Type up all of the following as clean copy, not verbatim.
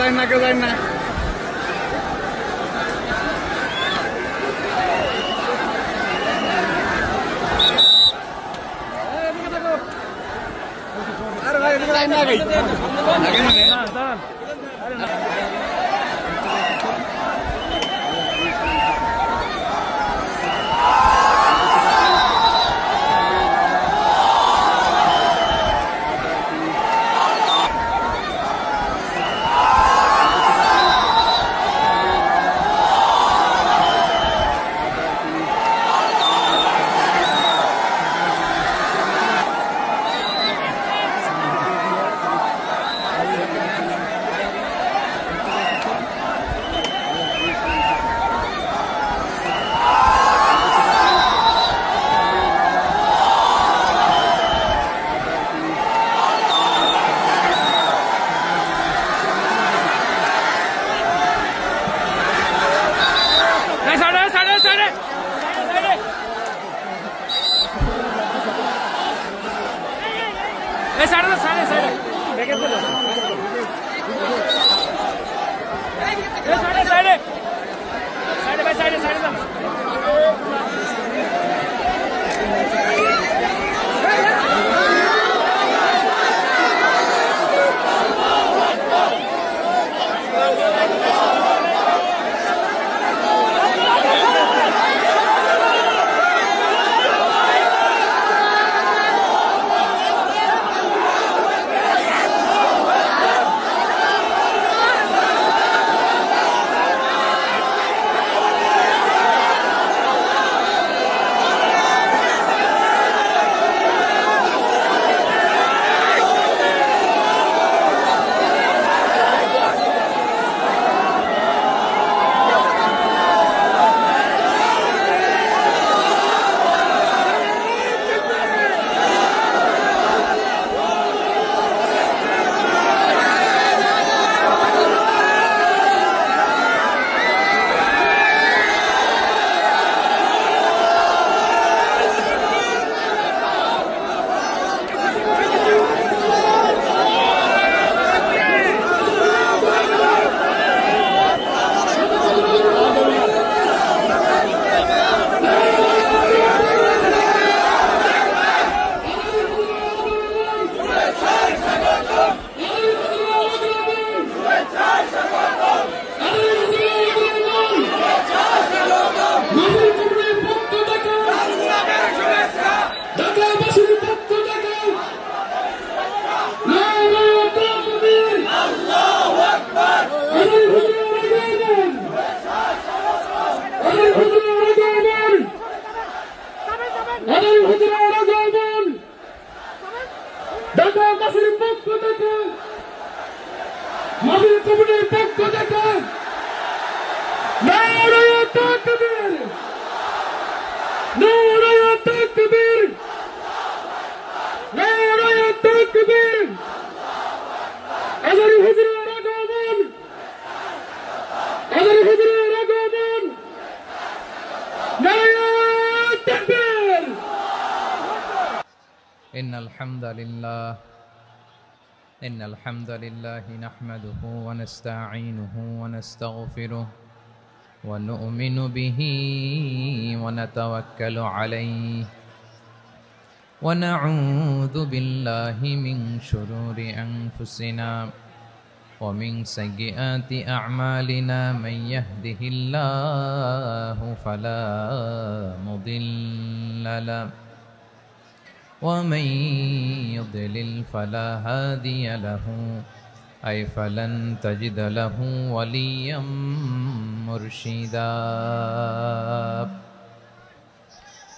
যায় না, কেউ যায় না। আরে ভাই এদিকে লাইন না গই আগে না দাঁড়ান। إن الحمد لله نحمده ونستعينه ونستغفره ونؤمن به ونتوكل عليه ونعوذ بالله من شرور أنفسنا ومن سيئات أعمالنا من يهده الله فلا مضل له ومن يضلل فلا هادي له أي فلن تجد له وليا مرشدا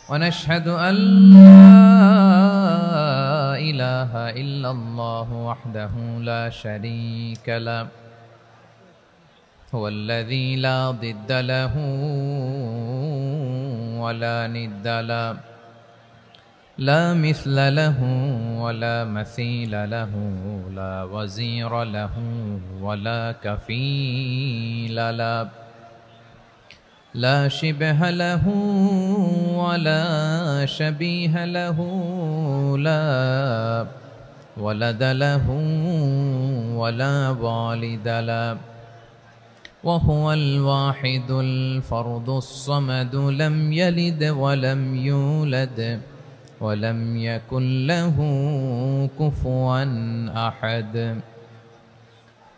ونشهد أن لا إله إلا الله وحده لا شريك له هو الذي لا ضد له ولا ند له لا مثل له ولا مثيل له لا وزير له ولا كفيل له لا شبه له ولا شبيه له لا ولد له ولا والد له وهو الواحد الفرد الصمد لم يلد ولم يولد ولم يكن له كفوا أحد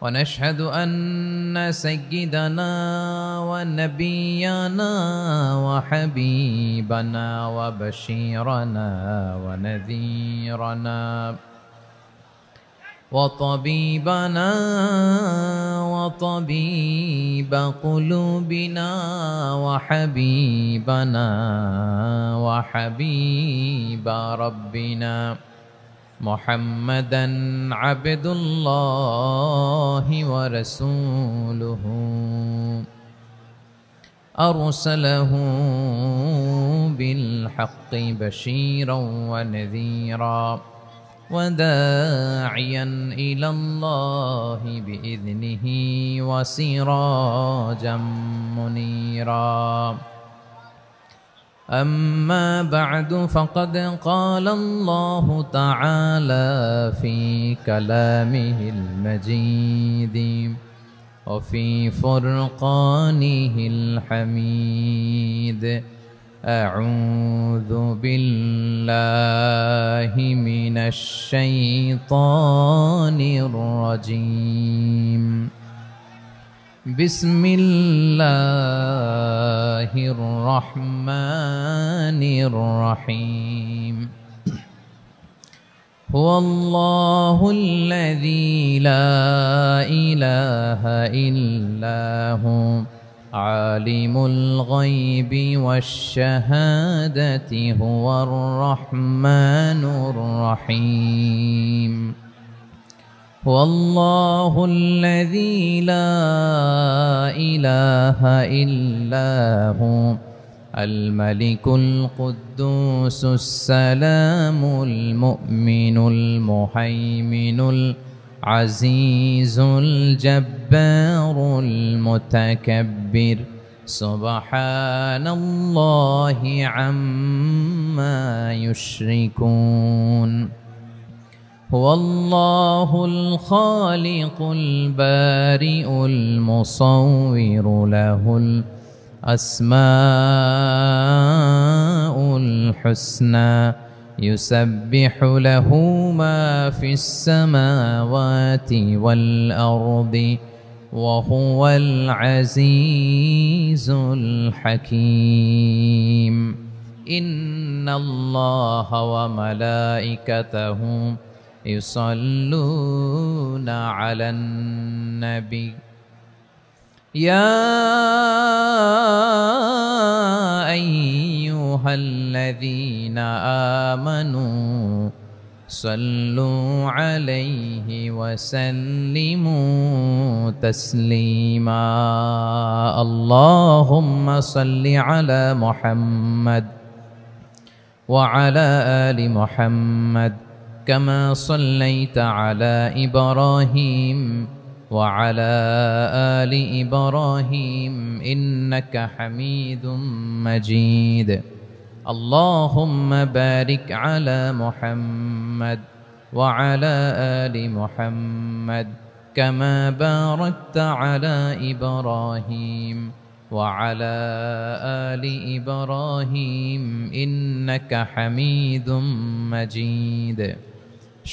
ونشهد أن سيدنا ونبينا وحبيبنا وبشيرنا ونذيرنا وطبيبنا وطبيب قلوبنا وحبيبنا وحبيب ربنا محمدا عبد الله ورسوله أرسله بالحق بشيرا ونذيرا وداعيا إلى الله بإذنه وسراجا منيرا أما بعد فقد قال الله تعالى في كلامه المجيد وفي فرقانه الحميد أعوذ بالله من الشيطان الرجيم بسم الله الرحمن الرحيم هو الله الذي لا إله إلا هو عالم الغيب والشهادة هو الرحمن الرحيم هو الله الذي لا إله إلا هو الملك القدوس السلام المؤمن المهيمن العزيز الجبار المتكبر سبحان الله عما يشركون هو الله الخالق البارئ المصور له الأسماء الحسنى يسبح له ما في السماوات والأرض وهو العزيز الحكيم إن الله وملائكته يصلون على النبي يا أيها الذين آمنوا صلوا عليه وسلموا تسليما اللهم صل على محمد وعلى آل محمد كما صليت على إبراهيم وعلى آل إبراهيم إنك حميد مجيد اللهم بارك على محمد وعلى آل محمد كما باركت على إبراهيم وعلى آل إبراهيم إنك حميد مجيد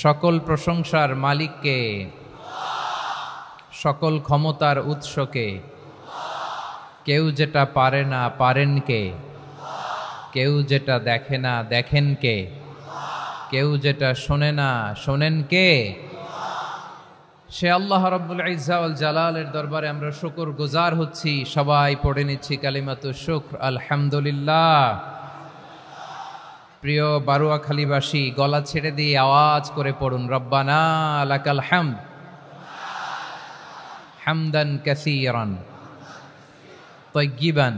সকল প্রশংসার মালিককে সকল ক্ষমতার উৎসকে কেউ যেটা পারে না পারেন কে কেউ যেটা দেখে না দেখেন কে কেউ যেটা শোনে না শোনেন কে সে আল্লাহ রাব্বুল ইজ্জা ওয়াল জালালের দরবারে আমরা শুকর গুজার হচ্ছি সবাই পড়ে নিচ্ছি কালিমাতু শুকর আলহামদুলিল্লাহ প্রিয় বারুয়াখালীবাসী গলা ছেড়ে দিয়ে আওয়াজ করে পড়ুন রব্বানা লাকাল হামদ হামদান কাসীরান طيبا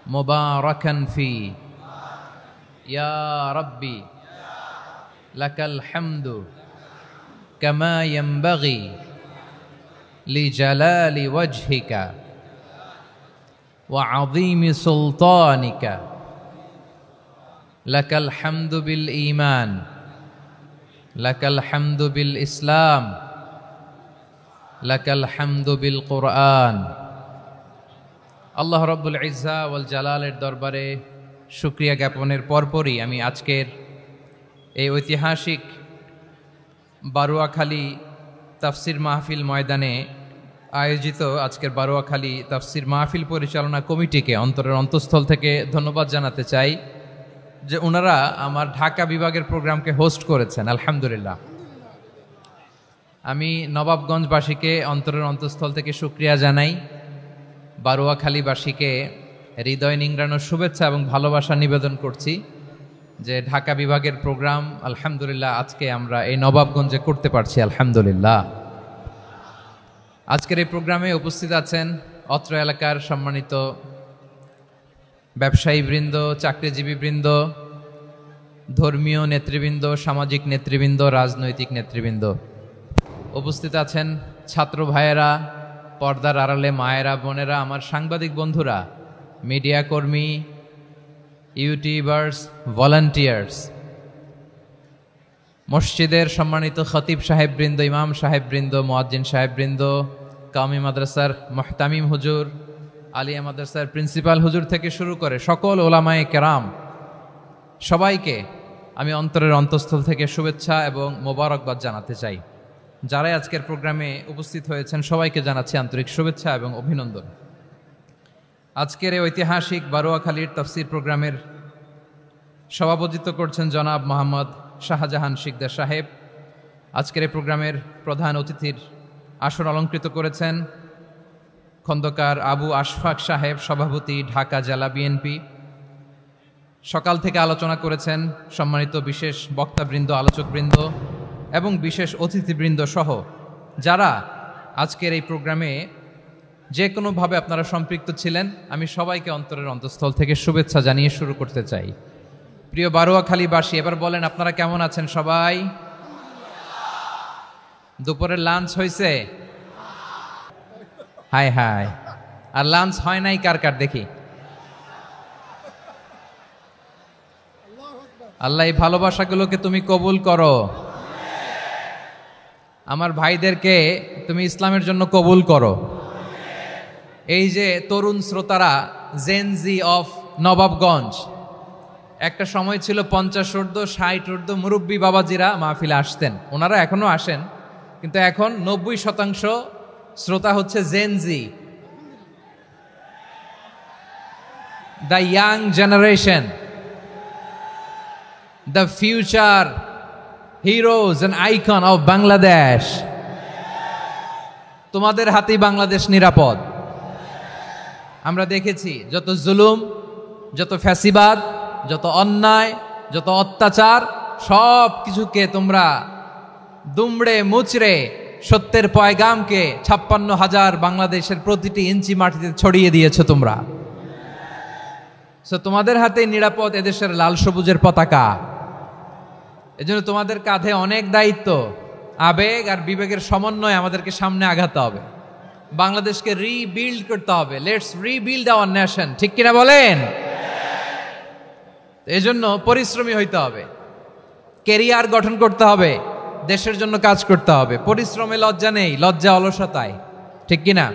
مباركا فيه يا ربي لك الحمد كما ينبغي لجلال وجهك وعظيم سلطانك لك الحمد بالإيمان লাকাল হামদু বিল ইসলাম, লাকাল হামদু বিল কুরআন। আল্লাহ রব্বুল ইজ্জা ওয়াল জালালের দরবারে শুকরিয়া জ্ঞাপনের পরপরই আমি আজকের এই ঐতিহাসিক বারোয়াখালী তাফসির মাহফিল ময়দানে আয়োজিত আজকের বারোয়াখালী তাফসির মাহফিল পরিচালনা কমিটিকে অন্তরের অন্তঃস্থল থেকে ধন্যবাদ জানাতে চাই যে ওনারা আমার ঢাকা বিভাগের প্রোগ্রামকে হোস্ট করেছেন। আলহামদুলিল্লাহ। আমি নবাবগঞ্জবাসীকে অন্তরের অন্তঃস্থল থেকে শুকরিয়া জানাই, বারোয়াখালীবাসীকে হৃদয় নিংড়ানোর শুভেচ্ছা এবং ভালোবাসা নিবেদন করছি যে ঢাকা বিভাগের প্রোগ্রাম আলহামদুলিল্লাহ আজকে আমরা এই নবাবগঞ্জে করতে পারছি। আলহামদুলিল্লাহ। আজকের এই প্রোগ্রামে উপস্থিত আছেন অত্র এলাকার সম্মানিত ব্যবসায়ীবৃন্দ, চাকরিজীবীবৃন্দ, ধর্মীয় নেতৃবৃন্দ, সামাজিক নেতৃবৃন্দ, রাজনৈতিক নেতৃবৃন্দ। উপস্থিত আছেন ছাত্র ভাইয়েরা, পর্দার আড়ালে মায়েরা, বোনেরা, আমার সাংবাদিক বন্ধুরা, মিডিয়া কর্মী, ইউটিউবার্স, ভলান্টিয়ার্স, মসজিদের সম্মানিত খতিব সাহেববৃন্দ, ইমাম সাহেববৃন্দ, মুয়াজ্জিন সাহেববৃন্দ, কাওমি মাদ্রাসার মুহতামিম হুজুর, আলিয়া মাদ্রাসার প্রিন্সিপাল হুজুর থেকে শুরু করে সকল ওলামায়ে কেরাম, সবাইকে আমি অন্তরের অন্তঃস্থল থেকে শুভেচ্ছা এবং মোবারকবাদ জানাতে চাই। যারাই আজকের প্রোগ্রামে উপস্থিত হয়েছেন সবাইকে জানাচ্ছি আন্তরিক শুভেচ্ছা এবং অভিনন্দন। আজকের এই ঐতিহাসিক বারোয়াখালীর তাফসির প্রোগ্রামের সভাপতিত্ব করছেন জনাব মোহাম্মদ শাহজাহান শিকদার সাহেব। আজকের এই প্রোগ্রামের প্রধান অতিথির আসন অলঙ্কৃত করেছেন খন্দকার আবু আশফাক সাহেব, সভাপতি, ঢাকা জেলা বিএনপি। সকাল থেকে আলোচনা করেছেন সম্মানিত বিশেষ বক্তাবৃন্দ, আলোচকবৃন্দ এবং বিশেষ অতিথিবৃন্দ সহ যারা আজকের এই প্রোগ্রামে যে কোনোভাবে আপনারা সম্পৃক্ত ছিলেন, আমি সবাইকে অন্তরের অন্তঃস্থল থেকে শুভেচ্ছা জানিয়ে শুরু করতে চাই। প্রিয় বারোয়াখালীবাসী, এবার বলেন আপনারা কেমন আছেন সবাই? দুপুরের লাঞ্চ হয়েছে? High high. আর লাঞ্চ হয় নাই কার কার দেখি? আল্লাহ এই ভালোবাসাগুলোকে তুমি কবুল করো। আমার ভাইদেরকে তুমি ইসলামের জন্য কবুল করো। এই যে তরুণ শ্রোতারা, জেনজি অফ নবাবগঞ্জ, একটা সময় ছিল 50 ঊর্ধ্ব 60 ঊর্ধ্ব মুরব্বী বাবাজিরা মাহফিলে আসতেন, ওনারা এখনো আসেন, কিন্তু এখন 90% শ্রোতা হচ্ছে Gen Z, the young generation, the future heroes and icon of Bangladesh. তোমাদের হাতেই বাংলাদেশ নিরাপদ। আমরা দেখেছি যত জুলুম, যত ফ্যাসিবাদ, যত অন্যায়, যত অত্যাচার, সব কিছুকে তোমরা দুমড়ে মুচড়ে সত্যের পয়গামকে 56,000 বাংলাদেশের প্রতিটি ইঞ্চি মাটিতে ছড়িয়ে দিয়েছো তোমরা। তোমাদের হাতে নিরাপদ এদেশের লাল সবুজের পতাকা। এজন্য তোমাদের কাঁধে অনেক দায়িত্ব, আবেগ আর বিবেকের সমন্বয়ে আমাদেরকে সামনে আগাতে হবে, বাংলাদেশকে রিবিল্ড করতে হবে। লেটস রিবিল্ড আওয়ার নেশন, ঠিক কিনা বলেন? এজন্য পরিশ্রমী হইতে হবে, কেরিয়ার গঠন করতে হবে, দেশের জন্য কাজ করতে হবে। পরিশ্রমে লজ্জা নেই, লজ্জা অলসতায়, ঠিক কিনা?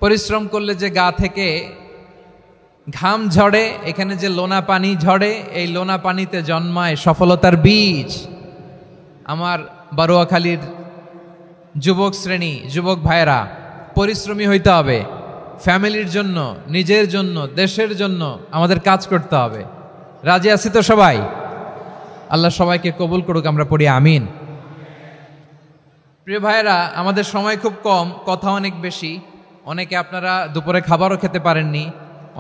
পরিশ্রম করলে যে গা থেকে ঘাম ঝরে, এখানে যে লোনা পানি ঝরে, এই লোনা পানিতে জন্মায় সফলতার বীজ। আমার বারোয়াখালীর যুবক শ্রেণী, যুবক ভাইয়েরা, পরিশ্রমী হইতে হবে, ফ্যামিলির জন্য, নিজের জন্য, দেশের জন্য আমাদের কাজ করতে হবে। রাজি আছি তো সবাই? আল্লাহ সবাইকে কবুল করুক, আমরা পড়ি আমিন। প্রিয় ভাইয়েরা, আমাদের সময় খুব কম, কথা অনেক বেশি। অনেকে আপনারা দুপুরে খাবারও খেতে পারেননি,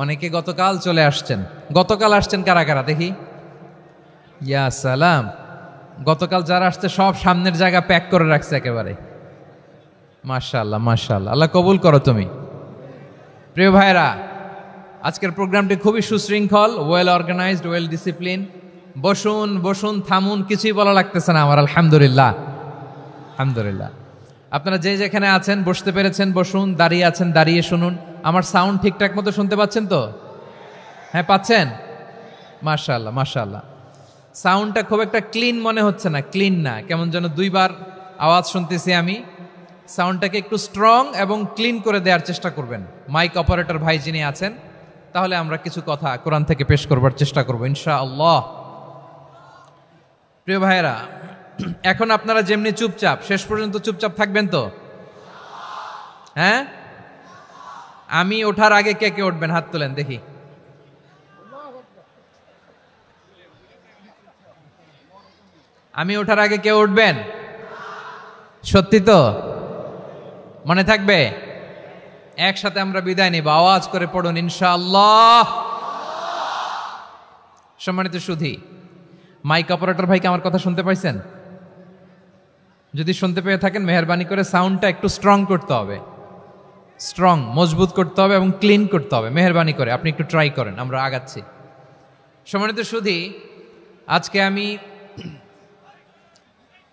অনেকে গতকাল চলে আসছেন। গতকাল আসছেন কারা কারা দেখি? ইয়া সালাম। গতকাল যারা আসছে সব সামনের জায়গা প্যাক করে রাখছে একেবারে। মাশাআল্লাহ, মাশাআল্লাহ, আল্লাহ কবুল করো তুমি। প্রিয় ভাইয়েরা, আজকের প্রোগ্রামটি খুবই সুশৃঙ্খল, ওয়েল অর্গানাইজড, ওয়েল ডিসিপ্লিন। বসুন বসুন, থামুন, কিছুই বলা লাগতেছে না আমার। আলহামদুলিল্লাহ, আলহামদুলিল্লাহ। আপনারা যে যেখানে আছেন বসতে পেরেছেন বসুন, দাঁড়িয়ে আছেন দাঁড়িয়ে শুনুন। আমার সাউন্ড ঠিকঠাক মতো শুনতে পাচ্ছেন তো? হ্যাঁ, পাচ্ছেন? মাশাআল্লাহ, মাশাআল্লাহ। সাউন্ডটা খুব একটা ক্লিন মনে হচ্ছে না, ক্লিন না, কেমন যেন দুইবার আওয়াজ শুনতেছি আমি। সাউন্ডটাকে একটু স্ট্রং এবং ক্লিন করে দেওয়ার চেষ্টা করবেন মাইক অপারেটর ভাই যিনি আছেন। তাহলে আমরা কিছু কথা কোরআন থেকে পেশ করবার চেষ্টা করবো ইনশাআল্লাহ। প্রিয় ভাইয়েরা, এখন আপনারা যেমনি চুপচাপ, শেষ পর্যন্ত চুপচাপ থাকবেন তো? হ্যাঁ, আমি ওঠার আগে কে কে উঠবেন হাত তোলেন দেখি। আমি ওঠার আগে কে উঠবেন? সত্যি তো? মনে থাকবে? একসাথে আমরা বিদায় নিব, আওয়াজ করে পড়ুন ইনশাআল্লাহ। সম্মানিত সুধী, মাইক অপারেটর ভাইকে আমার কথা শুনতে পাইছেন? যদি শুনতে পেয়ে থাকেন মেহেরবানি করে সাউন্ডটা একটু স্ট্রং করতে হবে, স্ট্রং মজবুত করতে হবে এবং ক্লিন করতে হবে। মেহেরবানি করে আপনি একটু ট্রাই করেন, আমরা আগাচ্ছি। সম্মানিত সুধী, আজকে আমি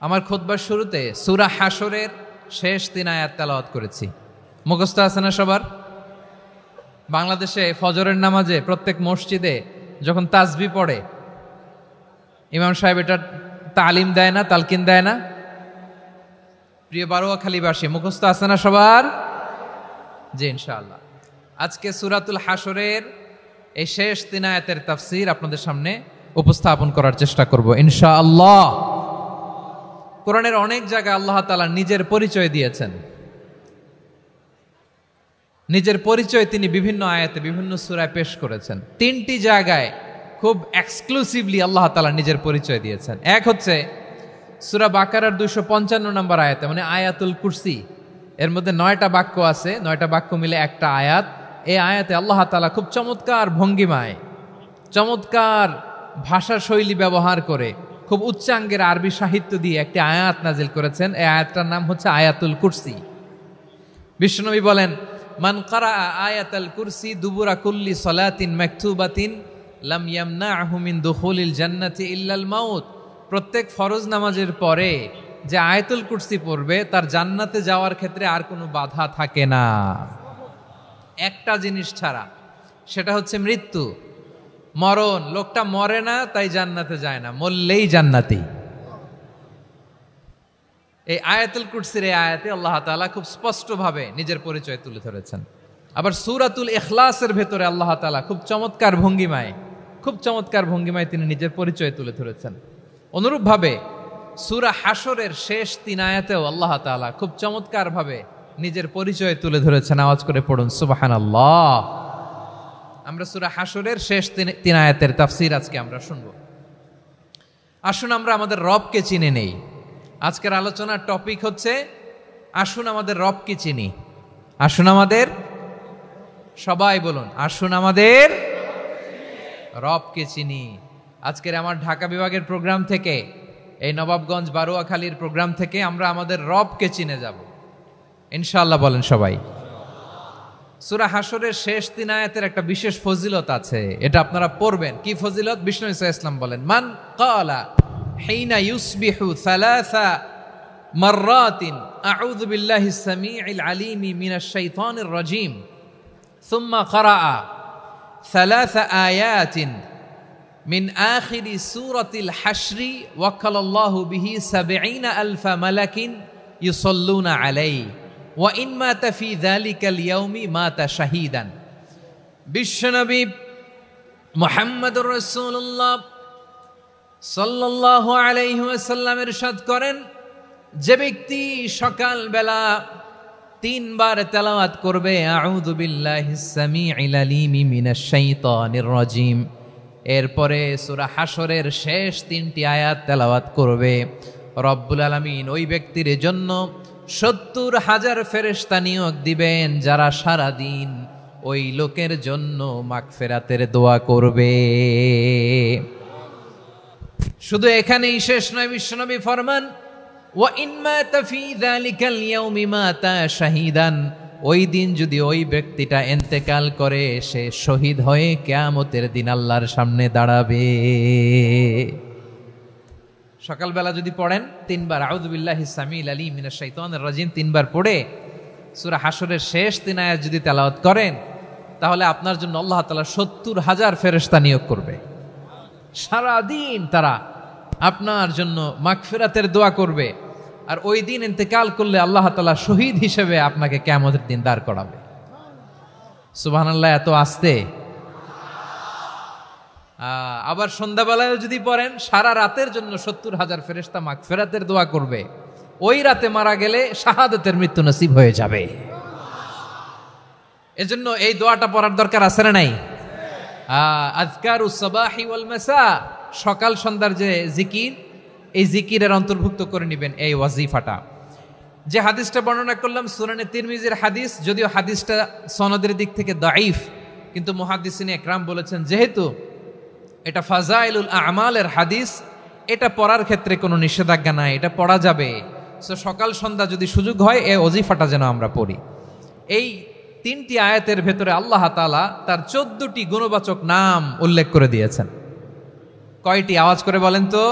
আমার খুতবার শুরুতে সূরা হাশরের শেষ 3 আয়াত তেলাওয়াত করেছি। মুখস্থ আছে না সবার? বাংলাদেশে ফজরের নামাজে প্রত্যেক মসজিদে যখন তাসবিহ পড়ে ইমাম সাহেব এটা তালিম দেয় না, তালকিন দেয় না? প্রিয় বারোয়াখালীবাসী, মুখস্থ আছে না সবার? জি ইনশাআল্লাহ। আজকে সূরাতুল হাশরের এই শেষ 3 আয়াতের তাফসীর আপনাদের সামনে উপস্থাপন করার চেষ্টা করব ইনশাআল্লাহ। কোরআনের অনেক জায়গায় আল্লাহ তাআলা নিজের পরিচয় দিয়েছেন। নিজের পরিচয় তিনি বিভিন্ন আয়াতে বিভিন্ন সূরায় পেশ করেছেন। 3টি জায়গায় খুব এক্সক্লুসিভলি আল্লাহ তাআলা নিজের পরিচয় দিয়েছেন। এক হচ্ছে সূরা বাকারার 255 নম্বর আয়াতে, মানে আয়াতুল কুরসি। এর মধ্যে 9টা বাক্য আছে, 9টা বাক্য মিলে একটা আয়াত। এই আয়াতে আল্লাহ তাআলা খুব চমৎকার ভঙ্গিমায়, চমৎকার ভাষা শৈলী ব্যবহার করে, খুব উচ্চাঙ্গের আরবি সাহিত্য দিয়ে একটি আয়াত নাজিল করেছেন। এই আয়াতটার নাম হচ্ছে আয়াতুল কুরসি। বিশ্বনবী বলেন, মান কারা আয়াতুল কুরসি দুবুরা কুল্লি সালাতিন মাকতুবাতিন লাম ইয়ামনাহু মিন দুখুলিল জান্নাতি ইল্লাল মাউত। প্রত্যেক ফরজ নামাজের পরে যে আয়াতুল কুরসি পড়বে তার জান্নাতে যাওয়ার ক্ষেত্রে আর কোনো বাধা থাকে না, একটা জিনিস ছাড়া, সেটা হচ্ছে মৃত্যু, মরণ। লোকটা মরে না তাই জান্নাতে যায় না, মরলেই জান্নাতি। এই আয়াতুল কুরসির এই আয়াতে আল্লাহ তাআলা খুব স্পষ্টভাবে নিজের পরিচয় তুলে ধরেছেন। আবার সূরাতুল ইখলাসের ভেতরে আল্লাহ তাআলা খুব চমৎকার ভঙ্গিমায় তিনি নিজের পরিচয় তুলে ধরেছেন। অনুরূপভাবে সূরা হাশরের শেষ 3 আয়াতেও আল্লাহ তাআলা খুব চমৎকারভাবে নিজের পরিচয় তুলে ধরেছেন। আওয়াজ করে পড়ুন সুবহানাল্লাহ। আমরা সূরা হাশরের শেষ 3 আয়াতের তাফসীর আজকে আমরা শুনব। আসুন আমরা আমাদের রবকে চিনে নেই। আজকের আলোচনার টপিক হচ্ছে আসুন আমাদের রবকে চিনি। আসুন আমাদের, সবাই বলুন, আসুন আমাদের রবকে চিনি। আজকের আমার ঢাকা বিভাগের প্রোগ্রাম থেকে, এই নবাবগঞ্জ বারোয়াখালীর প্রোগ্রাম থেকে আমরা আমাদের রবকে চিনে যাব ইনশাআল্লাহ। বলেন সবাই। সূরা হাশরের শেষ 3 আয়াতের একটা বিশেষ ফজিলত আছে, এটা আপনারা পড়বেন। কি ফজিলত? বিষ্ণু ইসা ইসলাম বলেন, মান ক্বালা হিনা ইউসবিহু সালাসা মাররাতিন আউযু বিল্লাহিস সামিউল আলিম মিনাশ শাইতানির রাজীম সুম্মা ক্বারাআ সালাসা আয়াতিন মিন আখিরি সূরাতিল হাশরি ওয়াক্কালাল্লাহু বিহি ৭০,০০০ মালাকিন ইউসাল্লুনা আলাইহি ওয়া ইন মাতা ফি যালিকাল ইয়াউমি মাতা শাহীদান। বিশ্বনবী মুহাম্মদুর রাসূলুল্লাহ সাল্লাল্লাহু আলাইহি ওয়াসাল্লাম ইরশাদ করেন, যে ব্যক্তি সকালবেলা 3 বার তেলাওয়াত করবে আউযু বিল্লাহিস সামিউল আলিম মিনাশ শাইতানির রাজীম, এরপরে সূরা হাশরের শেষ 3টি আয়াত তেলাওয়াত করবে, রব্বুল আলামিন ওই ব্যক্তির জন্য ৭০,০০০ ফেরেশতা নিয়োগ দিবেন যারা সারা দিন ওই লোকের জন্য মাগফিরাতের দোয়া করবে। শুধু এখানেই শেষ নয়, বিশ্বনবী ফরমান, ওয়া ইন মাতা ফি যালিকাল ইয়াউমি মাতা শাহীদান, ওই দিন যদি ওই ব্যক্তিটা ইন্তেকাল করে সে শহীদ হয়ে কিয়ামতের দিন আল্লাহর সামনে দাঁড়াবে। সকালবেলা যদি পড়েন 3 বার আউযু বিল্লাহিস সামিউল আলিম মিনাশ শাইতানির রাজীম 3 বার পড়ে সূরা হাশরের শেষ 3 আয়াত যদি তেলাওয়াত করেন, তাহলে আপনার জন্য আল্লাহ তাআলা ৭০,০০০ ফেরেশতা নিয়োগ করবে। সারাদিন তারা আপনার জন্য মাগফিরাতের দোয়া করবে। আর ওই দিন ইন্তেকাল করলে আল্লাহ তাআলা শহীদ হিসেবে আপনাকে কিয়ামতের দিন দাঁড় করাবে। সুবহানাল্লাহ, এত আস্তে। আবার সন্ধ্যাবেলায় যদি পড়েন, সারা রাতের জন্য 70,000 ফেরেশতা মাগফিরাতের দোয়া করবে। ওই রাতে মারা গেলে শাহাদাতের মৃত্যু নসিব হয়ে যাবে। এজন্য এই দোয়াটা পড়ার দরকার আছে না নাই? আযকারুস সাবাহি ওয়াল মাসা, সকাল সন্ধ্যার যে জিকির, এই জিকিরের অন্তর্ভুক্ত করে নেবেন এই ওয়াজিফাটা। যে হাদিসটা বর্ণনা করলাম সুনানে তিরমিজির হাদিস, যদিও হাদিসটা সনদের দিক থেকে দাঈফ, কিন্তু মুহাদ্দিসিনে একরাম বলেছেন যেহেতু এটা ফাজাইলুল আমালের হাদিস, এটা পড়ার ক্ষেত্রে কোনো নিষেধাজ্ঞা নাই, এটা পড়া যাবে। সো সকাল সন্ধ্যা যদি সুযোগ হয় এই ওয়াজিফাটা যেন আমরা পড়ি। এই 3টি আয়াতের ভেতরে আল্লাহ তাআলা তার 14টি গুণবাচক নাম উল্লেখ করে দিয়েছেন। কয়টি? আওয়াজ করে বলেন তো,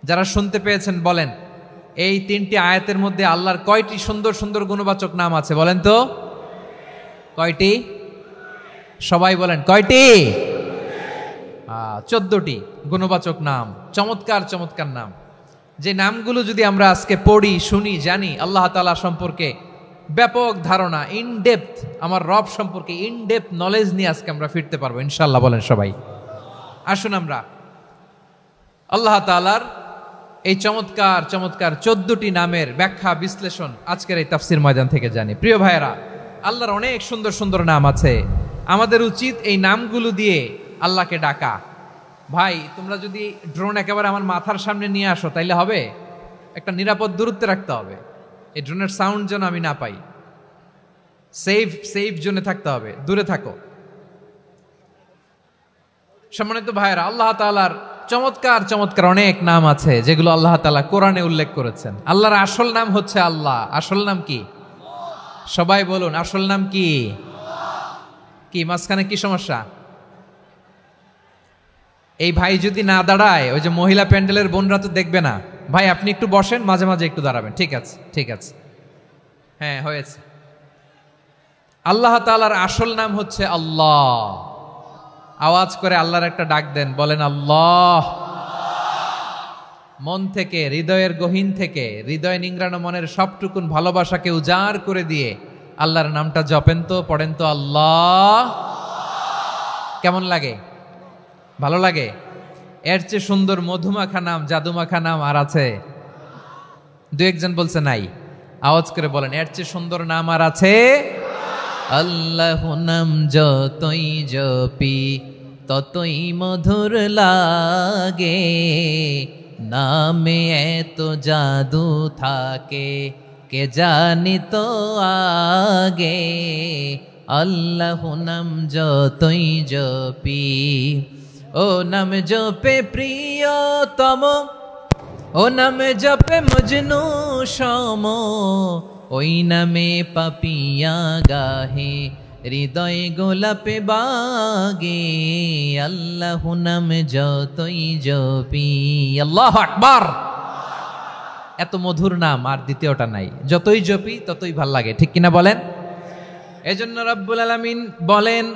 যারা শুনতে পেয়েছেন বলেন, এই 3টি আয়াতের মধ্যে আল্লাহর কয়টি সুন্দর সুন্দর গুণবাচক নাম আছে বলেন তো? কয়টি? সবাই বলেন কয়টি? 14টি গুণবাচক নাম, চমৎকার চমৎকার নাম। যে নামগুলো যদি আমরা আজকে পড়ি, শুনি, জানি, আল্লাহ তাআলা সম্পর্কে ব্যাপক ধারণা, ইনডেপথ, আমার রব সম্পর্কে ইনডেপথ নলেজ নিয়ে আজকে আমরা ফিরতে পারবো ইনশাআল্লাহ। বলেন সবাই। আসুন আমরা আল্লাহ তাআলার এই চমৎকার চমৎকার 14টি নামের ব্যাখ্যা বিশ্লেষণ আজকের এই তাফসীর ময়দান থেকে জানি। প্রিয় ভাইয়েরা, আল্লাহর অনেক সুন্দর সুন্দর নাম আছে। আমাদের উচিত এই নামগুলো দিয়ে আল্লাহকে ডাকা। ভাই, তোমরা যদি ড্রোন একেবারে আমার মাথার সামনে নিয়ে আসো তাইলে হবে? একটা নিরাপদ দূরত্বে রাখতে হবে, এই ড্রোনের সাউন্ড যেন আমি না পাই। সেফ জোনে থাকতে হবে, দূরে থাকো। সম্মানিত ভাইয়েরা, আল্লাহ তাআলার চমৎকার চমৎকার অনেক নাম আছে যেগুলো আল্লাহ তাআলা কোরআনে উল্লেখ করেছেন। আল্লাহর আসল নাম হচ্ছে আল্লাহ। আসল নাম কি? সবাই বলুন, আসল নাম কি? কি মাঝখানে কি সমস্যা? এই ভাই যদি না দাঁড়ায়, ওই যে মহিলা প্যান্ডেলের বোনরা তো দেখবে না। ভাই আপনি একটু বসেন, মাঝে মাঝে একটু দাঁড়াবেন। ঠিক আছে, ঠিক আছে, হ্যাঁ হয়েছে। আল্লাহ তাআলার আসল নাম হচ্ছে আল্লাহ। আওয়াজ করে আল্লাহর একটা ডাক দেন, বলেন আল্লাহ। মন থেকে, হৃদয়ের গহীন থেকে, হৃদয় নিংড়ানো মনের সবটুকুন ভালোবাসাকে উজাড় করে দিয়ে আল্লাহর নামটা জপেন তো, পড়েন তো আল্লাহ। কেমন লাগে? ভালো লাগে? এর চেয়ে সুন্দর মধুমাখা নাম, জাদুমাখা নাম আর আছে? দু একজন বলছে নাই। আওয়াজ করে বলেন, এর চেয়ে সুন্দর নাম আর আছে? আল্লাহ নাম যতই জপি ততই মধুর লাগে, নামে এত জাদু থাকে কে জানি তো আগে। আল্লাহ নাম যতই জপি, ও নাম জপে প্রিয়তম, ও নাম জপে মজনু সম, ওই নামে পাপিয়া গাহে হৃদয় গোলাপে বাগে। আল্লাহ নাম যতই জপি। আল্লাহু আকবার। এত মধুর নাম আর দ্বিতীয়টা নাই। যতই জপি ততই ভাল লাগে, ঠিক কিনা বলেন? এজন্য রব্বুল আলামিন বলেন,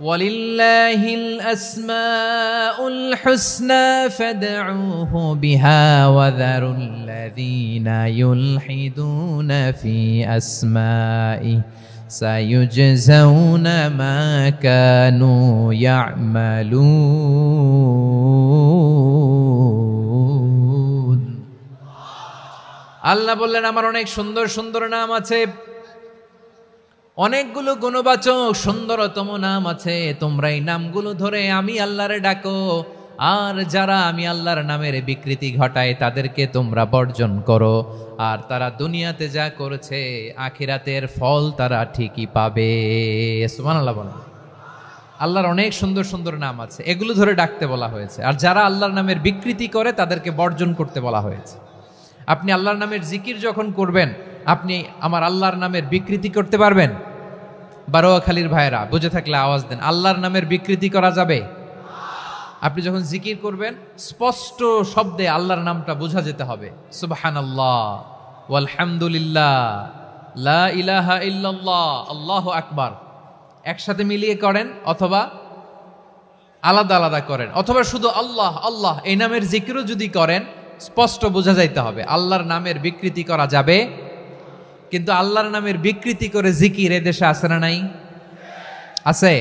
ওয়ালিল্লাহিল আসমাউল হুসনা ফাদউহু বিহা ওয়া যারুল্লাযীনা ইউলহিদুনা ফি আসমাই সায়ুজজাউনা মা কানু ইয়ামালুন। আল্লাহ বললেন, আমার অনেক সুন্দর সুন্দর নাম আছে, অনেকগুলো গুণবাচক সুন্দরতম নাম আছে। তোমরা এই নামগুলো ধরে আমি আল্লাহরে ডাকো, আর যারা আমি আল্লাহর নামের বিকৃতি ঘটায় তাদেরকে তোমরা বর্জন করো। আর তারা দুনিয়াতে যা করেছে আখিরাতের ফল তারা ঠিকই পাবে। সুবহানাল্লাহ বলেন। আল্লাহর অনেক সুন্দর সুন্দর নাম আছে, এগুলো ধরে ডাকতে বলা হয়েছে। আর যারা আল্লাহর নামের বিকৃতি করে তাদেরকে বর্জন করতে বলা হয়েছে। আপনি আল্লাহর নামের জিকির যখন করবেন, আপনি আমার আল্লাহর নামের বিকৃতি করতে পারবেন? বারোয়াখালীর ভাইয়েরা বুঝে থাকলে আওয়াজ দেন, আল্লাহর নামের বিকৃতি করা যাবে? আপনি যখন জিকির করবেন স্পষ্ট শব্দে আল্লাহর নামটা বোঝা যেতে হবে। সুবহানাল্লাহ, ওয়ালহামদুলিল্লাহ, লা ইলাহা ইল্লাল্লাহ, আল্লাহু আকবার। একসাথে মিলিয়ে করেন অথবা আলাদা আলাদা করেন, অথবা শুধু আল্লাহ আল্লাহ এই নামের জিকিরও যদি করেন, স্পষ্ট বোঝা যাইতে হবে আল্লাহর নামের বিকৃতি করা যাবে। কিন্তু আল্লাহর নামের বিকৃতি করে জিকির এদেশে আছে না নাই? আছে।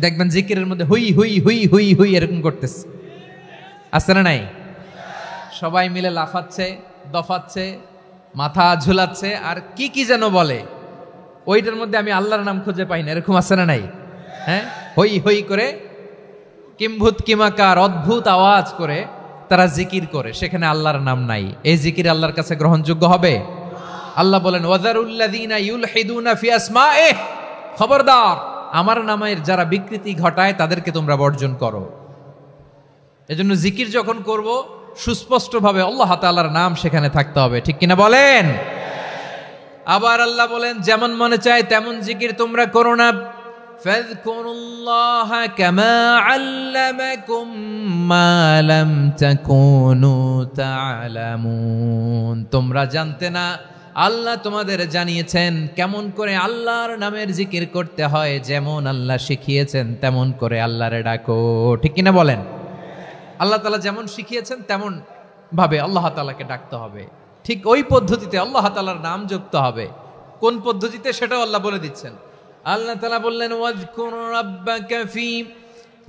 দেখবেন জিকিরের মধ্যে হুই হুই হুই হুই হুই এরকম করতেছে, আছে না নাই? সবাই মিলে লাফাচ্ছে, দফাচ্ছে, মাথা ঝুলাচ্ছে, আর কি কি যেন বলে, ওইটার মধ্যে আমি আল্লাহর নাম খুঁজে পাই না, এরকম আছে না নাই? হ্যাঁ, হই হই করে কিম্ভূত কিমাকার অদ্ভুত আওয়াজ করে তারা জিকির করে, সেখানে আল্লাহর নাম নাই। এই জিকির আল্লাহর কাছে গ্রহণযোগ্য হবে? আল্লাহ বলেন ওয়াযারুল্লাযীনা ইউলহিদুনা ফি আসমাইহি, খবরদার আমার নামের যারা বিকৃতি ঘটায় তাদেরকে তোমরা বর্জন করো। এজন্য জিকির যখন করব সুস্পষ্টভাবে আল্লাহ তাআলার নাম সেখানে থাকতে হবে, ঠিক কিনা বলেন? আবার আল্লাহ বলেন যেমন মনে চায় তেমন জিকির তোমরা করো না। ফাযকুরুল্লাহা কামা আল্লামাকুম মা লাম তাকুনু তা'লামুন, তোমরা জানতে না, আল্লাহ তোমাদের জানিয়েছেন কেমন করে আল্লাহর নামের জিকির করতে হয়, যেমন আল্লাহ শিখিয়েছেন তেমন করে আল্লাহরে ডাকো, ঠিক কিনা বলেন? আল্লাহ তাআলা যেমন শিখিয়েছেন তেমন ভাবে আল্লাহ তাআলাকে ডাকতে হবে, ঠিক ওই পদ্ধতিতে আল্লাহ তাআলার নাম যুক্ত হবে। কোন পদ্ধতিতে সেটাও আল্লাহ বলে দিচ্ছেন। আল্লাহ তাআলা বললেন ওয়াযকুর রাব্বাকা ফি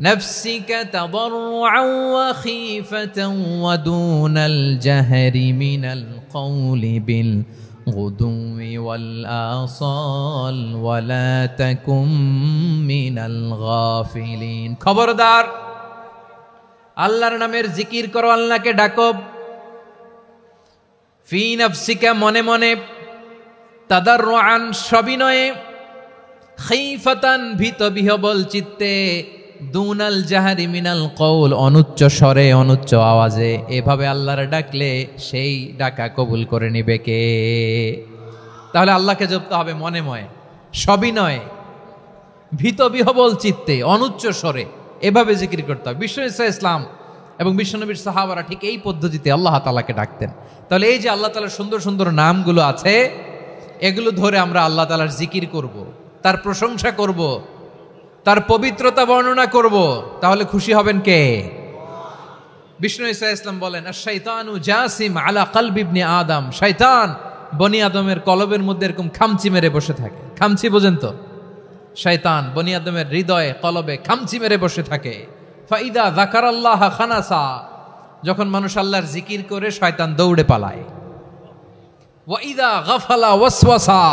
নাফসিকা তাদাররুআন ওয়া খীফাতান ওয়া দুনাল জাহরি মিনাল কওলি বিল গুদুওয়ি ওয়াল আসাল ওয়া লা তাকুম মিনাল গাফিলিন, খবরদার আল্লাহর নামের জিকির করো, আল্লাহকে ডাকো। ফি নাফসিকা মনে মনে, তাদাররুআন সবিনয়ে, খাইফাতান ভীত বিহবল চিত্তে, দুনাল জাহারি মিনাল কওল অনুচ্চ স্বরে অনুচ্চ আওয়াজে। এভাবে আল্লাহর ডাকলে সেই ডাকা কবুল করে নিবে কে? তাহলে আল্লাহকে জপতে হবে মনে মনে, সবিনয়ে, ভীত বিহবল চিত্তে, অনুচ্চ স্বরে, এভাবে জিকির করতে হবে। বিশ্ব ইসলাম এবং বিশ্বনবীর সাহাবারা ঠিক এই পদ্ধতিতে আল্লাহ তাআলাকে ডাকতেন। তাহলে এই যে আল্লাহ তাআলার সুন্দর সুন্দর নামগুলো আছে, এগুলো ধরে আমরা আল্লাহ তাআলার জিকির করব, তার প্রশংসা করব, তার পবিত্রতা বর্ণনা করব, তাহলে খুশি হবেন কে? বিষ্ণু ঈসা ইসলাম বলেন আশ-শাইতানু জাসিম আলা কলবি ইবনে আদম, শয়তান বনি আদমের কলবের মধ্যে এরকম খামচি মেরে বসে থাকে। খামচি বোঝেন তো? শয়তান বনি আদমের হৃদয়ে কলবে খামচি মেরে বসে থাকে। ফাইদা যাকারাল্লাহ খানাসা, যখন মানুষ আল্লাহর জিকির করে শয়তান দৌড়ে পালায়। ওয়াইদা গাফালা ওয়াসওয়াসা,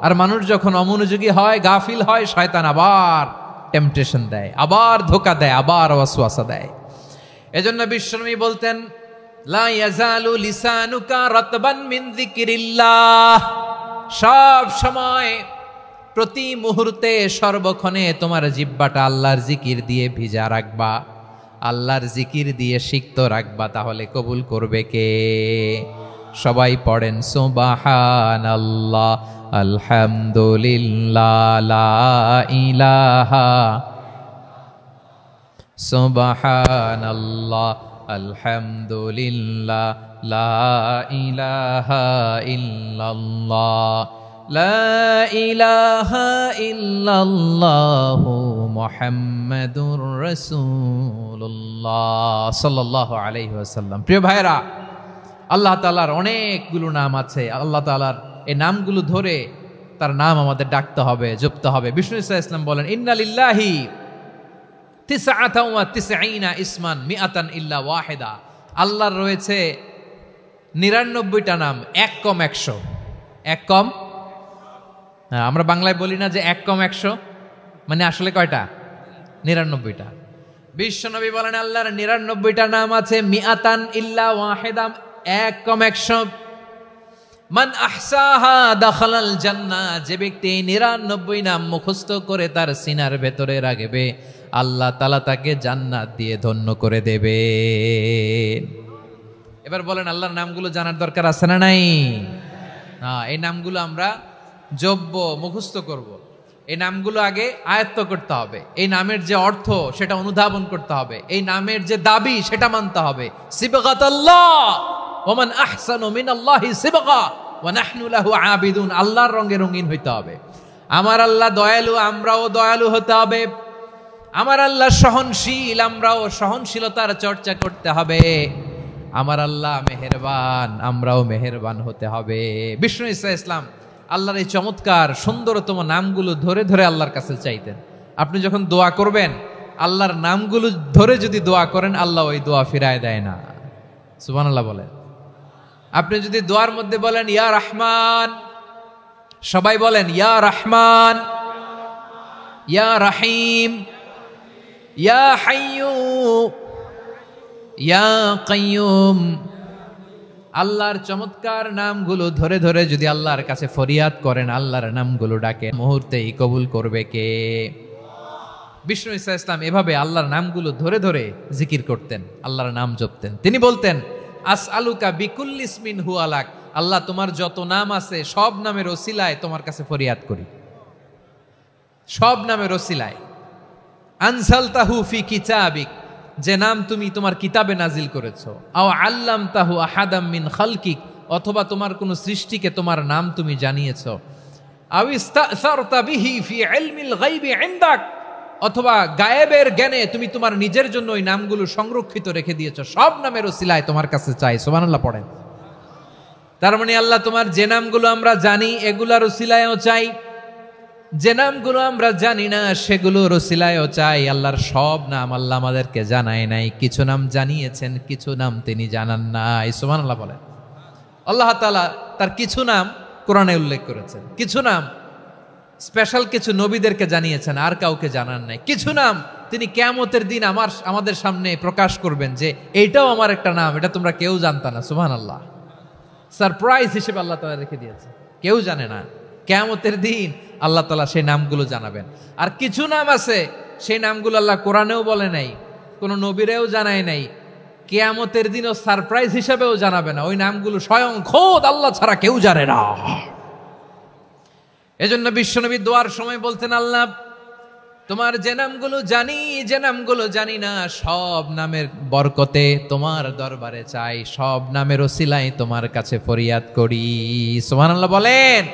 আর মানুষ যখন অমনোযোগী হয়, গাফিল হয়, শয়তান আবার টেম্পটেশন দেয়, আবার ধোঁকা দেয়, আবার ওয়াসওয়াসা দেয়। এজন্য বিশ্বনবী বলতেন লা ইয়াজালু লিসানুকা রাতবান মিন যিকরিল্লাহ, সব সময় প্রতি মুহূর্তে সর্বক্ষণে তোমার জিহ্বাটা আল্লাহর জিকির দিয়ে ভিজা রাখবা, আল্লাহর জিকির দিয়ে সিক্ত রাখবা, তাহলে কবুল করবে কে? সবাই পড়েন সুবহানাল্লাহ আলহামদুলিল্লাহ লা ইলাহা, সুবহানাল্লাহ আলহামদুলিল্লাহ লা ইলাহা ইল্লাল্লাহ, লা ইলাহা ইল্লাল্লাহু মুহাম্মাদুর রাসূলুল্লাহ সাল্লাল্লাহু আলাইহি ওয়াসাল্লাম। প্রিয় ভাইরা, আল্লাহ তাআলার অনেকগুলো নাম আছে। আল্লাহ তাআলার এই নামগুলো ধরে তার নাম আমাদের ডাকতে হবে, জপতে হবে। বিষ্ণু ইসলাম বলেন ইন্না লিল্লাহি তিসআতান ওয়া তিসঈনা ইসমান মিআতান ইল্লা ওয়াহিদা, আল্লাহর রয়েছে 99টা নাম, এক কম 100। এক কম, আমরা বাংলায় বলি না যে এক কম 100, মানে আসলে কয়টা? 99টা। বিশ্বনবী বলেন আল্লাহর 99টা নাম আছে, মিআতান ইল্লা ওয়াহিদা, এক কম 100। মান আহসাহা দাখালাল জান্নাহ, যে ব্যক্তি 99 নাম মুখস্থ করে তার সিনার ভেতরে রাখবে, আল্লাহ তাআলা তাকে জান্নাত দিয়ে ধন্য করে দেবে। এবার বলেন আল্লাহর নামগুলো জানার দরকার আছে না নাই? এই নামগুলো আমরা জপব, মুখস্থ করব। এই নামগুলো আগে আয়ত্ত করতে হবে। এই নামের যে অর্থ সেটা অনুধাবন করতে হবে। এই নামের যে দাবি সেটা মানতে হবে। সিবগাতাল্লাহ ওয়া মান আহসানু মিনাল্লাহি সিবগা ওয়া নাহনু লাহু আবিদুন, আল্লাহর রঙে রঙিন হইতে হবে। আমার আল্লাহ দয়ালু, আমরাও দয়ালু হতে হবে। আমার আল্লাহ সহনশীল, আমরাও সহনশীলতার চর্চা করতে হবে। আমার আল্লাহ মেহেরবান, আমরাও মেহেরবান হতে হবে। বিষ্ণু ঈসা ইসলাম আল্লাহর এই চমৎকার সুন্দরতম নামগুলো ধরে ধরে আল্লাহর কাছে চাইতেন। আপনি যখন দোয়া করবেন, আল্লাহর নামগুলো ধরে যদি দোয়া করেন, আল্লাহ ওই দোয়া ফিরায় দেয় না। সুবহানাল্লাহ বলেন। আপনি যদি দোয়ার মধ্যে বলেন ইয়া রহমান, সবাই বলেন ইয়া রহমান, ইয়া রহিম, ইয়া হাইয়্যু, ইয়া কাইয়্যুম, আল্লাহর চমৎকার নামগুলো ধরে ধরে যদি আল্লাহর কাছে ফরিয়াদ করেন, আল্লাহর নামগুলো ডাকে, মুহূর্তেই কবুল করবে কে? বিষ্ণু ঈসা ইসলাম এভাবে আল্লাহর নামগুলো ধরে ধরে জিকির করতেন, আল্লাহর নাম জপতেন। তিনি বলতেন আসআলুকা বিকুল্লি ইসমিন হুয়া লাক, আল্লাহ তোমার যত নাম আছে সব নামের ওসিলায় তোমার কাছে ফরিয়াদ করি, সব নামের ওসিলায়। আনসালতাহু ফি কিতাবিক, যে নাম তুমি তোমার কিতাবে নাজিল করেছো। আও আল্লামতাহু আহাদাম মিন খালকিক, অথবা তোমার কোন সৃষ্টিকে তোমার নাম তুমি জানিয়েছো। আও ইস্তাসারতা বিহি ফি ইলমিল গায়বি ইনদাক, অথবা গায়েবের জ্ঞানে তুমি তোমার নিজের জন্য ওই নামগুলো সংরক্ষিত রেখে দিয়েছো। সব নামের ওসিলায় তোমার কাছে চাই। সুবহানাল্লাহ পড়েন। তার মানে আল্লাহ তোমার যে নামগুলো আমরা জানি এগুলার ওসিলায়ও চাই, যে নামগুলো আমরা জানি না সেগুলোর ওসিলায়ও চাই। আল্লাহর সব নাম আল্লাহ আমাদেরকে জানায় নাই, কিছু নাম জানিয়েছেন, কিছু নাম তিনি জানান নাই। সুবহানাল্লাহ বলেন। আল্লাহ তাআলা তার কিছু নাম কোরআনে উল্লেখ করেছেন, কিছু নাম স্পেশাল কিছু নবীদেরকে জানিয়েছেন, আর কাউকে জানান নাই। কিছু নাম তিনি কিয়ামতের দিন আমাদের সামনে প্রকাশ করবেন যে এইটাও আমার একটা নাম, এটা তোমরা কেউ জানতা না। সুবহানাল্লাহ, সারপ্রাইজ হিসেবে আল্লাহ তাআলা রেখে দিয়েছে, কেউ জানে না। কিয়ামতের দিন আল্লাহ তাআলা সেই নামগুলো জানাবেন। আর কিছু নাম আছে সেই নামগুলো আল্লাহ কোরআনেও বলে নাই, কোনো নবীরেও জানায় নাই, কিয়ামতের দিনও সারপ্রাইজ হিসেবেও জানাবে না। ওই নামগুলো স্বয়ং খোদ আল্লাহ ছাড়া কেউ জানে না। এজন্য বিশ্বনবী দোয়ার সময় বলতেন, আল্লাহ তোমার যে নামগুলো জানি, যে নামগুলো জানি না, সব নামের বরকতে তোমার দরবারে চাই, সব নামের ওসিলায় তোমার কাছে ফরিয়াদ করি। সুবহানাল্লাহ বলেন।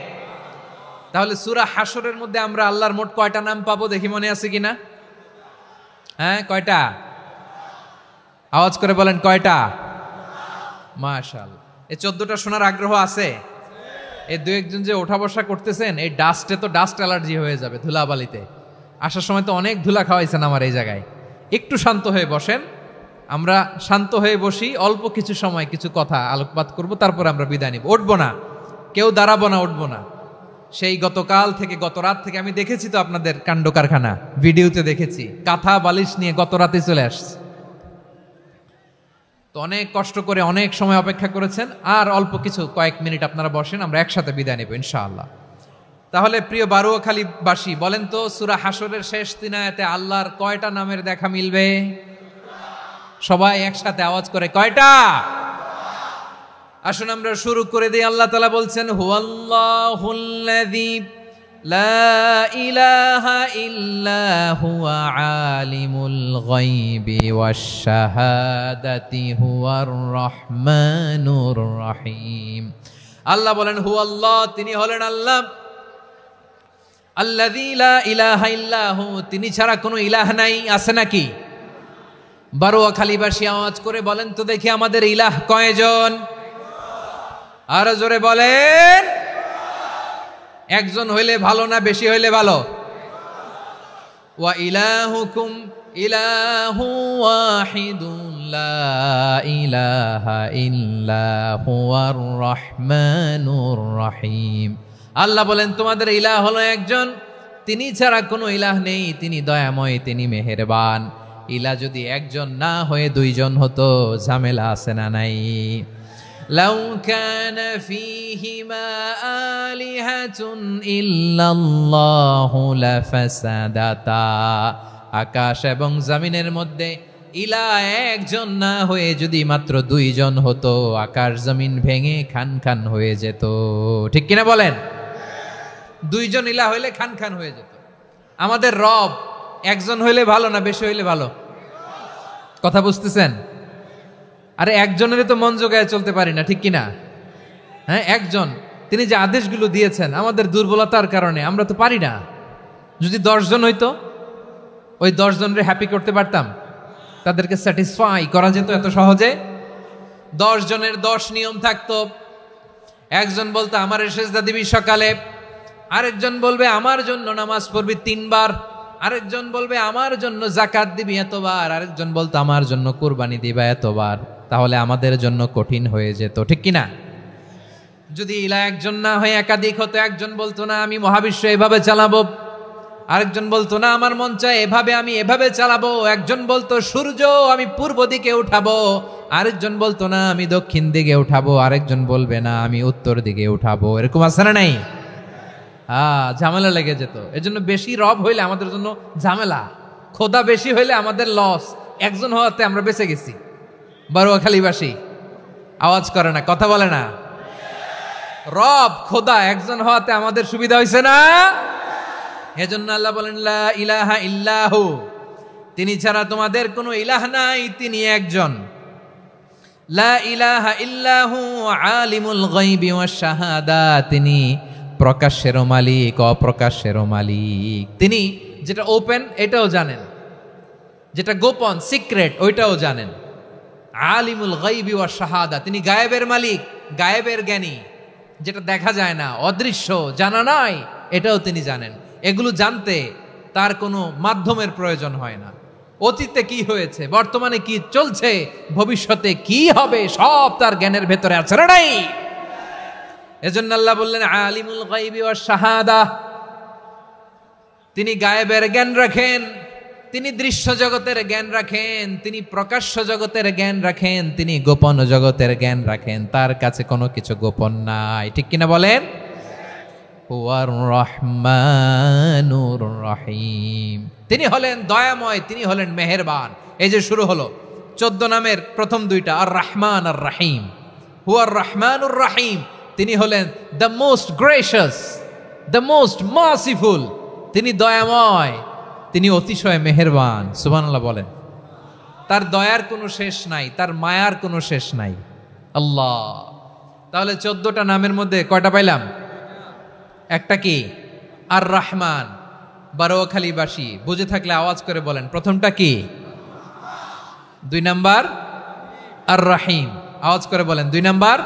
তাহলে সূরা হাশরের মধ্যে আমরা আল্লাহর মোট কয়টা নাম পাবো দেখি, মনে আছে কিনা? হ্যাঁ, কয়টা? আওয়াজ করে বলেন কয়টা? মাশাআল্লাহ। এই 14টা শোনার আগ্রহ আছে? এই দু একজন যে ওঠা বসা করতেছেন, এই ডাস্টে তো ডাস্ট অ্যালার্জি হয়ে যাবে, ধুলাবালিতে আসার সময় তো অনেক ধুলা খাওয়াইছেন আমার এই জায়গায়। একটু শান্ত হয়ে বসেন, আমরা শান্ত হয়ে বসি, অল্প কিছু সময় কিছু কথা আলোকপাত করব, তারপর আমরা বিদায় নিব। উঠবো না, কেউ দাঁড়াবো না, উঠবো না। সেই গতকাল থেকে, গত রাত থেকে আমি দেখেছি তো আপনাদের কাণ্ড কারখানা, ভিডিওতে দেখেছি, কাঁথা বালিশ নিয়ে গত রাতে চলে আসছে। তো অনেক কষ্ট করে অনেক সময় অপেক্ষা করেছেন, আর অল্প কিছু কয়েক মিনিট আপনারা বসেন, আমরা একসাথে বিদায় নেব ইনশাআল্লাহ। তাহলে প্রিয় বারুয়াখালীবাসী, বলেন তো সূরা হাশরের শেষ 3 আয়াতে আল্লাহর কয়টা নামের দেখা মিলবে? সবাই একসাথে আওয়াজ করে কয়টা? আসুন আমরা শুরু করে দিই। আল্লাহ তাআলা বলছেন, হুয়াল্লাহুল্লাযী লা ইলাহা ইল্লা হুয়া আলিমুল গায়বি ওয়াশ শাহাদাতি হুয়ার রহমানুর রহিম। আল্লাহ বলেন হুয়াল্লাহ, তিনি হলেন আল্লাহ, আল্লাযী লা ইলাহা ইল্লা হু, তিনি ছাড়া কোনো ইলাহ নাই। আছে নাকি? বারুয়াখালীবাসী আওয়াজ করে বলেন তো দেখি, আমাদের ইলাহ কয়জন? আর জোরে বলেন। একজন হইলে ভালো না বেশি হইলে ভালো? ওয়া ইলাহুকুম ইলাহু ওয়াহিদুন লা ইলাহা ইল্লা হুয়ার রহমানুর রহিম। আল্লাহ বলেন তোমাদের ইলাহ হলো একজন, তিনি ছাড়া কোনো ইলাহ নেই, তিনি দয়াময়, তিনি মেহেরবান। ইলাহ যদি একজন না হয়ে দুইজন হতো, ঝামেলা আছে না নাই? লাউ কানা ফীহিমা আলিহাতুন ইল্লাল্লাহু লাফাসাদাতা, আকাশ এবং জমিনের মধ্যে ইলাহ একজন না হয়ে যদি মাত্র দুইজন হতো, আকাশ জমিন ভেঙে খান খান হয়ে যেত। ঠিক কিনা বলেন? দুইজন ইলাহ হইলে খান খান হয়ে যেত। আমাদের রব একজন হইলে ভালো না বেশি হইলে ভালো? কথা বুঝতেছেন? আরে একজনের তো মন জোগায় চলতে পারি না, ঠিক কিনা? হ্যাঁ, একজন, তিনি যে আদেশগুলো দিয়েছেন আমাদের দুর্বলতার কারণে আমরা তো পারি না। যদি 10 জন হইতো, ওই 10 জনরে হ্যাপি করতে পারতাম? তাদেরকে স্যাটিসফাই করা যেত এত সহজে? 10 জনের 10 নিয়ম থাকতো। একজন বলতো আমার সেজদা দিবি সকালে, আরেকজন বলবে আমার জন্য নামাজ পড়বি 3 বার, আরেকজন বলবে আমার জন্য যাকাত দিবি এতবার, আরেকজন বলতো আমার জন্য কুরবানি দিবা এতবার। তাহলে আমাদের জন্য কঠিন হয়ে যেত, ঠিক কিনা? যদি ইলা একজন না হয়ে একাধিক হতো, একজন বলতো না আমি মহাবিশ্ব এভাবে চালাবো, আরেকজন বলতো না আমার মন চায় এভাবে, আমি এভাবে চালাবো, একজন বলতো সূর্য আমি পূর্ব দিকে উঠাবো, আরেকজন বলতো না আমি দক্ষিণ দিকে উঠাবো, আরেকজন বলবে না আমি উত্তর দিকে উঠাবো। এরকম আছে না নাই? ঝামেলা লেগে যেত। এজন্য বেশি রব হইলে আমাদের জন্য ঝামেলা, খোদা বেশি হইলে আমাদের লস। একজন হওয়াতে আমরা বেঁচে গেছি। বারোয়াখালীবাসী আওয়াজ করে না, কথা বলে না। রব খোদা একজন হওয়াতে আমাদের সুবিধা হয়েছে না? এজন্য আল্লাহ বলেন লা ইলাহা ইল্লাহু, তিনি ছাড়া তোমাদের কোনো ইলাহ নাই, তিনি একজন। লা ইলাহা ইল্লাহু আলিমুল গায়বি ওয়াশ শাহাদা, তিনি প্রকাশেরও মালিক অপ্রকাশেরও মালিক। তিনি যেটা ওপেন এটাও জানেন, যেটা গোপন সিক্রেট ওইটাও জানেন। আলিমুল গায়বি ওয়াশ শাহাদা, তিনি গায়েবের মালিক, গায়েবের জ্ঞানী, যেটা দেখা যায় না, অদৃশ্য, জানা নাই, এটাও তিনি জানেন। এগুলো জানতে তার কোনো মাধ্যমের প্রয়োজন হয় না। অতীতে কি হয়েছে, বর্তমানে কি চলছে, ভবিষ্যতে কি হবে, সব তার জ্ঞানের ভেতরে আছে না নাই? এজন্য আল্লাহ বললেন আলিমুল গায়বি ওয়াশ শাহাদা, তিনি গায়েবের জ্ঞান রাখেন, তিনি দৃশ্য জগতের জ্ঞান রাখেন, তিনি প্রকাশ্য জগতের জ্ঞান রাখেন, তিনি গোপন জগতের জ্ঞান রাখেন। তার কাছে কোনো কিছু গোপন নাই, ঠিক কিনা বলেন? হুয়ার রহমানুর রহিম, তিনি হলেন দয়াময়, তিনি হলেন মেহেরবান। এই যে শুরু হলো 14 নামের প্রথম দুইটা, আর রহমান আর রহিম। হুয়ার রহমানুর রহিম, তিনি হলেন the most gracious, the most merciful, তিনি দয়াময়, তিনি অতিশয় মেহেরবান। সুবহানাল্লাহ বলেন। তার দয়ার কোনো শেষ নাই, তার মায়ার কোনো শেষ নাই। আল্লাহ, তাহলে 14টা নামের মধ্যে কয়টা পাইলাম? একটা কি? আর রহমান। বারোয়াখালীবাসী বুঝে থাকলে আওয়াজ করে বলেন, প্রথমটা কি? 2 নাম্বার আর রহিম। আওয়াজ করে বলেন 2 নাম্বার।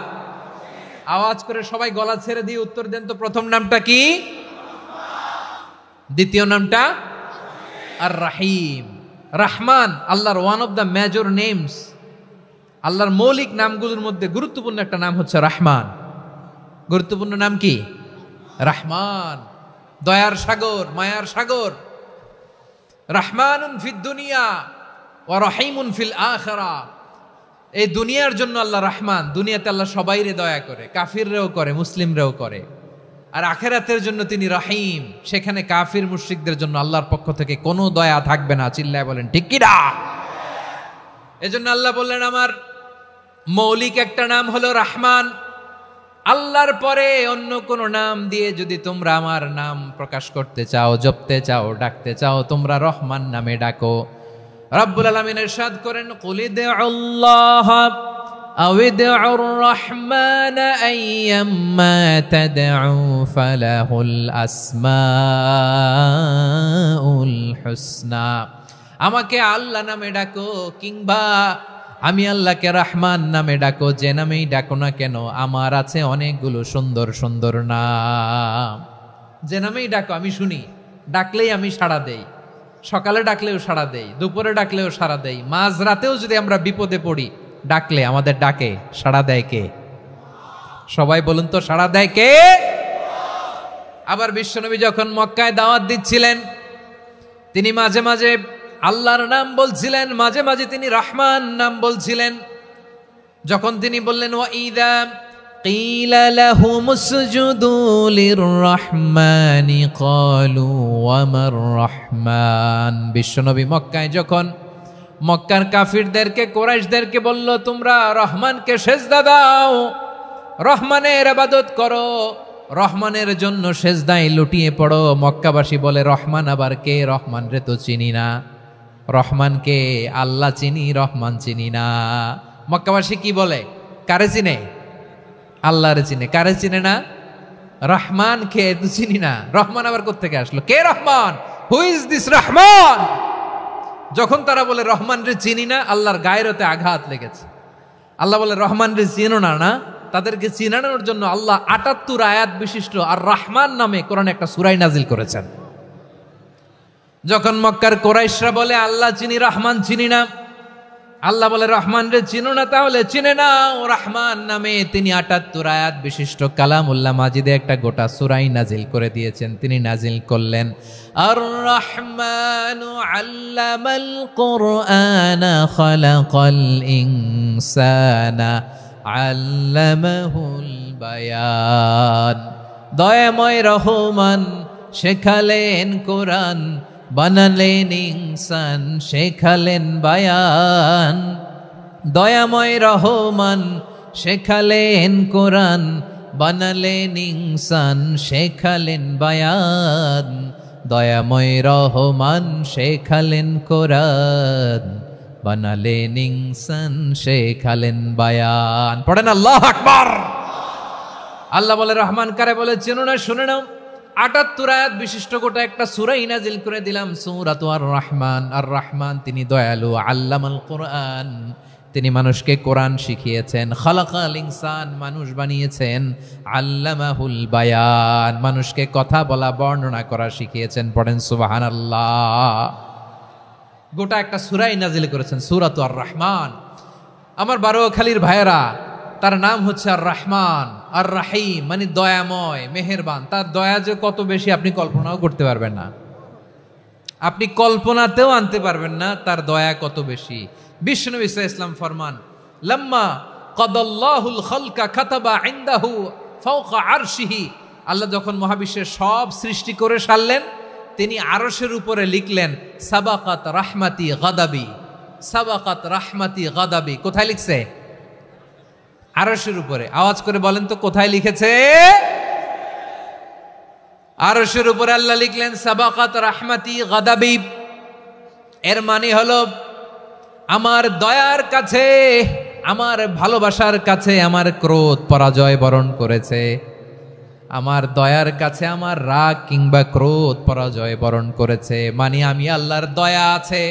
আওয়াজ করে সবাই গলা ছেড়ে দিয়ে উত্তর দেন তো, প্রথম নামটা কি? দ্বিতীয় নামটা? আর রহিম। রহমান আল্লাহর one of the major names, আল্লাহর মৌলিক নামগুলোর মধ্যে গুরুত্বপূর্ণ একটা নাম হচ্ছে রহমান। গুরুত্বপূর্ণ নাম কি? রহমান, দয়ার সাগর, মায়ার সাগর। রহমানুন ফিদ দুনিয়া ওয়া রহিমুন ফিল আখিরা। এই দুনিয়ার জন্য আল্লাহ রহমান, দুনিয়াতে আল্লাহ সবাইরে দয়া করে, কাফিররেও করে, মুসলিমরেও করে। আর আখিরাতের জন্য তিনি রহিম, সেখানে কাফির মুশরিকদের জন্য আল্লাহর পক্ষ থেকে কোনো দয়া থাকবে না। চিল্লায় বলেন ঠিক কি না? এজন্য আল্লাহ বললেন আমার মৌলিক একটা নাম হলো রহমান। আল্লাহর পরে অন্য কোন নাম দিয়ে যদি তোমরা আমার নাম প্রকাশ করতে চাও, জপতে চাও, ডাকতে চাও, তোমরা রহমান নামে ডাকো। রব্বুল আলামিন ইরশাদ করেন কুলিদুল্লাহ আউদুর রহমান আইয়াম্মা তাদউ ফালাহুল আসমাউল হুসনা। আমাকে আল্লাহ নামে ডাকো, কিংবা আমি আল্লাহকে রহমান নামে ডাকো, যে নামেই ডাকো না কেন আমার আছে অনেকগুলো সুন্দর সুন্দর নাম। যে নামেই ডাকো আমি শুনি, ডাকলেই আমি সাড়া দেই। সকালে ডাকলেও সাড়া দেই, দুপুরে ডাকলেও সাড়া দেই, মাঝ রাতেও যদি আমরা বিপদে পড়ি ডাকলে আমাদের ডাকে সাড়া দেয় কে? সবাই বলুন তো, সাড়া দেয় কে? আবার বিশ্বনবী যখন মক্কায় দাওয়াত দিচ্ছিলেন, তিনি মাঝে মাঝে আল্লাহর নাম বলছিলেন, মাঝে মাঝে তিনি রহমান নাম বলছিলেন। যখন তিনি বললেন ওয়াইদা কিলা লাহুমুসজুদু লিররহমানি ক্বালু ওয়ামার রহমান। বিশ্বনবী মক্কায় যখন মক্কার কাফিরদেরকে, কুরাইশদেরকে বলল তোমরা রহমানকে সেজদা দাও, রহমানের ইবাদত করো, রহমানের জন্য সেজদায় লুটিয়ে পড়ো, মক্কাবাসী বলে রহমান আবার কে? রহমান রে তো চিনি না। রহমানকে আল্লাহ চিনি, রহমান চিনি না। মক্কাবাসী কি বলে? কারে চিনে? আল্লাহরে চিনে। কারে চিনে না? রহমান কে তো চিনি না। রহমান আবার কোত্থেকে আসলো? কে Rahman? Who is this Rahman? যখন তারা বলে রহমান রে চিনি না, আল্লাহর গায়রতে আঘাত লেগেছে। আল্লাহ বলে রহমান রে চিনো না, না তাদেরকে চিনানোর জন্য আল্লাহ ৭৮ আয়াত বিশিষ্ট আর রহমান নামে কোরআনে একটা সূরা নাজিল করেছেন। যখন মক্কার কুরাইশরা বলে আল্লাহ চিনি রহমান চিনি না, আল্লাহ বলে রহমান রে চিনো না, তাহলে চিনে নাও রহমান নামে তিনি ৭৮ আয়াত বিশিষ্ট কালামুল্লাহ মাজিদে একটা গোটা সূরা নাজিল করে দিয়েছেন। তিনি নাজিল করলেন আর রহমানু আল্লামাল কুরআনা খালাকাল ইনসানা আল্লামাহুল বায়ান। দয়াময় রহমান শেখালেন কোরআন, বানালেন ইনসান শেখালেন বায়ান। দয়াময় রহমান শেখালেন কোরআন, বানালেন ইনসান শেখালেন বায়ান। দয়াময় রহমান শেখালেন কোরআন, বানালেন ইনসান শেখালেন বায়ান। পড়েন আল্লাহু আকবার। আল্লাহ বলে রহমান কারে বলে চেনো না, শুনে নাও। ৭৮ আয়াত বিশিষ্ট গোটা একটা সূরা নাজিল করে দিলাম, সূরাতু আর রহমান। আর রহমান তিনি দয়ালু, আল্লামাল কোরআন তিনি মানুষকে কোরআন শিখিয়েছেন, খালাকাল ইনসান মানুষ বানিয়েছেন, আল্লামাহুল বায়ান মানুষকে কথা বলা বর্ণনা করা শিখিয়েছেন। পড়েন সুবহানাল্লাহ। গোটা একটা সূরা নাজিল করেছেন, সূরাতু আর রহমান। আমার বারোখালীর ভাইয়েরা, তার নাম হচ্ছে আর রহমান আর রাহিম, মানে দয়াময় মেহেরবান। তার দয়া যে কত বেশি আপনি কল্পনাও করতে পারবেন না, আপনি কল্পনাতেও আনতে পারবেন না তার দয়া কত বেশি। বিশ্বনবী সাল্লাল্লাহু আলাইহি ওয়াসাল্লাম ফরমান, লাম্মা কাদাল্লাহুল খালকা কাতাবা ইনদাহু ফাওকা আরশিহি। আল্লাহ যখন মহাবিশ্বের সব সৃষ্টি করে সারলেন, তিনি আরশের উপরে লিখলেন সাবাকাত রাহমাতি গাদাবি। সাবাকাত রাহমাতি গাদাবি কোথায় লিখছে? আরশের উপরে। আওয়াজ করে বলেন তো কোথায় লিখেছে? আরশের উপরে আল্লাহ লিখলেন সাবাকাত রাহমাতি গাদাবি। এর মানে হলো আমার দয়ার কাছে, আমার ভালোবাসার কাছে আমার ক্রোধ পরাজয় বরণ করেছে। আমার দয়ার কাছে আমার রাগ কিংবা ক্রোধ পরাজয় বরণ করেছে। মানে আমি আল্লাহর দয়া আছে,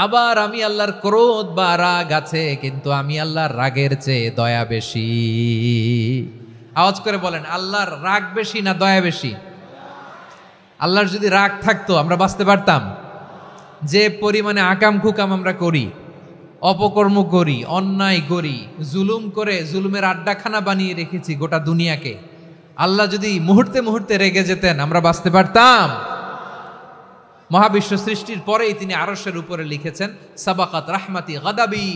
আবার আমি আল্লাহর ক্রোধ বা রাগ আছে, কিন্তু আমি আল্লাহর রাগের চেয়ে দয়া বেশি। আওয়াজ করে বলেন আল্লাহর রাগ বেশি না দয়া বেশি? আল্লাহর যদি রাগ থাকতো আমরা বাঁচতে পারতাম? যে পরিমাণে আকাম খুকাম আমরা করি, অপকর্ম করি, অন্যায় করি, জুলুম করে জুলুমের আড্ডাখানা বানিয়ে রেখেছি গোটা দুনিয়াকে, আল্লাহ যদি মুহূর্তে মুহূর্তে রেগে যেতেন আমরা বাঁচতে পারতাম? মহাবিশ্ব সৃষ্টির পরেই তিনি আরশের উপরে লিখেছেন সাবাকাত রাহমাতি গাদাবি,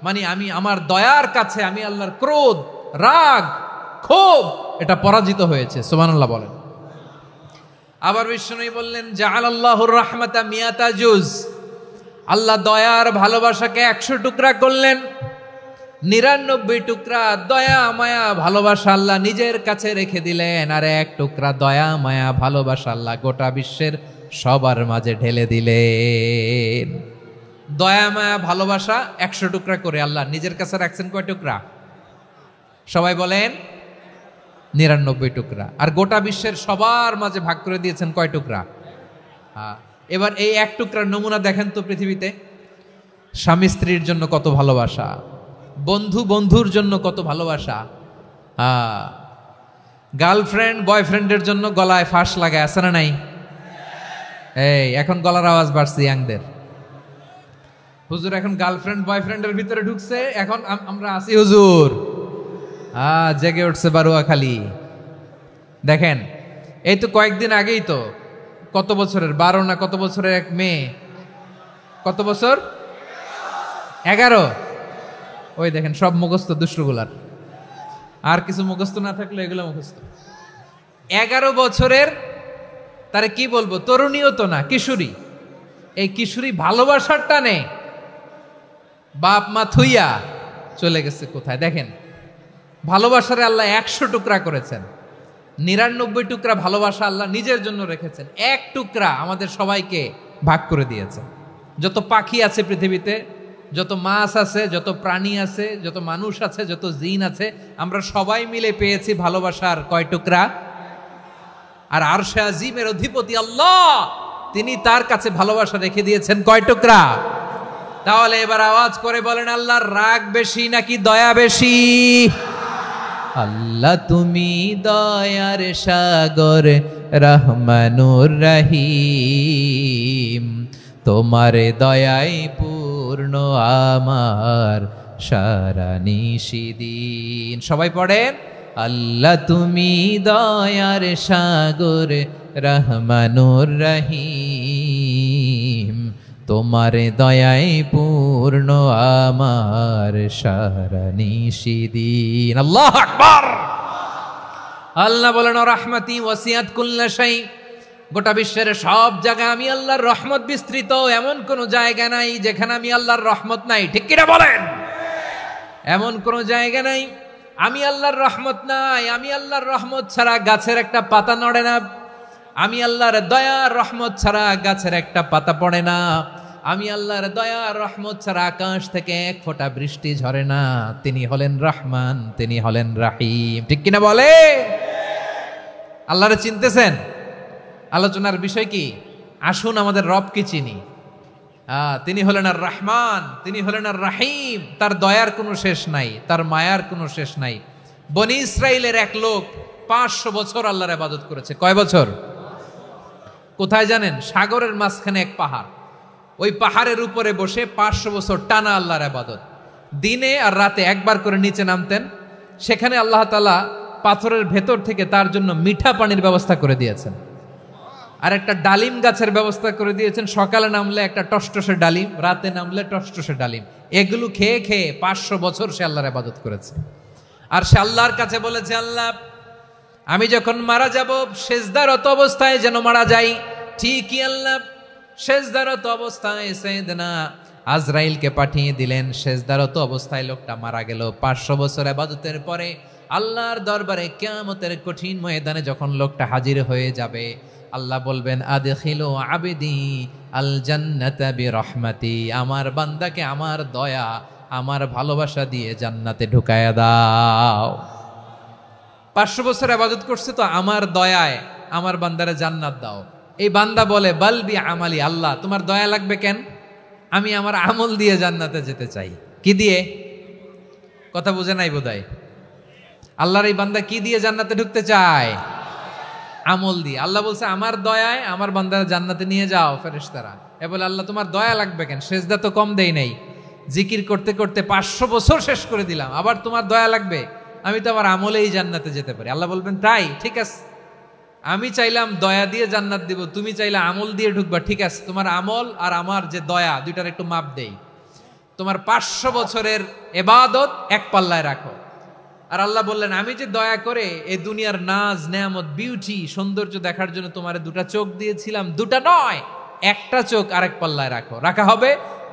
মানে আমি আমার দয়ার কাছে আমি আল্লাহর ক্রোধ, রাগ, ক্ষোভ এটা পরাজিত হয়েছে। সুবহানাল্লাহ বলেন। আবার বিষ্ণু বললেন জাআলাল্লাহুর রাহমাতা মিয়াতা জুজ। আল্লাহ দয়ার ভালোবাসাকে ১০০ টুকরা করলেন, ৯৯ টুকরা দয়া মায়া ভালোবাসা আল্লাহ নিজের কাছে রেখে দিলেন, আর ১ টুকরা দয়া মায়া ভালোবাসা আল্লাহ গোটা বিশ্বের সবার মাঝে ঢেলে দিলেন। দয়া মায়া ভালোবাসা ১০০ টুকরা করে আল্লাহ নিজের কাছে রাখছেন কয় টুকরা? সবাই বলেন ৯৯ টুকরা। আর গোটা বিশ্বের সবার মাঝে ভাগ করে দিয়েছেন কয় টুকরা? এবার এই ১ টুকরার নমুনা দেখেন তো পৃথিবীতে। স্বামী স্ত্রীর জন্য কত ভালোবাসা, বন্ধু বন্ধুর জন্য কত ভালোবাসা, গার্লফ্রেন্ড বয়ফ্রেন্ডের জন্য গলায় ফাঁস লাগায়, আছে না নাই? এই এখন গলার আওয়াজ বাড়ছে ইয়াংদের। হুজুর এখন গার্লফ্রেন্ড বয়ফ্রেন্ডের ভিতরে ঢুকছে, এখন আমরা আছি হুজুর। জেগে উঠছে বারোয়াখালী। দেখেন এই তো কয়েকদিন আগেই তো, কত বছরের ১২ না কত বছরের এক মেয়ে, কত বছর? ১১। ওই দেখেন সব মুখস্থ দুষ্টগুলার, আর কিছু মুখস্থ না থাকলে এগুলো মুখস্থ। ১১ বছরের, তারে কি বলবো, তরুণীও তো না, কিশোরী। এই কিশোরী ভালোবাসার টানে বাপ মা থুইয়া চলে গেছে কোথায়? দেখেন ভালোবাসারে আল্লাহ ১০০ টুকরা করেছেন, ৯৯ টুকরা ভালোবাসা আল্লাহ নিজের জন্য রেখেছেন, ১ টুকরা আমাদের সবাইকে ভাগ করে দিয়েছেন। যত পাখি আছে পৃথিবীতে, যত মাছ আছে, যত প্রাণী আছে, যত মানুষ আছে, যত জিন আছে, আমরা সবাই মিলে পেয়েছি ভালোবাসার কয় টুকরা? আর আরশে আজিমের অধিপতি আল্লাহ তিনি তার কাছে ভালোবাসা রেখে দিয়েছেন কয় টুকরা? তাহলে এবার আওয়াজ করে বলেন, আল্লাহর রাগ বেশি নাকি দয়া বেশি? আল্লাহ তুমি দয়ার সাগর রহমানুর রহিম, তোমার দয়াই পূর্ণ আমার সারা নিশিদিন। সবাই পড়েন, আল্লাহ তুমি দয়ার সাগর রহমানুর রহিম, তোমার দয়াই পূর্ণ আমার সারা নিশিদিন। আল্লাহু আকবার। আল্লাহ বলেন, রাহমাতি ওয়াসিআত কুল্লা শাই, গোটা বিশ্বের সব জায়গায় আমি আল্লাহর রহমত বিস্তৃত, এমন কোন জায়গা নাই যেখানে আমি আল্লাহর রহমত নাই। ঠিক কিনা বলেন? এমন কোন জায়গা নাই আমি আল্লাহর রহমত নাই। আমি আল্লাহর রহমত ছাড়া গাছের একটা পাতা নড়ে না, আমি আল্লাহর দয়ার রহমত ছাড়া গাছের একটা পাতা পড়ে না, আমি আল্লাহর দয়ার রহমত ছাড়া আকাশ থেকে এক ফোঁটা বৃষ্টি ঝরে না। তিনি হলেন রহমান, তিনি হলেন রাহিম। ঠিক কিনা বলে? আল্লাহরে চিনতেছেন? আলোচনার বিষয় কি? আসুন আমাদের রবকে চিনি। তিনি হলেন আর রহমান, তিনি হলেন আর রাহিম। তার দয়ার কোনো শেষ নাই, তার মায়ার কোনো শেষ নাই। বনি ইসরাইলের এক লোক 500 বছর আল্লাহর ইবাদত করেছে। কয় বছর? কোথায় জানেন? সাগরের মাঝখানে এক পাহাড়, ওই পাহাড়ের উপরে বসে 500 বছর টানা আল্লাহর ইবাদত। দিনে আর রাতে একবার করে নিচে নামতেন। সেখানে আল্লাহ তাআলা পাথরের ভেতর থেকে তার জন্য মিঠা পানির ব্যবস্থা করে দিয়েছেন, আর একটা ডালিম গাছের ব্যবস্থা করে দিয়েছেন। সকালে নামলে একটা টসটসে ডালিম, রাতে নামলে টসটসে ডালিম। এগুলো খেয়ে খেয়ে 500 বছর সে আল্লাহর ইবাদত করেছে। আর সে আল্লাহর কাছে বলেছে, আল্লাহ আমি যখন মারা যাব সেজদারত অবস্থায় যেন মারা যাই। ঠিকই আল্লাহ সেজদারত অবস্থায় সাইয়েদনা আজরাইলকে পাঠিয়ে দিলেন। সেজদারত অবস্থায় লোকটা মারা গেল। 500 বছর ইবাদতের পরে আল্লাহর দরবারে কিয়ামতের কঠিন ময়দানে যখন লোকটা হাজির হয়ে যাবে, আল্লাহ বলবেন, আদখিলু আবদি আল জান্নাতা বিরহমাতি, আমার বান্দাকে আমার দয়া, আমার ভালোবাসা দিয়ে জান্নাতে ঢুকায়া দাও। 500 বছর ইবাদত করছে তো আমার দয়ায় আমার বান্দারে জান্নাত দাও। এই বান্দা বলে, বালবি আমালি, আল্লাহ তোমার দয়া লাগবে কেন? আমি আমার আমল দিয়ে জান্নাতে যেতে চাই। কি দিয়ে? কথা বুঝে নাই বোধহয়। আল্লাহর এই বান্দা কি দিয়ে জান্নাতে ঢুকতে চায়? আমল দিয়ে। আল্লাহ বলছে, আমার দয়ায় আমার বান্দারা জান্নাতে নিয়ে যাও ফেরেশতারা। এ বলে, আল্লাহ তোমার দয়া লাগবে কেন? সেজদা তো কম দেই নাই, জিকির করতে করতে 500 বছর শেষ করে দিলাম, আবার তোমার দয়া লাগবে? আমি তো আমার আমলেই জান্নাতে যেতে পারি। আল্লাহ বলবেন, তাই ঠিক আছে, আমি চাইলাম দয়া দিয়ে জান্নাত দিব, তুমি চাইলে আমল দিয়ে ঢুকবা। ঠিক আছে, তোমার আমল আর আমার যে দয়া, দুইটার একটু মাপ দেই। তোমার 500 বছরের ইবাদত এক পাল্লায় রাখো। আর আল্লাহ বললেন, আমি যে দয়া করে এই দুনিয়ার নাজ নেয়ামত বিউটি সৌন্দর্য দেখার জন্য তোমার 2টা চোখ দিয়েছিলাম, 2টা নয়, একটা চোখ আরেক পাল্লায় রাখো। রাখা হবে,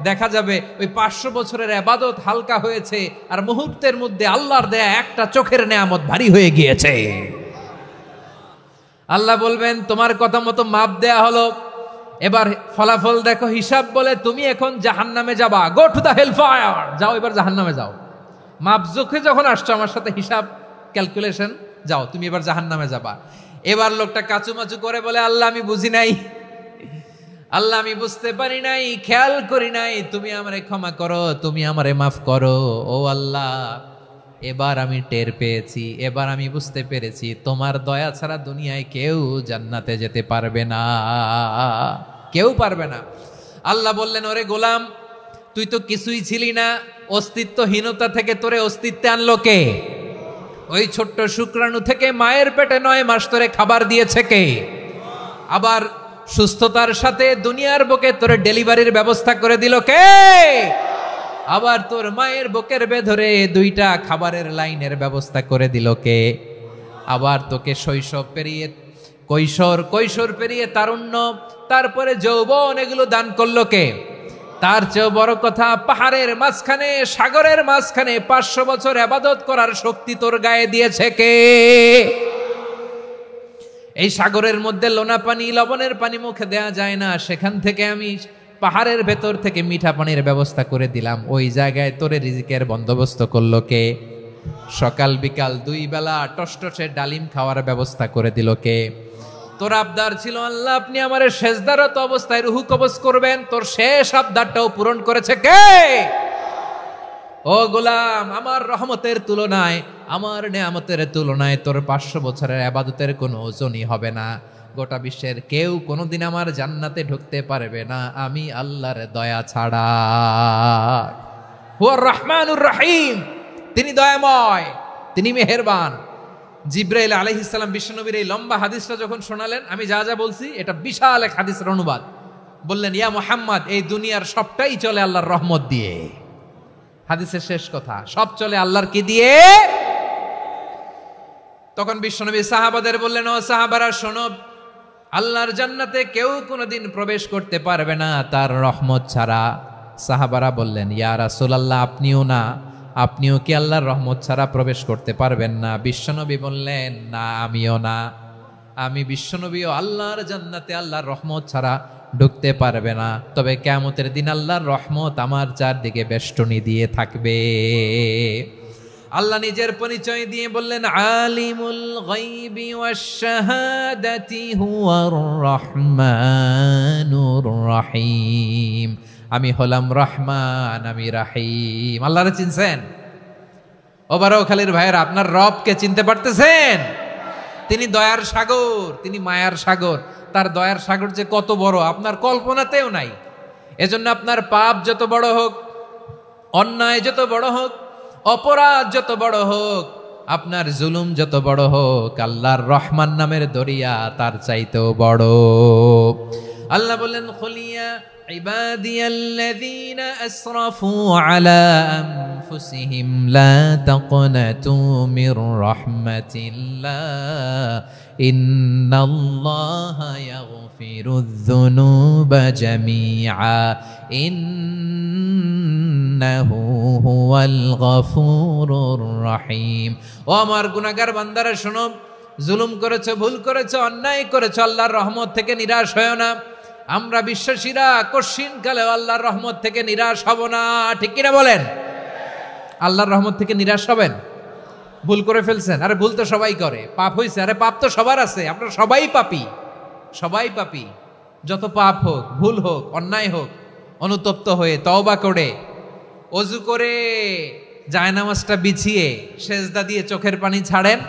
দেখা যাবে ওই 500 বছরের ইবাদত হালকা হয়েছে, আর মুহূর্তের মধ্যে আল্লাহর দেয়া একটা চোখের নেয়ামত ভারী হয়ে গিয়েছে। আল্লাহ বলবেন, তোমার কথা মতো মাপ দেয়া হলো, এবার ফলাফল দেখো, হিসাব বলে তুমি এখন জাহান্নামে যাবা। Go to the hell fire, যাও এবার জাহান্নামে যাও। মাপ জোখে যখন আসছো আমার সাথে হিসাব ক্যালকুলেশন, যাও তুমি এবার জাহান্নামে যাবা। এবার লোকটা কাচুমাচু করে বলে, আল্লাহ আমি বুঝি নাই, আল্লাহ আমি বুঝতে পারি নাই, খেয়াল করি নাই, তুমি আমারে ক্ষমা করো, তুমি আমারে মাফ করো। ও আল্লাহ, এবার আমি টের পেয়েছি, এবার আমি বুঝতে পেরেছি, তোমার দয়া ছাড়া দুনিয়ায় কেউ জান্নাতে যেতে পারবে না, কেউ পারবে না। আল্লাহ বললেন, ওরে গোলাম, তুই তো কিছুই ছিলি না, অস্তিত্বহীনতা থেকে তোরে অস্তিত্বে আনলো কে? ওই ছোট্ট শুক্রাণু থেকে মায়ের পেটে 9 মাস তোরে খাবার দিয়েছে কে? আবার সুস্থতার সাথে দুনিয়ার বুকে তোরে ডেলিভারির ব্যবস্থা করে দিল কে? আবার তোর মায়ের বুকের ভেতরে 2টা খাবারের লাইনের ব্যবস্থা করে দিল কে? আবার তোকে শৈশব পেরিয়ে কৈশোর পেরিয়ে তারুণ্য, তারপরে যৌবন, এগুলো দান করলো কে? তার চেয়েও বড় কথা, পাহাড়ের মাঝখানে, সাগরের মাঝখানে 500 বছর ইবাদত করার শক্তি তোর গায়ে দিয়েছে কে? এই সাগরের মধ্যে লোনা পানি, লবণের পানি মুখে দেয়া যায় না, সেখান থেকে আমি পাহাড়ের ভেতর থেকে মিঠা পানির ব্যবস্থা করে দিলাম। ওই জায়গায় তোরে রিজিকের বন্দোবস্ত করলো কে? সকাল বিকাল 2 বেলা টসটসে ডালিম খাওয়ার ব্যবস্থা করে দিল কে? তোর আবদার ছিল আল্লাহ আপনি আমারে সেজদারত অবস্থায় রুহু কবজ করবেন, তোর শেষ আবদারটাও পূরণ করেছে কে? ও গোলাম, আমার রহমতের তুলনায়, আমার নেয়ামতের তুলনায় তোর 500 বছরের ইবাদতের কোনো ওজনই হবে না। গোটা বিশ্বের কেউ কোনোদিন আমার জান্নাতে ঢুকতে পারবে না আমি আল্লাহর দয়া ছাড়া। হুয়ার রহমানুর রহিম, তিনি দয়াময়, তিনি মেহেরবান। জিব্রাইল আলাইহিস সালাম বিশ্বনবীর এই লম্বা হাদিসটা যখন শোনালেন, আমি যা যা বলছি এটা বিশাল এক হাদিসের অনুবাদ। বললেন, ইয়া মুহাম্মদ, এই দুনিয়ার সবটাই চলে আল্লাহর রহমত দিয়ে। হাদিসের শেষ কথা, সব চলে আল্লাহর কি দিয়ে? তখন বিশ্বনবী সাহাবাদের বললেন, ও সাহাবারা শোনো, আল্লাহর জান্নাতে কেউ কোনোদিন প্রবেশ করতে পারবে না তার রহমত ছাড়া। সাহাবারা বললেন, ইয়া রাসূলুল্লাহ, আপনিও না? আপনিও কি আল্লাহর রহমত ছাড়া প্রবেশ করতে পারবেন না? বিশ্বনবী বললেন, না, আমিও না। আমি বিশ্বনবীও আল্লাহর জান্নাতে আল্লাহর রহমত ছাড়া ঢুকতে পারবে না। তবে কিয়ামতের দিন আল্লাহর রহমত আমার চারদিকে বেষ্টনী দিয়ে থাকবে। আল্লাহ নিজের পরিচয় দিয়ে বললেন, আলিমুল গায়বি ওয়াশ শাহাদাতি হুয়ার রহমানুর রহিম। আমি হলাম রহমান, আমি রাহিম। আল্লাহরে চিনছেন? ও বারোখালীর ভাইয়েরা, আপনার রবকে চিনতে পারতেছেন? তিনি দয়ার সাগর, তিনি মায়ার সাগর। তার দয়ার সাগর যে কত বড় আপনার কল্পনাতেও নাই। এজন্য আপনার পাপ যত বড় হোক, অন্যায় যত বড় হোক, অপরাধ যত বড় হোক, আপনার জুলুম যত বড় হোক, আল্লাহর রহমান নামের দরিয়া তার চাইতেও বড়। আল্লাহ বললেন, খুলিয়া ইবাদিয়াল্লাযীনা আসরাফু আলা আনফুসিহিম লা তাকনাতু মির রাহমাতিল্লাহ ইন্নাল্লাহা ইয়াগফিরুয যুনুবা জামিআ ইন্নাহু হুয়াল গফুরুর রহিম। ও আমার গুনাহগার বান্দারা শোনো, জুলুম করেছো, ভুল করেছো, অন্যায় করেছো, আল্লাহর রহমত থেকে নিরাশ হয়ো না। আমরা বিশ্বাসীরা কশিনকালেও আল্লাহর রহমত থেকে নিরাশ হব না। ঠিক কিনা বলেন? আল্লাহর রহমত থেকে নিরাশ হবেন? ভুল করে ফেলছেন, আরে ভুল তো সবাই করে। পাপ হয়েছে, আরে পাপ তো সবার আছে। আমরা সবাই পাপী, সবাই পাপী। যত পাপ হোক, ভুল হোক, অন্যায় হোক, অনুতপ্ত হয়ে তওবা করে, ওযু করে, জায়নামাজটা বিছিয়ে সেজদা দিয়ে চোখের পানি ছাড়েন।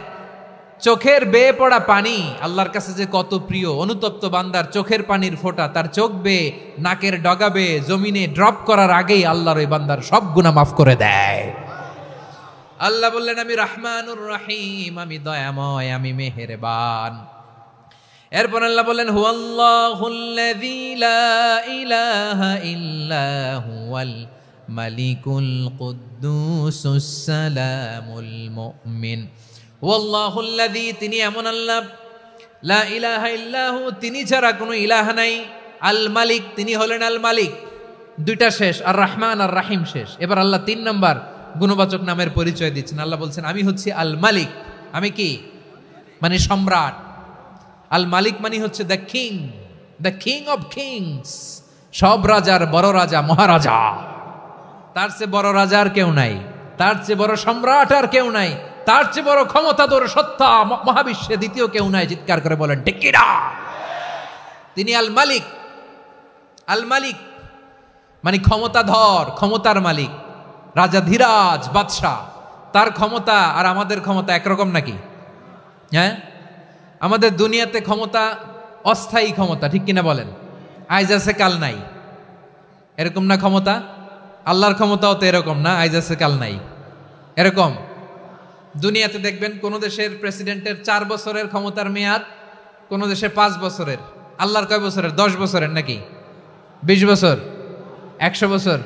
চোখের বেয়ে পড়া পানি আল্লাহর কাছে যে কত প্রিয়। অনুতপ্ত বান্দার চোখের পানির ফোঁটা তার চোখ বেয়ে, নাকের ডগা বেয়ে জমিনে ড্রপ করার আগেই আল্লাহর ওই বান্দার সব গুনাহ মাফ করে দেয়। আল্লাহ বললেন, আমি রহমানুর রহিম, আমি দয়াময়, আমি মেহেরবান। এরপর আল্লাহ বললেন, হুয়াল্লাহুল্লাযী লা ইলাহা ইল্লা হুয়াল মালিকুল কুদ্দুসুস সালামুল মুমিন। ওয়াল্লাহুল্লাযী, তিনি এমন আল্লাহ, লা ইলাহা ইল্লাহু, তিনি ছাড়া কোনো ইলাহ নাই। আল মালিক, তিনি হলেন আল মালিক। দুইটা শেষ, আর রহমান আর রাহিম শেষ। এবার আল্লাহ 3 নম্বর গুণবাচক নামের পরিচয় দিচ্ছেন। আল্লাহ বলছেন, আমি হচ্ছি আল মালিক। আমি কি? মানে সম্রাট। আল মালিক মানে হচ্ছে the king, the king of kings. সব রাজার বড় রাজা, মহারাজা। তার চেয়ে বড় রাজা আর কেউ নাই, তার চেয়ে বড় সম্রাট আর কেউ নাই, তার চেয়ে বড় ক্ষমতাধর সত্তা মহাবিশ্বে দ্বিতীয় কেউ নাই। চিৎকার করে বলেন ঠিক কিনা? তিনি আল মালিক। আল মালিক মানে ক্ষমতাধর, ক্ষমতার মালিক, রাজা ধীরাজ বাদশাহ। তার ক্ষমতা আর আমাদের ক্ষমতা একরকম নাকি? হ্যাঁ, আমাদের দুনিয়াতে ক্ষমতা অস্থায়ী ক্ষমতা, ঠিক কিনা বলেন? আইজ আছে কাল নাই, এরকম না ক্ষমতা? আল্লাহর ক্ষমতাও তো এরকম না, আইজ আছে কাল নাই এরকম। দুনিয়াতে দেখবেন কোন দেশের প্রেসিডেন্টের 4 বছরের ক্ষমতার মেয়াদ, কোন দেশে 5 বছরের। আল্লাহর কয় বছরের? 10 বছরের নাকি 20 বছর, 100 বছর?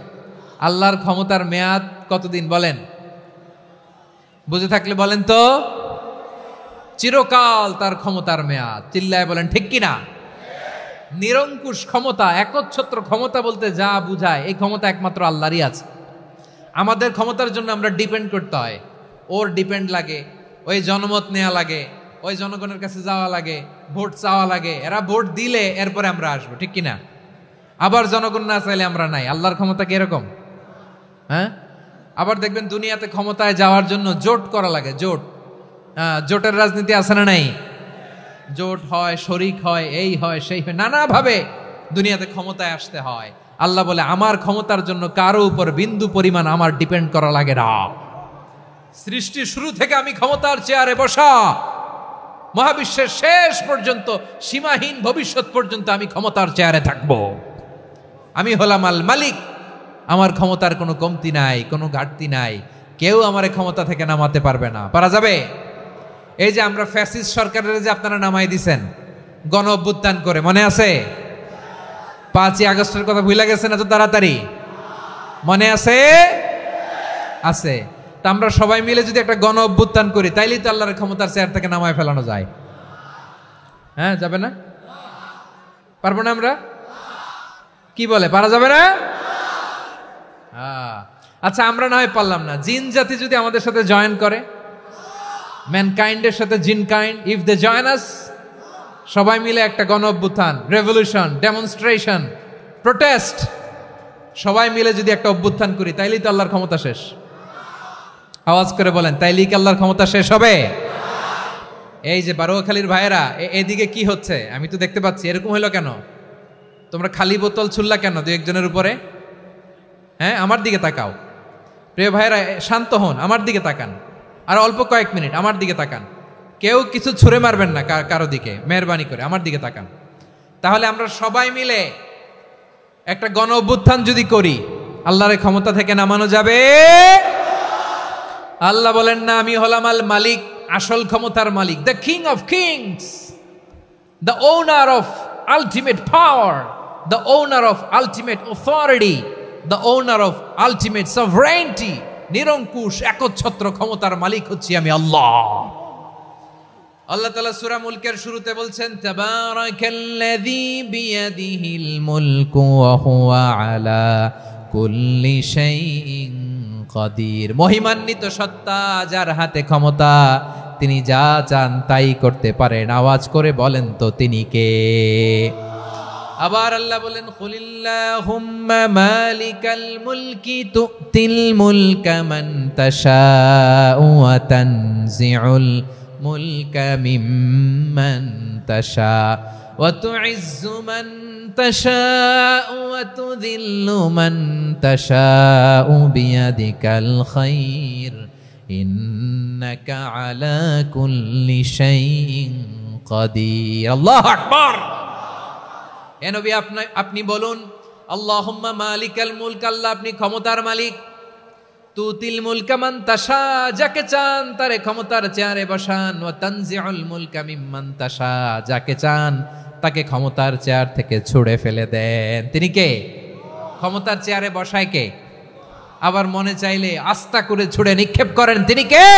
আল্লাহর ক্ষমতার মেয়াদ কতদিন বলেন? বুঝে থাকলে বলেন তো। চিরকাল তার ক্ষমতার মেয়াদ। চিল্লায় বলেন ঠিক কিনা? নিরঙ্কুশ ক্ষমতা, একচ্ছত্র ক্ষমতা বলতে যা বুঝায়, এই ক্ষমতা একমাত্র আল্লাহরই আছে। আমাদের ক্ষমতার জন্য আমরা ডিপেন্ড করতে হয়, ওর ডিপেন্ড লাগে, ওই জনমত নেওয়া লাগে, ওই জনগণের কাছে যাওয়া লাগে, ভোট চাওয়া লাগে। এরা ভোট দিলে এরপরে আমরা আসবো, ঠিক কিনা? আবার জনগণ না চাইলে আমরা নাই। আল্লাহর ক্ষমতা কি এরকম? হ্যাঁ। আবার দেখবেন দুনিয়াতে ক্ষমতায় যাওয়ার জন্য জোট করা লাগে, জোট। জোটের রাজনীতি আছে না নাই? জোট হয়, শরিক হয়, এই হয় সেই হয়, নানাভাবে দুনিয়াতে ক্ষমতায় আসতে হয়। আল্লাহ বলে আমার ক্ষমতার জন্য কারো উপর বিন্দু পরিমাণ আমার ডিপেন্ড করা লাগে না। সৃষ্টি শুরু থেকে আমি ক্ষমতার চেয়ারে বসা, মহাবিশ্বের শেষ পর্যন্ত, সীমাহীন ভবিষ্যৎ পর্যন্ত আমি ক্ষমতার চেয়ারে থাকবো। আমি হলাম আল মালিক, আমার ক্ষমতার কোনো কমতি নাই, কোনো ঘাটতি নাই, কেউ আমার ক্ষমতা থেকে নামাতে পারবে না। পারা যাবে? এই যে আমরা ফ্যাসিস্ট সরকারের যে আপনারা নামাই দিছেন গণ অভ্যুত্থান করে, মনে আছে? 5ই আগস্টের কথা ভুলে গেছেন এত তাড়াতাড়ি? মনে আছে? আছে। তা আমরা সবাই মিলে যদি একটা গণ অভ্যুত্থান করি, তাইলেই তো আল্লাহর ক্ষমতার চেয়ার থেকে নামায় ফেলানো যায়। হ্যাঁ, যাবে না? পারবো না আমরা? কি বলে, পারা যাবে না? আচ্ছা, আমরা না হয় পারলাম না, জিন জাতি যদি আমাদের সাথে জয়েন করে, ম্যানকাইন্ডের সাথে জিনকাইন্ড, ইফ দে জয়েন আস, সবাই মিলে একটা গণ অভ্যুত্থান, রেভলিউশন, ডেমনস্ট্রেশন, প্রোটেস্ট, সবাই মিলে যদি একটা অভ্যুত্থান করি, তাইলেই তো আল্লাহর ক্ষমতা শেষ। আওয়াজ করে বলেন, তাইলেই কি আল্লাহর ক্ষমতা শেষ হবে? এই যে বারোয়াখালীর ভাইয়েরা, এদিকে কি হচ্ছে আমি তো দেখতে পাচ্ছি, এরকম হলো কেন? তোমরা খালি বোতল ছুড়লা কেন দু একজনের উপরে? হ্যাঁ, আমার দিকে তাকাও। প্রিয় ভাইয়েরা, শান্ত হন, আমার দিকে তাকান, আর অল্প কয়েক মিনিট আমার দিকে তাকান। কেউ কিছু ছুঁড়ে মারবেন না কারো দিকে, মেহরবানি করে আমার দিকে তাকান। তাহলে আমরা সবাই মিলে একটা গণ অভ্যুত্থান যদি করি, আল্লাহর ক্ষমতা থেকে নামানো যাবে? আল্লাহ বলেন না, আমি হলাম আল মালিক, আসল ক্ষমতার মালিক, the king of kings, the owner of ultimate power, the owner of ultimate authority, the owner of ultimate sovereignty. নিরঙ্কুশ একচ্ছত্র ক্ষমতার মালিক হচ্ছি আমি আল্লাহ। আল্লাহ তাআলা সূরা মুলকের শুরুতে বলছেন, তাবারাকাল্লাযী বিয়াদিহিল মুলকু ওয়া হুয়া আলা কুল্লি শাইইন কাদির। মহিমান্বিত সত্তা, যার হাতে ক্ষমতা, তিনি যা চান তাই করতে পারেন। আওয়াজ করে বলেন তো তিনি কে? আবার আল্লাহ বলেন, কুলিল্লাহুম্মা মালিকাল মুলকি তুতিল মুলকা মান তাশাউ ওয়া তানজিউল মুলকা মিম্মান তাশা ওয়া তুইজ্জু মান তাশাউ ওয়া তুযিল্লু মান তাশাউ বিয়াদিকাল খায়র ইন্নাকা আলা কুল্লি শাইইন কাদির। আল্লাহু আকবার। এ নবী, আপনি বলুন, আল্লাহুম্মা মালিকাল মুলক, আল্লাহ আপনি ক্ষমতার মালিক, তুতিল মুলকা মান তাশা, যাকে চান তারে ক্ষমতার চেয়ারে বসান, ওয়া তানজিউল মুলকা মিম্মান তাশা, যাকে চান তাকে ক্ষমতার চেয়ার থেকে ছুঁড়ে ফেলে দেন। তিনি কে? ক্ষমতার চেয়ারে বসায় কে? আবার মনে চাইলে আস্থা করে ছুঁড়ে নিক্ষেপ করেন, তিনি কে?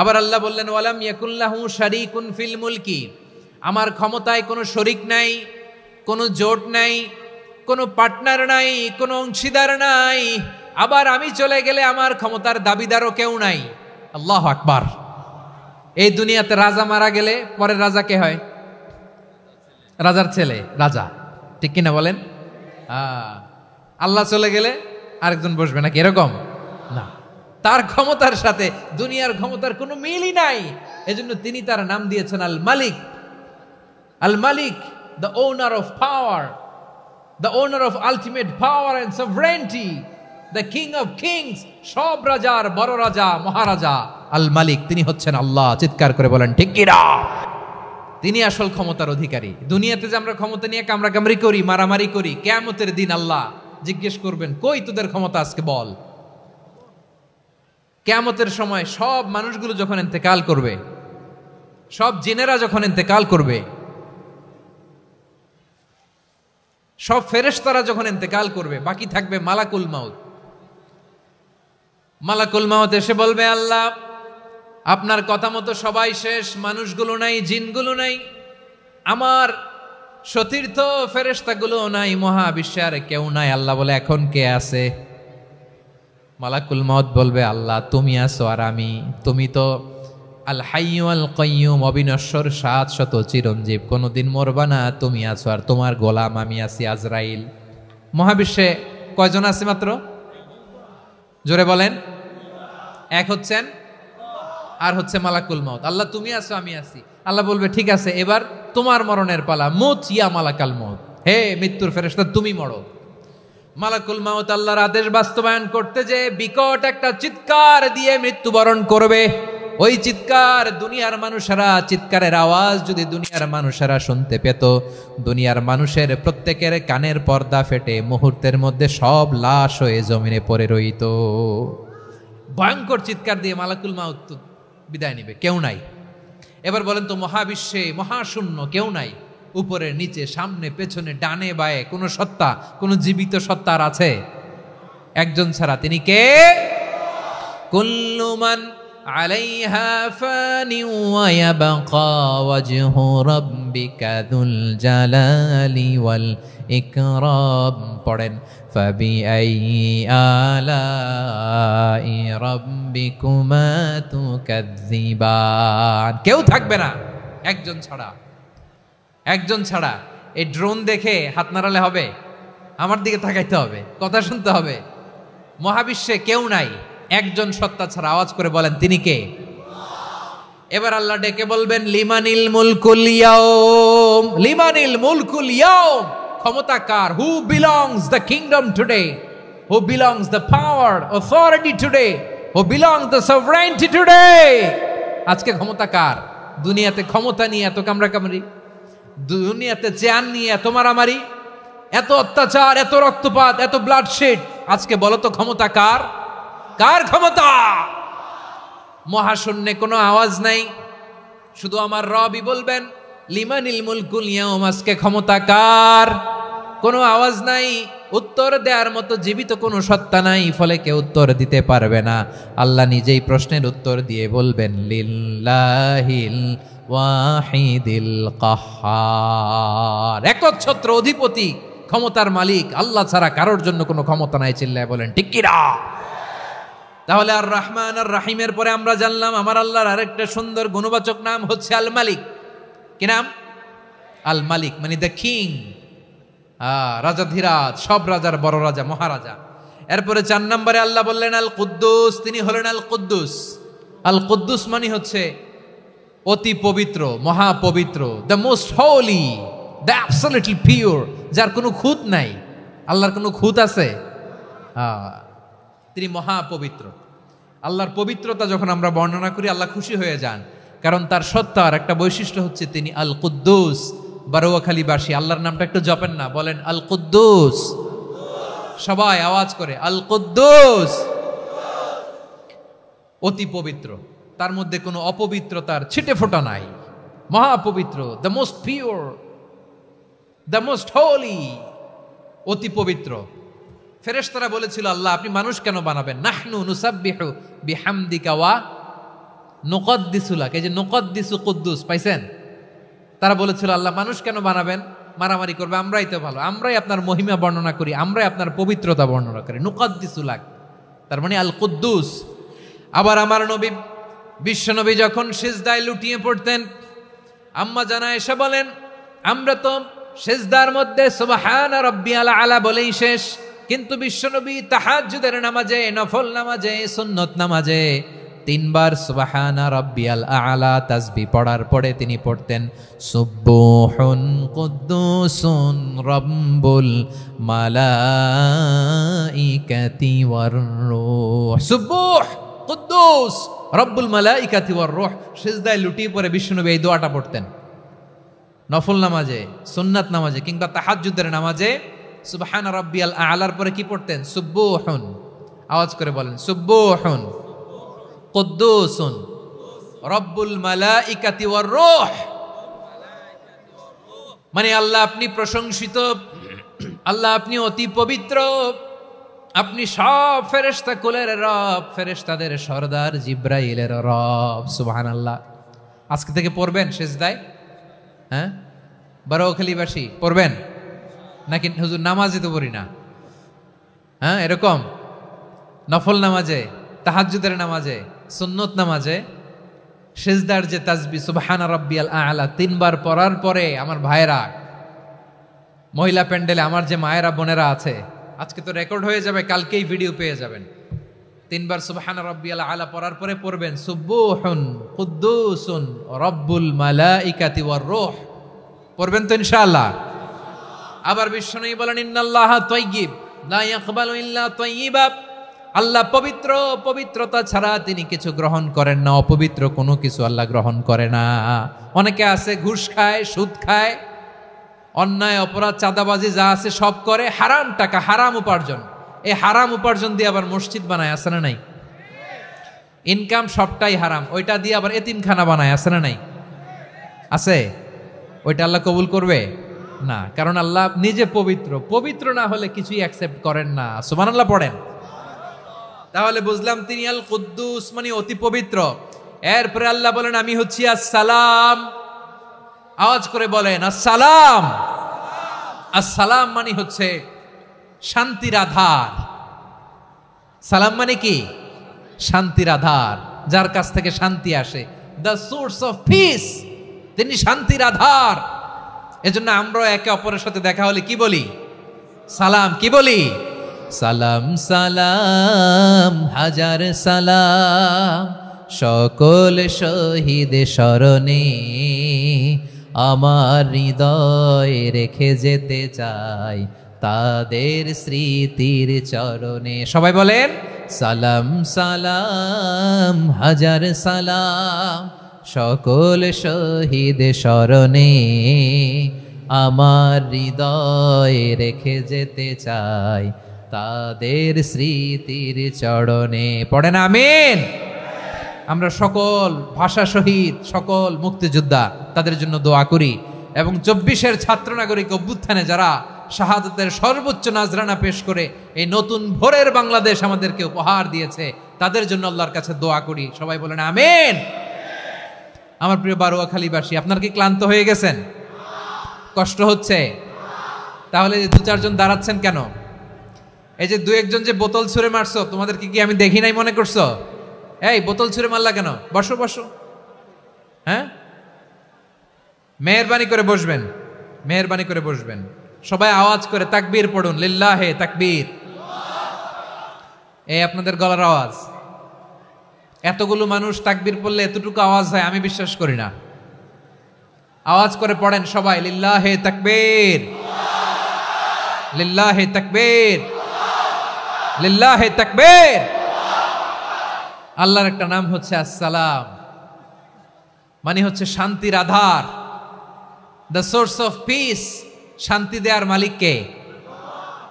আবার আল্লাহ বললেন, ওয়ালাম ইয়াকুল্লাহু শারীকুন ফিল মুলকি, আমার ক্ষমতায় কোনো শরিক নাই, কোনো জোট নাই, কোনো পার্টনার নাই, কোনো অংশীদার নাই। আবার আমি চলে গেলে আমার ক্ষমতার দাবিদারও কেউ নাই। আল্লাহু আকবার। এই দুনিয়াতে রাজা মারা গেলে পরের রাজা কে হয়? রাজার ছেলে রাজা, ঠিক কিনা বলেন? আল্লাহ চলে গেলে আরেকজন বসবে নাকি? এরকম না, তার ক্ষমতার সাথে দুনিয়ার ক্ষমতার কোনো মিলই নাই। এজন্য তিনি তার নাম দিয়েছেন আল মালিক। আল মালিক, the owner of power, the owner of ultimate power and sovereignty, the king of kings, সব রাজার বড় রাজা, মহারাজা আল মালিক, তিনি হচ্ছেন আল্লাহ। চিৎকার করে বলেন ঠিক কি না? তিনি আসল ক্ষমতার অধিকারী। দুনিয়াতে যে আমরা ক্ষমতা নিয়ে কামড়াকামড়ি করি, মারামারি করি, কিয়ামতের দিন আল্লাহ জিজ্ঞেস করবেন, কই তোদের ক্ষমতা আজকে বল। কিয়ামতের সময় সব মানুষগুলো যখন ইন্তেকাল করবে, সব জিনেরা যখন ইন্তেকাল করবে, সব ফেরেশতারা যখন ইন্তেকাল করবে, বাকি থাকবে মালাকুল মাউত। মালাকুল মাউত এসে বলবে, আল্লাহ আপনার কথা মতো সবাই শেষ, মানুষগুলো নাই, জিনগুলো নাই, আমার সতীর্থ ফেরেশতাগুলো নাই, মহাবিশ্বে আর কেউ নাই। আল্লাহ বলে, এখন কে আছে? মালাকুল মাউত বলবে, আল্লাহ তুমি আছো আর আমি। তুমি তো আল হাইয়্যু আল কাইয়্যুম, অবিনশ্বর, শাশ্বত, চিরঞ্জীব, কোনোদিন মরবা না, তুমি আছো আর তোমার গোলাম আমি আছি আজরাইল। মহাবিশ্বে কয়জন আছে মাত্র? জোরে বলেন। এক হচ্ছেন আর হচ্ছে মালাকুল মাউত। আল্লাহ তুমি আছো, আমি আছি। আল্লাহ বলবে ঠিক আছে, এবার তোমার মরণের পালা, মুত ইয়া মালাকাল মাউত, হে মৃত্যুর ফেরেশতা তুমি মরো। মালাকুল মাউত আল্লাহর আদেশ বাস্তবায়ন করতে যে বিকট একটা চিৎকার দিয়ে মৃত্যুবরণ করবে। ওই চিৎকার দুনিয়ার মানুষেরা, চিৎকারের আওয়াজ যদি দুনিয়ার মানুষেরা শুনতে পেত, দুনিয়ার মানুষের প্রত্যেকের কানের পর্দা ফেটে মুহূর্তের মধ্যে সব লাশ হয়ে জমিনে পড়ে রইত। ভয়ঙ্কর চিৎকার দিয়ে মালাকুল মাউত বিদায় নিবে, কেউ নাই। এবার বলেন তো, মহাবিশ্বে মহাশূন্য, কেউ নাই, উপরে নিচে সামনে পেছনে ডানে বায়ে কোন সত্তা, কোন জীবিত সত্তার আছে? একজন ছাড়া, তিনি কে? কুল্লু মান আলাইহা ফানি ওয়া ইয়াবকা ওয়াজহু রাব্বিকা যুল জালালি ওয়াল ইকরাম। পড়েন, ফাবিআইয়ি আলাই রাব্বিকুমা তুকাযযিবান। কেউ থাকবে না একজন ছাড়া, একজন ছাড়া। এই ড্রোন দেখে হাত নাড়ালে হবে? আমার দিকে তাকাইতে হবে, কথা শুনতে হবে। মহাবিশ্বে কেউ নাই, একজন সত্তা ছাড়া। আওয়াজ করে বলেন, তিনি কে? এবার আল্লাহ ডেকে বলবেন, লিমানিল মুলকুল ইয়াউম, লিমানিল মুলকুল ইয়াউম। ক্ষমতা কার? Who belongs the kingdom today, who belongs the power authority today, who belongs the sovereignty today. আজকে ক্ষমতা কার? দুনিয়াতে ক্ষমতা নিয়ে এত কামড়াকামড়ি, দুনিয়াতে চেয়ার নিয়ে এত মারামারি, এত অত্যাচার, এত রক্তপাত, এত ব্লাডশেড। আজকে বলো তো ক্ষমতা কার? কার ক্ষমতা? মহাশূন্যে কোনো আওয়াজ নাই, শুধু আমার রবই বলবেন, লিমানিল মুলকুল ইয়াউম। আজকে ক্ষমতা কার? কোনো আওয়াজ নাই, উত্তর দেওয়ার মতো জীবিত কোনো সত্তা নাই, ফলে কেউ উত্তর দিতে পারবে না। আল্লাহ নিজেই প্রশ্নের উত্তর দিয়ে বলবেন, লিল্লাহিল ওয়াহিদিল কাহ্হার। একচ্ছত্র অধিপতি, ক্ষমতার মালিক আল্লাহ ছাড়া কারোর জন্য কোনো ক্ষমতা নাই। চিল্লায় বলেন ঠিক কি না? তাহলে আর রহমান আর রাহিমের পরে আমরা জানলাম আমার আল্লাহর আরেকটা সুন্দর গুণবাচক নাম হচ্ছে আল মালিক। কি নাম? আল মালিক, মানে দ্য কিং, রাজাধিরাজ, সব রাজার বড় রাজা, মহারাজা। এরপরে 4 নম্বরে আল্লাহ বললেন আল কুদ্দুস, তিনি হলেন আল কুদ্দুস। আল কুদ্দুস মানে হচ্ছে অতি পবিত্র, মহাপবিত্র, the most holy, the absolutely pure, যার কোনো খুঁত নাই। আল্লাহর কোনো খুঁত আছে? তিনি মহাপবিত্র। আল্লাহর পবিত্রতা যখন আমরা বর্ণনা করি, আল্লাহ খুশি হয়ে যান, কারণ তার সত্তার একটা বৈশিষ্ট্য হচ্ছে তিনি আল কুদ্দুস। বারোয়াখালীবাসী আল্লাহর নামটা একটু জপেন না, বলেন আল কুদ্দুস। সবাই আওয়াজ করে আল কুদ্দুস। অতি পবিত্র, তার মধ্যে কোনো অপবিত্রতার ছিটে ফোঁটা নাই, মহাপবিত্র, the most pure, the most holy, অতি পবিত্র। ফেরেশতারা বলেছিল, আল্লাহ আপনি মানুষ কেন বানাবেন? নাহনু নুসাব্বিহু বিহামদিকা ওয়া নুকদ্দিসু লাক। এই যে নুকদ্দিসু কুদ্দুস পাইছেন? তারা বলেছিল, আল্লাহ মানুষ কেন বানাবেন? মারামারি করবে, আমরাই তো ভালো, আমরাই আপনার মহিমা বর্ণনা করি, আমরাই আপনার পবিত্রতা বর্ণনা করি। নুকদ্দিসু লাক, তার মানে আল কুদ্দুস। আবার আমার নবী, বিশ্ব নবী যখন সিজদায় লুটিয়ে পড়তেন, আম্মা জানা এসে বলেন, আমরা তো সিজদার মধ্যে সুবহান রাব্বিয়াল আলা বলেই শেষ, কিন্তু বিশ্বনবী তাহাজ্জুদের নামাজে, নফল নামাজে, সুন্নত নামাজে 3 বার সুবহানা রাব্বিয়াল আলা তাসবিহ পড়ার পরে তিনি পড়তেন সুবহুন কুদ্দুসুন রাব্বুল মালাইকাতি ওয়ার রূহ। সুবহ কুদ্দুস রব্বুল মালাইকাতি ওয়ার রূহ। সিজদায় লুটিয়ে পড়ে বিশ্বনবী এই দোয়াটা পড়তেন। নফল নামাজে, সুন্নাত নামাজে কিংবা তাহাজ্জুদের নামাজে সুবহান রাব্বিয়াল আলার পরে কি পড়তেন? সুবহুন। আওয়াজ করে বলেন সুবহুন কুদ্দুসুন রব্বুল মালাইকাতি ওয়ার রূহ। মানে আল্লাহ আপনি প্রশংসিত, আল্লাহ আপনি অতি পবিত্র, আপনি সব ফেরেশতা কুলের রব, ফেরেশতাদের সরদার জিব্রাইলের রব। সুবহানাল্লাহ। আজকে থেকে পড়বেন সিজদায়? হ্যাঁ, বারোখালীবাসী পড়বেন নাকি? হুজুর নামাজে তো পড়ি না। হ্যাঁ, এরকম নফল নামাজে, তাহাজ্জুদের নামাজে, সুন্নত নামাজে সিজদার যে তাসবিহ সুবহান রাব্বিয়াল আলা 3 বার পড়ার পরে আমার ভাইরা, মহিলা প্যান্ডেলে আমার যে মায়েরা বোনেরা আছে, আজকে তো রেকর্ড হয়ে যাবে, কালকেই ভিডিও পেয়ে যাবেন। তিনবার সুবহানা রাব্বিয়াল আলা পড়ার পরে পড়বেন সুবুহুন কুদ্দুসুন রব্বুল মালাইকাতি ওয়ার রূহ। পড়বেন তো ইনশাআল্লাহ। আবার বিশ্বনবী বলেন ইন্নাল্লাহা তাইয়্যিব লা ইয়াকবালু ইল্লা তাইয়্যিবা। আল্লাহ পবিত্র, পবিত্রতা ছাড়া তিনি কিছু গ্রহণ করেন না, অপবিত্র কোনো কিছু আল্লাহ গ্রহণ করে না। অনেকে আছে ঘুষ খায়, সুদ খায়, অন্যায় অপরাধ চাঁদাবাজি যা আছে সব করে, হারাম টাকা, হারাম উপার্জন। এই হারাম উপার্জন দিয়ে আবার মসজিদ বানায়, আছে না নাই? ইনকাম সবটাই হারাম, ওইটা দিয়ে আবার এতিমখানা বানায়, আছে না নাই? আছে। ওইটা আল্লাহ কবুল করবে না, কারণ আল্লাহ নিজে পবিত্র। পবিত্র না হলে কিছুই অ্যাকসেপ্ট করেন না। সুবহানাল্লাহ পড়েন। তাহলে বুঝলাম তিনি আল কুদ্দুস মানে অতি পবিত্র। এরপরে আল্লাহ বলেন আমি হচ্ছি আসসালাম। আওয়াজ করে বলেন আসসালাম। আসসালাম মানে হচ্ছে শান্তির আধার। সালাম মানে কি? শান্তির আধার, যার কাছ থেকে শান্তি আসে। দ্য সোর্স অফ পিস, তিনি শান্তির আধার। এজন্য আমরা একে অপরের সাথে দেখা হলে কি বলি? সালাম। কি বলি? সালাম সালাম হাজার সালাম, সকল শহীদ স্মরণে আমার হৃদয় রেখে যেতে চাই তাদের স্মৃতির চরণে। সবাই বলেন সালাম সালাম হাজার সালাম, সকল শহীদ স্মরণে আমার হৃদয় রেখে যেতে চাই তাদের স্মৃতির চরণে। পড়েন আমিন। আমরা সকল ভাষা শহীদ, সকল মুক্তিযোদ্ধা, তাদের জন্য দোয়া করি। এবং 24-এর ছাত্র নাগরিক অভ্যুত্থানে যারা শাহাদাতের সর্বোচ্চ নাজরানা পেশ করে এই নতুন ভোরের বাংলাদেশ আমাদেরকে উপহার দিয়েছে, তাদের জন্য আল্লাহর কাছে দোয়া করি। সবাই বলেন আমিন। আমার প্রিয় বারোয়াখালীবাসী, আপনারা কি ক্লান্ত হয়ে গেছেন? কষ্ট হচ্ছে? তাহলে 2-4 জন দাঁড়াচ্ছেন কেন? এই যে 2-1 যে বোতল ছুঁড়ে মারছো, তোমাদেরকে কি আমি দেখি নাই মনে করছো? এই বোতল ছুঁড়ে মারলা কেন? বসো বসো। হ্যাঁ, মেহেরবানি করে বসবেন, মেহেরবানি করে বসবেন। সবাই আওয়াজ করে তাকবীর পড়ুন, লিল্লাহে তাকবীর। এই আপনাদের গলার আওয়াজ। এতগুলো মানুষ তাকবীর পড়লে এতটুকু আওয়াজ হয় আমি বিশ্বাস করি না। আওয়াজ করে পড়েন সবাই, লিল্লাহে তাকবীর, লিল্লাহে তাকবীর, লিল্লাহে তাকবীর। আল্লাহর একটা নাম হচ্ছে আসসালাম, মানে হচ্ছে শান্তির আধার, দ্য সোর্স অফ পিস। শান্তি দেওয়ার মালিক কে?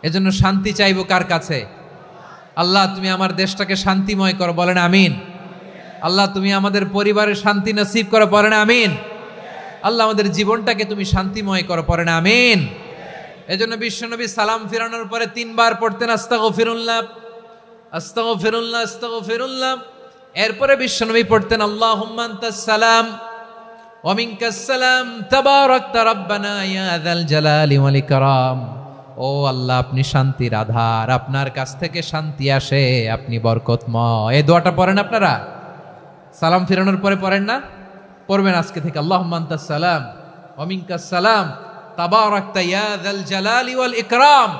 এজন্য শান্তি চাইবো কার কাছে? আল্লাহ তুমি আমার দেশটাকে শান্তিময় করো, বলেন আমিন। আল্লাহ তুমি আমাদের পরিবারের শান্তি নসিব করো, পড়েন আমিন। আল্লাহ আমাদের জীবনটাকে তুমি শান্তিময় করো, পড়েন আমিন। এজন্য বিশ্বনবী সালাম ফিরানোর পরে 3 বার পড়তেন আস্তাগফিরুল্লাহ, আস্তাগফিরুল্লাহ, আস্তাগফিরুল্লাহ। এরপরে বিশ্বনবী পড়তেন আল্লাহুম্মা আনতাস সালাম ওয়া মিনকাস সালাম তাবারাকতা রাব্বানা ইয়া যাল জালালি ওয়াল ইকরাম। ও আল্লাহ আপনি শান্তির আধার, আপনার কাছ থেকে শান্তি আসে, আপনি বরকতময়। এই দোয়াটা পড়েন আপনারা সালাম ফিরানোর পরে, পড়েন না? পড়বেন আজকে থেকে। আল্লাহুম্মা আনতাস সালাম ওয়া মিনকাস সালাম তাবারাকতা ইয়া যাল জালালি ওয়াল ইকরাম।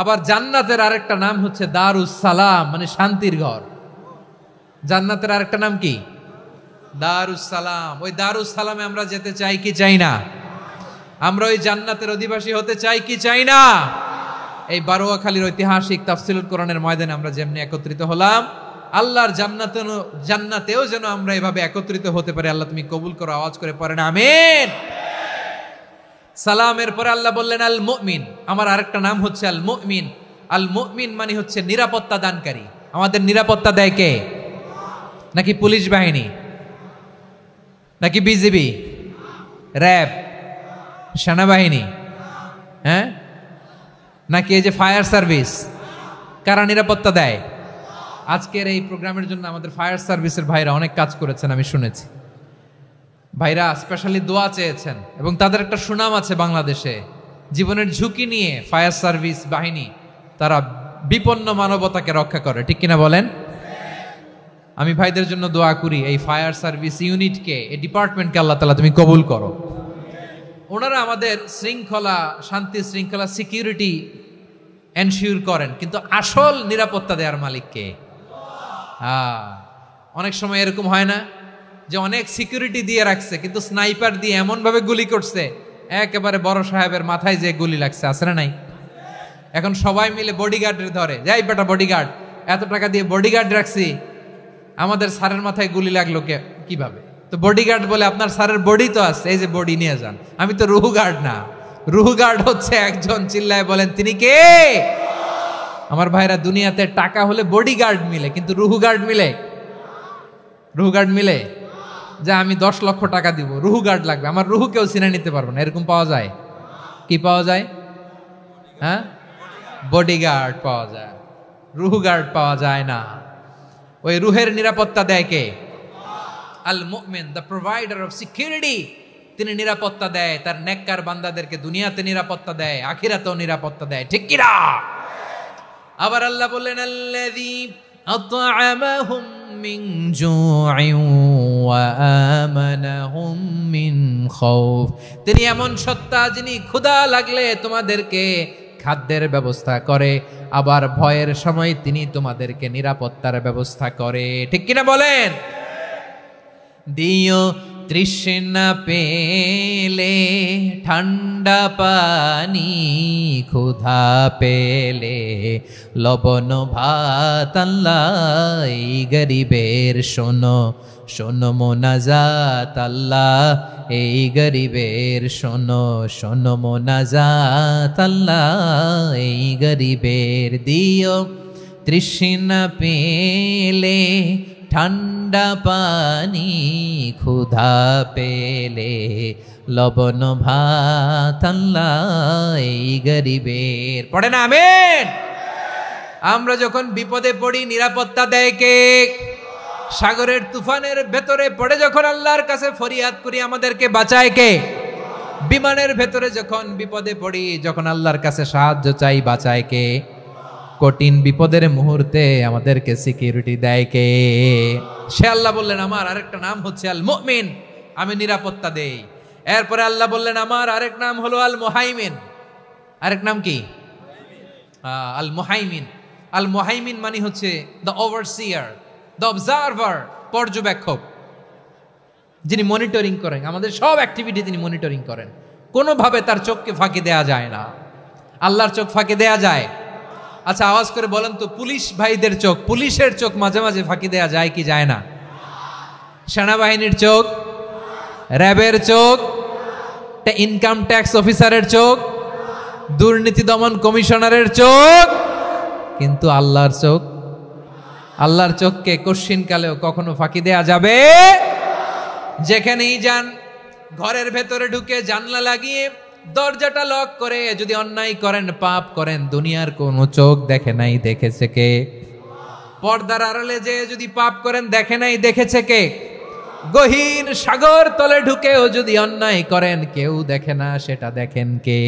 আবার জান্নাতের আরেকটা নাম হচ্ছে দারুস সালাম, মানে শান্তির ঘর। জান্নাতের আরেকটা নাম কি? দারুস সালাম। ওই দারুস সালামে আমরা যেতে চাই কি চাই না? আমরা ওই জান্নাতের অধিবাসী হতে চাই কি চাই না? এই বারোয়াখালীর ঐতিহাসিক তাফসীরুল কোরআনের ময়দানে আমরা যেমনি একত্রিত হলাম, আল্লাহর জান্নাতেও যেন আমরা এভাবে একত্রিত হতে পারি। আল্লাহ তুমি কবুল করো। আওয়াজ করে পড়েন আমিন। সালামের পরে আল্লাহ বললেন আল মুমিন। আমার আরেকটা নাম হচ্ছে আল মুমিন। আল মুমিন মানে হচ্ছে নিরাপত্তা দানকারী। আমাদের নিরাপত্তা দেয় কে? নাকি পুলিশ বাহিনী, নাকি বিজিবি, র্যাব, সেনাবাহিনী, হ্যাঁ, নাকি এই যে ফায়ার সার্ভিস? কারা নিরাপত্তা দেয়? আজকের এই প্রোগ্রামের জন্য আমাদের ফায়ার সার্ভিসের ভাইরা অনেক কাজ করেছেন, আমি শুনেছি। ভাইরা স্পেশালি দোয়া চেয়েছেন এবং তাদের একটা সুনাম আছে বাংলাদেশে। জীবনের ঝুঁকি নিয়ে ফায়ার সার্ভিস বাহিনী তারা বিপন্ন মানবতাকে রক্ষা করে, ঠিক কিনা বলেন? আমি ভাইদের জন্য দোয়া করি, এই ফায়ার সার্ভিস ইউনিটকে, এই ডিপার্টমেন্টকে আল্লাহ তাআলা তুমি কবুল করো। ওনারা আমাদের শৃঙ্খলা, শান্তি শৃঙ্খলা, সিকিউরিটি এনশিওর করেন, কিন্তু আসল নিরাপত্তা দেওয়ার মালিক কে? অনেক সময় এরকম হয় না যে অনেক সিকিউরিটি দিয়ে রাখছে, কিন্তু স্নাইপার দিয়ে এমন ভাবে গুলি করছে একেবারে বড় সাহেবের মাথায় যে গুলি লাগছে, আছে না নাই? এখন সবাই মিলে বডিগার্ডের ধরে, যাই বেটা বডিগার্ড, এত টাকা দিয়ে বডিগার্ড রাখছি, আমাদের স্যারের মাথায় গুলি লাগলো কিভাবে? তো বডিগার্ড বলে, আপনার স্যারের বডি তো আছে, এই যে বডি নিয়ে যান, আমি তো রুহু গার্ড না। রুহু গার্ড হচ্ছে একজন, চিল্লায় বলেন তিনি কে? আমার ভাইরা, দুনিয়াতে টাকা হলে বডিগার্ড মিলে, কিন্তু রুহু গার্ড মিলে? রুহু গার্ড মিলে? যে আমি 10 লক্ষ টাকা দিব, রুহু গার্ড লাগবে, আমার রুহু কেউ চিনে নিতে পারবে না, এরকম পাওয়া যায়? কি পাওয়া যায়? হ্যাঁ, বডিগার্ড পাওয়া যায়, রুহু গার্ড পাওয়া যায় না। ওই রুহের নিরাপত্তা দেয় কে? আল মুমিন, দ্য প্রোভাইডার অফ সিকিউরিটি। তিনি নিরাপত্তা দেয় তার নেককার বান্দাদেরকে, দুনিয়াতে নিরাপত্তা দেয়, আখিরাতেও নিরাপত্তা দেয়, ঠিক কি না? আবার আল্লাহ বললেন, আল্লাযী আত'আমাহুম মিন জু'ইন ওয়া আমানাহুম মিন খাউফ। তিনি এমন সত্তা যিনি ক্ষুধা লাগলে তোমাদেরকে খাদ্যের ব্যবস্থা করে, আবার ভয়ের সময় তিনি তোমাদেরকে নিরাপত্তার ব্যবস্থা করে, ঠিক কিনা বলেন? দিও তৃষ্ণা পেলে ঠান্ডা পানি, ক্ষুধা পেলে লবণ ভাত, আল্লাহ এই গরিবের শোনো শোনো মোনাজাত, আল্লাহ এই গরিবের শোনো শোনো মোনাজাত, আল্লাহ এই গরিবের। দিও তৃষ্ণা পেলে ঠান্ডা পানি, ক্ষুধা পেলে লবণ ভাত, আল্লাহ এই গরিবের। পড়ে না আমিন? আমরা যখন বিপদে পড়ি নিরাপত্তা দেয় কে? সাগরের তুফানের ভেতরে পড়ে যখন আল্লাহর কাছে ফরিয়াদ করি আমাদেরকে বাঁচায় কে? বিমানের ভেতরে যখন বিপদে পড়ি, যখন আল্লাহর কাছে সাহায্য চাই, বাঁচায় কে? কঠিন বিপদের মুহূর্তে আমাদেরকে সিকিউরিটি দেয় কে? সে আল্লাহ বললেন, আমার আরেকটা নাম হচ্ছে আল মুমিন, আমি নিরাপত্তা দেই। এরপরে আল্লাহ বললেন, আমার আরেক নাম হলো আল মুহাইমিন। আরেক নাম কি? আল মুহাইমিন। আল মুহাইমিন মানে হচ্ছে দ্য ওভারসিয়ার, দ্য অবজারভার, পর্যবেক্ষক, যিনি মনিটরিং করেন আমাদের সব অ্যাক্টিভিটি, তিনি মনিটরিং করেন। কোনোভাবে তার চোখকে ফাঁকি দেয়া যায় না। আল্লাহর চোখ ফাঁকি দেয়া যায়? আচ্ছা, আওয়াজ করে বলেন তো, পুলিশ ভাইদের চোখ, পুলিশের চোখ মাঝে মাঝে ফাঁকি দেয়া যায় কি যায় না? সেনাবাহিনীর চোখ, র্যাবের চোখ, ইনকাম ট্যাক্স অফিসারের চোখ, দুর্নীতি দমন কমিশনারের চোখ, কিন্তু আল্লাহর চোখ? আল্লাহর চোখকে কশ্চিনকালেও কখনো ফাঁকি দেয়া যাবে? যেখানেই যান, ঘরের ভেতরে ঢুকে জানলা লাগিয়ে দরজাটা লক করে যদি অন্যায় করেন, পাপ করেন, দুনিয়ার কোনো চোখ দেখে নাই, দেখেছে কে? পর্দার আড়ালে যে যদি পাপ করেন, দেখে নাই, দেখেছে কে? গহীন সাগর তলে ঢুকেও যদি অন্যায় করেন, কেউ দেখে না, সেটা দেখেন কে?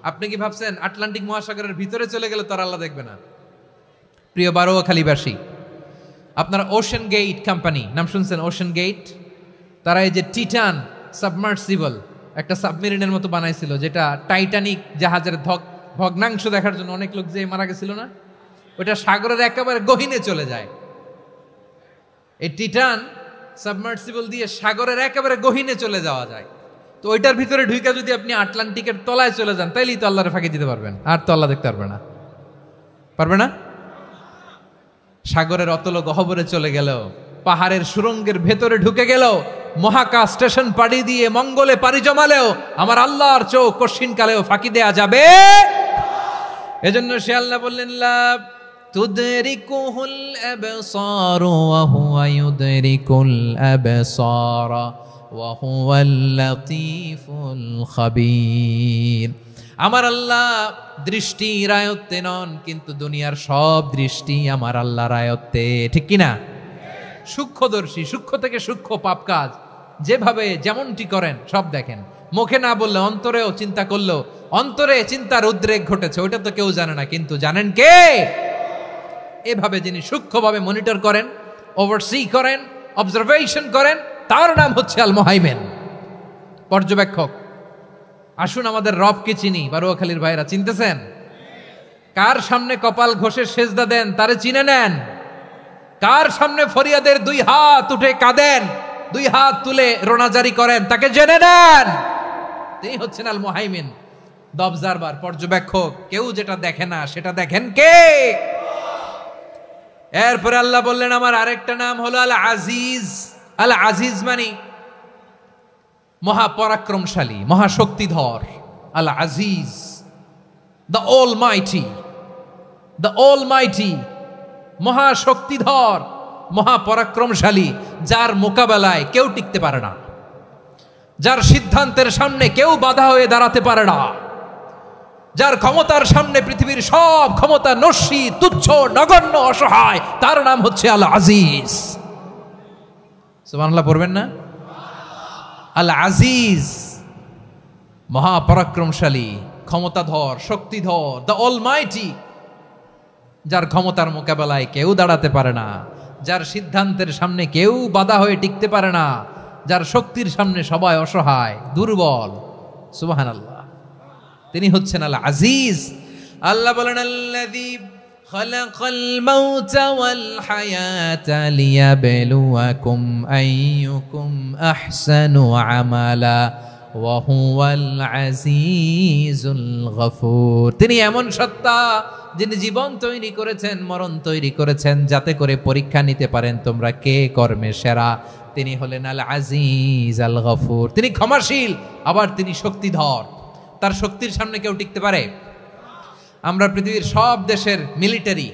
আপনি কি ভাবছেন আটলান্টিক মহাসাগরের ভিতরে চলে গেলে তার আল্লাহ দেখবে না? প্রিয় বারোয়াখালীবাসী, আপনারা ওশেন গেট কোম্পানি নাম শুনছেন? ওশেন গেট, তারা এই যে টিটান সাবমার্সিবল একটা সাবমেরিনের মতো বানাইছিল, যেটা টাইটানিক জাহাজের ভগ্নাংশ দেখার জন্য অনেক লোক যে মারা গেছিল না, ওটা সাগরের একেবারে গহীনে চলে যায়। এই টিটান সাবমার্সিবল দিয়ে সাগরের একেবারে গহীনে চলে যাওয়া যায়। তো ওইটার ভিতরে ঢুকে যদি আপনি আটলান্টিকের তলায় চলে যান, তাইলেই তো আল্লাহরে ফাঁকি দিতে পারবেন, আর তো আল্লাহ দেখতে পারবে না। পারবে না? সাগরের অতল গহ্বরে চলে গেল, পাহাড়ের সুরঙ্গের ভেতরে ঢুকে গেল, মহাকাশ স্টেশন পাড়ি দিয়ে মঙ্গলে পাড়ি জমালেও আমার আল্লাহর চোখ কশ্চিনকালেও ফাঁকি দেয়া যাবে? এজন্য সে আল্লাহ বললেন, লা তুদরিকুহুল আবসার ওয়া হুয়া ইউদরিকুল আবসার ওয়া হুয়াল লাতীফুল খাবীর। আমার আল্লাহ দৃষ্টির আয়ত্তে নন, কিন্তু দুনিয়ার সব দৃষ্টি আমার আল্লাহর আয়ত্তে, ঠিক কিনা? সূক্ষ্মদর্শী, সূক্ষ্ম থেকে সূক্ষ্ম পাপ কাজ যেভাবে যেমনটি করেন সব দেখেন। মুখে না বললে অন্তরেও চিন্তা করলেও অন্তরে চিন্তার উদ্রেক ঘটেছে, ওইটা তো কেউ জানে না, কিন্তু জানেন কে? এভাবে যিনি সূক্ষ্মভাবে মনিটর করেন, ওভারসি করেন, অবজারভেশন করেন, তার নাম হচ্ছে আল মুহাইমিন, পর্যবেক্ষক। আসুন আমাদের রবকে চিনি। বারোয়াখালীর ভাইরা, চিনতেছেন? কার সামনে কপাল ঘষে সেজদা দেন তারে চিনে নেন। কার সামনে ফরিয়াদের দুই হাত উঠে কাঁদেন, দুই হাত তুলে রোনাজারি করেন, তাকে জেনে নেন তিনি হচ্ছেন আল মুহাইমিন, দ্য অবজারভার, পর্যবেক্ষক। কেউ যেটা দেখে না সেটা দেখেন কে? এরপরে আল্লাহ বললেন আমার আরেকটা নাম হলো আল আজিজ। আল আজিজ মানে মহাপরাক্রমশালী, মহাশক্তিধর। আল আজিজ, দ্য অলমাইটি, দ্য অলমাইটি, মহাশক্তিধর, মহাপরাক্রমশালী, যার মোকাবেলায় কেউ টিকতে পারে না, যার সিদ্ধান্তের সামনে কেউ বাধা হয়ে দাঁড়াতে পারে না, যার ক্ষমতার সামনে পৃথিবীর সব ক্ষমতা নস্যি, তুচ্ছ, নগণ্য, অসহায়, তার নাম হচ্ছে আল আজিজ। সুবহানাল্লাহ পড়বেন না? আল আজিজ, মহাপরাক্রমশালী, ক্ষমতাধর, শক্তিধর, দ্য অলমাইটি, যার ক্ষমতার মোকাবেলায় কেউ দাঁড়াতে পারে না, যার সিদ্ধান্তের সামনে কেউ বাধা হয়ে টিকতে পারে না, যার শক্তির সামনে সবাই অসহায়, দুর্বল। সুবহানাল্লাহ, তিনি হচ্ছেন আল আজিজ। আল্লাহ বলেন আল্লাযী খালাকাল মাউতা ওয়াল হায়াতা লিয়াবলুয়াকুম আইয়ুকুম আহসানু আমালা ওয়া হুয়াল আজিজুল গফুর। তিনি এমন সত্তা যিনি জীবন তৈরি করেছেন, মরণ তৈরি করেছেন, যাতে করে পরীক্ষা নিতে পারেন তোমরা কে কর্মে সেরা। তিনি হলেন আল আজিজ আল গফুর। তিনি ক্ষমাশীল, আবার তিনি শক্তিধর। তার শক্তির সামনে কেউ টিকতে পারে? আমরা পৃথিবীর সব দেশের মিলিটারি